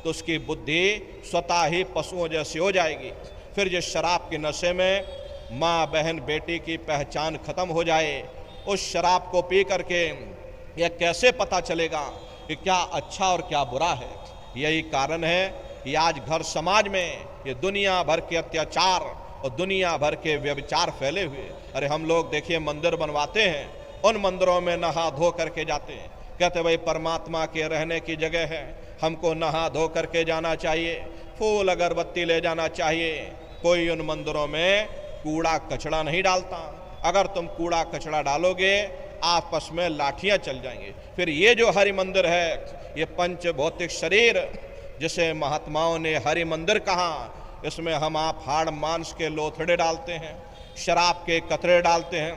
तो उसकी बुद्धि स्वतः ही पशुओं जैसी हो जाएगी। फिर जिस शराब के नशे में माँ बहन बेटी की पहचान खत्म हो जाए, उस शराब को पी करके यह कैसे पता चलेगा कि क्या अच्छा और क्या बुरा है। यही कारण है कि आज घर समाज में ये दुनिया भर के अत्याचार और दुनिया भर के व्यभिचार फैले हुए। अरे हम लोग देखिए मंदिर बनवाते हैं, उन मंदिरों में नहा धो करके जाते हैं, कहते भाई परमात्मा के रहने की जगह है, हमको नहा धो करके जाना चाहिए, फूल अगरबत्ती ले जाना चाहिए। कोई उन मंदिरों में कूड़ा कचड़ा नहीं डालता। अगर तुम कूड़ा कचड़ा डालोगे आपस में लाठियां चल जाएंगे। फिर ये जो हरि मंदिर है, ये पंच भौतिक शरीर जिसे महात्माओं ने हरि मंदिर कहा, इसमें हम आप हाड़ मांस के लोथड़े डालते हैं, शराब के कतरे डालते हैं,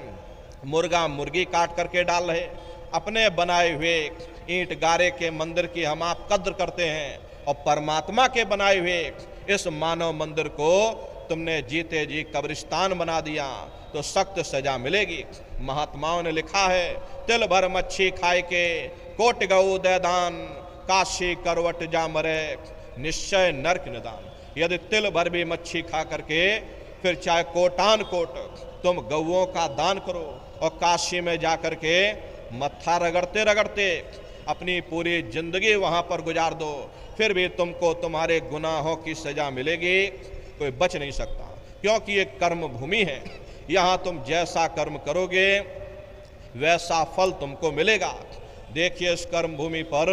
मुर्गा मुर्गी काट करके डाल रहे, अपने बनाए हुए ईंट गारे के मंदिर की हम आप कद्र करते हैं, और परमात्मा के बनाए हुए इस मानव मंदिर को तुमने जीते जी कब्रिस्तान बना दिया तो सख्त सजा मिलेगी। महात्माओं ने लिखा है, तिल भर मच्छी खाए के कोट गऊ दे दान, काशी करवट जा मरे निश्चय नरक निदान। यदि तिल भर भी मच्छी खा करके फिर चाहे कोटान कोट तुम गऊओं का दान करो और काशी में जा करके मत्था रगड़ते रगड़ते अपनी पूरी जिंदगी वहां पर गुजार दो, फिर भी तुमको तुम्हारे गुनाहों की सजा मिलेगी, कोई बच नहीं सकता। क्योंकि ये कर्म भूमि है, यहाँ तुम जैसा कर्म करोगे वैसा फल तुमको मिलेगा। देखिए इस कर्म भूमि पर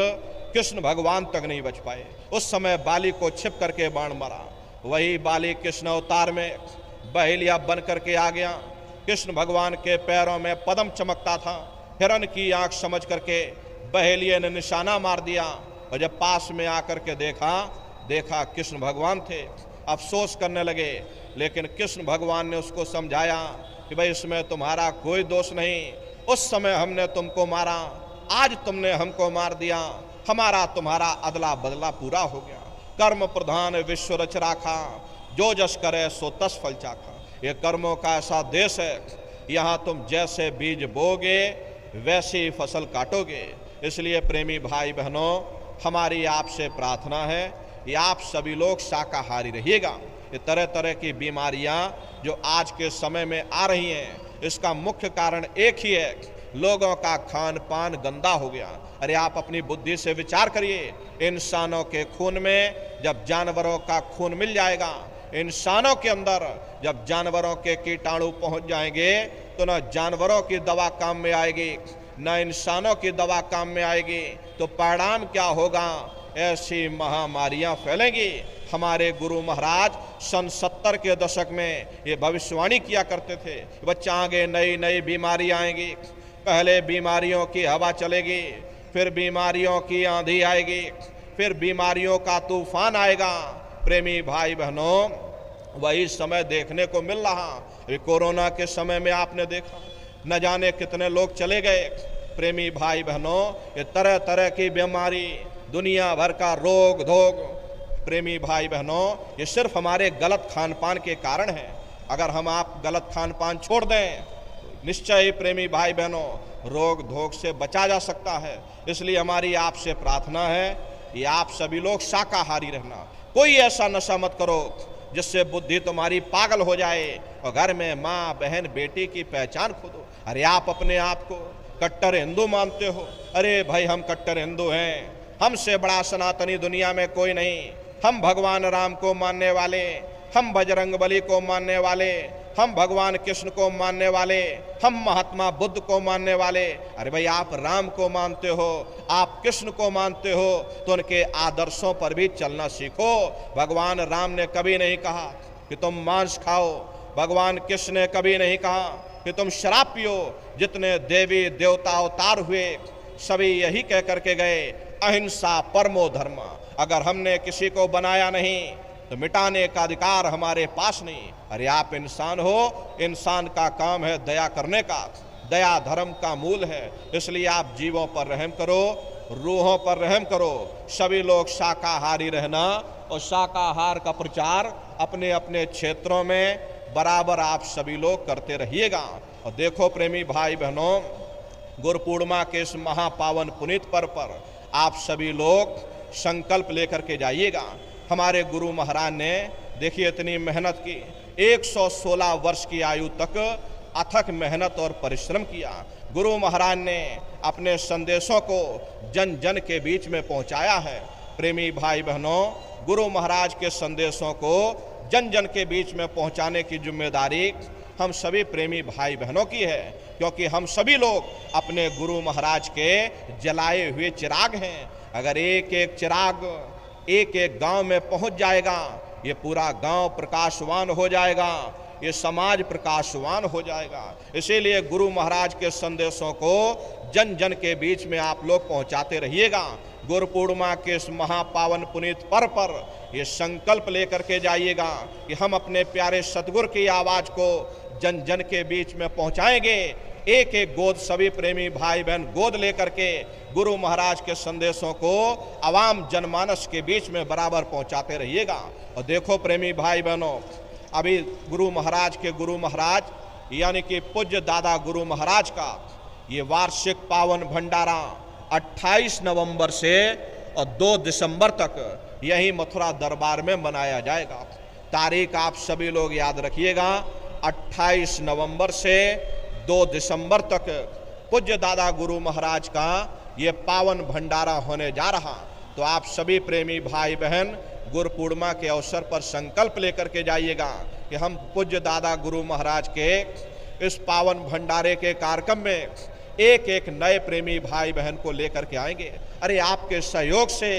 कृष्ण भगवान तक नहीं बच पाए, उस समय बाली को छिप करके बाण मारा, वही बाली कृष्ण अवतार में बहेलिया बन करके आ गया। कृष्ण भगवान के पैरों में पद्म चमकता था, हिरण की आंख समझ करके बहेलिये ने निशाना मार दिया, और जब पास में आकर के देखा कृष्ण भगवान थे, अफसोस करने लगे। लेकिन कृष्ण भगवान ने उसको समझाया कि भाई इसमें तुम्हारा कोई दोष नहीं, उस समय हमने तुमको मारा, आज तुमने हमको मार दिया, हमारा तुम्हारा अदला बदला पूरा हो गया। कर्म प्रधान विश्व रच राखा, जो जस करे सो तस फल चाखा। ये कर्मों का ऐसा देश है, यहाँ तुम जैसे बीज बोगे वैसी फसल काटोगे। इसलिए प्रेमी भाई बहनों, हमारी आपसे प्रार्थना है कि आप सभी लोग शाकाहारी रहिएगा। ये तरह तरह की बीमारियां जो आज के समय में आ रही हैं, इसका मुख्य कारण एक ही है, लोगों का खान पान गंदा हो गया। अरे आप अपनी बुद्धि से विचार करिए, इंसानों के खून में जब जानवरों का खून मिल जाएगा, इंसानों के अंदर जब जानवरों के कीटाणु पहुंच जाएंगे, तो न जानवरों की दवा काम में आएगी न इंसानों की दवा काम में आएगी, तो परिणाम क्या होगा? ऐसी महामारियां फैलेंगी। हमारे गुरु महाराज सन 70 के दशक में ये भविष्यवाणी किया करते थे, बच्चा आगे नई नई बीमारी आएंगी, पहले बीमारियों की हवा चलेगी, फिर बीमारियों की आंधी आएगी, फिर बीमारियों का तूफान आएगा। प्रेमी भाई बहनों, वही समय देखने को मिल रहा। अभी कोरोना के समय में आपने देखा, न जाने कितने लोग चले गए। प्रेमी भाई बहनों, ये तरह तरह की बीमारी, दुनिया भर का रोग धोग, प्रेमी भाई बहनों, ये सिर्फ हमारे गलत खान पान के कारण है। अगर हम आप गलत खान पान छोड़ दें, निश्चय ही प्रेमी भाई बहनों रोग धोग से बचा जा सकता है। इसलिए हमारी आपसे प्रार्थना है कि आप सभी लोग शाकाहारी रहना। कोई ऐसा नशा मत करो जिससे बुद्धि तुम्हारी पागल हो जाए और घर में माँ बहन बेटी की पहचान खो दो। अरे आप अपने आप को कट्टर हिंदू मानते हो, अरे भाई हम कट्टर हिंदू हैं, हमसे बड़ा सनातनी दुनिया में कोई नहीं। हम भगवान राम को मानने वाले, हम बजरंग बली को मानने वाले, हम भगवान कृष्ण को मानने वाले, हम महात्मा बुद्ध को मानने वाले। अरे भाई आप राम को मानते हो, आप कृष्ण को मानते हो, तो उनके आदर्शों पर भी चलना सीखो। भगवान राम ने कभी नहीं कहा कि तुम मांस खाओ, भगवान कृष्ण ने कभी नहीं कहा कि तुम शराब पियो। जितने देवी देवता अवतार हुए सभी यही कह करके गए, अहिंसा परमो धर्म। अगर हमने किसी को बनाया नहीं तो मिटाने का अधिकार हमारे पास नहीं। अरे आप इंसान हो, इंसान का काम है दया करने का, दया धर्म का मूल है। इसलिए आप जीवों पर रहम करो, रूहों पर रहम करो। सभी लोग शाकाहारी रहना और शाकाहार का प्रचार अपने अपने क्षेत्रों में बराबर आप सभी लोग करते रहिएगा। और देखो प्रेमी भाई बहनों, गुरु पूर्णिमा के इस महापावन पुनीत पर्व पर आप सभी लोग संकल्प लेकर के जाइएगा। हमारे गुरु महाराज ने देखिए इतनी मेहनत की, 116 वर्ष की आयु तक अथक मेहनत और परिश्रम किया। गुरु महाराज ने अपने संदेशों को जन जन के बीच में पहुंचाया है। प्रेमी भाई बहनों, गुरु महाराज के संदेशों को जन जन के बीच में पहुंचाने की जिम्मेदारी हम सभी प्रेमी भाई बहनों की है, क्योंकि हम सभी लोग अपने गुरु महाराज के जलाए हुए चिराग हैं। अगर एक एक चिराग एक एक गांव में पहुंच जाएगा, ये पूरा गांव प्रकाशवान हो जाएगा, ये समाज प्रकाशवान हो जाएगा। इसीलिए गुरु महाराज के संदेशों को जन जन के बीच में आप लोग पहुंचाते रहिएगा। गुरु पूर्णिमा के इस महापावन पुनीत पर्व पर ये संकल्प लेकर के जाइएगा कि हम अपने प्यारे सतगुरु की आवाज़ को जन जन के बीच में पहुंचाएंगे। एक एक गोद सभी प्रेमी भाई बहन गोद लेकर के गुरु महाराज के संदेशों को आवाम जनमानस के बीच में बराबर पहुंचाते रहिएगा। और देखो प्रेमी भाई बहनों, अभी गुरु महाराज यानी कि पूज्य दादा गुरु महाराज का ये वार्षिक पावन भंडारा 28 नवंबर से और 2 दिसंबर तक यही मथुरा दरबार में मनाया जाएगा। तारीख आप सभी लोग याद रखिएगा, 28 नवंबर से 2 दिसंबर तक पूज्य दादा गुरु महाराज का ये पावन भंडारा होने जा रहा। तो आप सभी प्रेमी भाई बहन गुरु पूर्णिमा के अवसर पर संकल्प लेकर के जाइएगा कि हम पूज्य दादा गुरु महाराज के इस पावन भंडारे के कार्यक्रम में एक एक नए प्रेमी भाई बहन को लेकर के आएंगे। अरे आपके सहयोग से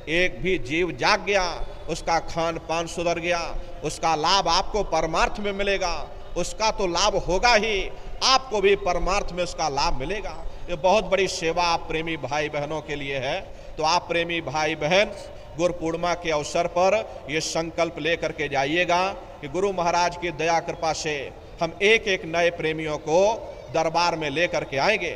एक भी जीव जाग गया, उसका खान पान सुधर गया, उसका लाभ आपको परमार्थ में मिलेगा, उसका तो लाभ होगा ही, आपको भी परमार्थ में उसका लाभ मिलेगा। ये बहुत बड़ी सेवा आप प्रेमी भाई बहनों के लिए है। तो आप प्रेमी भाई बहन गुरु पूर्णिमा के अवसर पर ये संकल्प लेकर के जाइएगा कि गुरु महाराज की दया कृपा से हम एक एक नए प्रेमियों को दरबार में लेकर के आएंगे।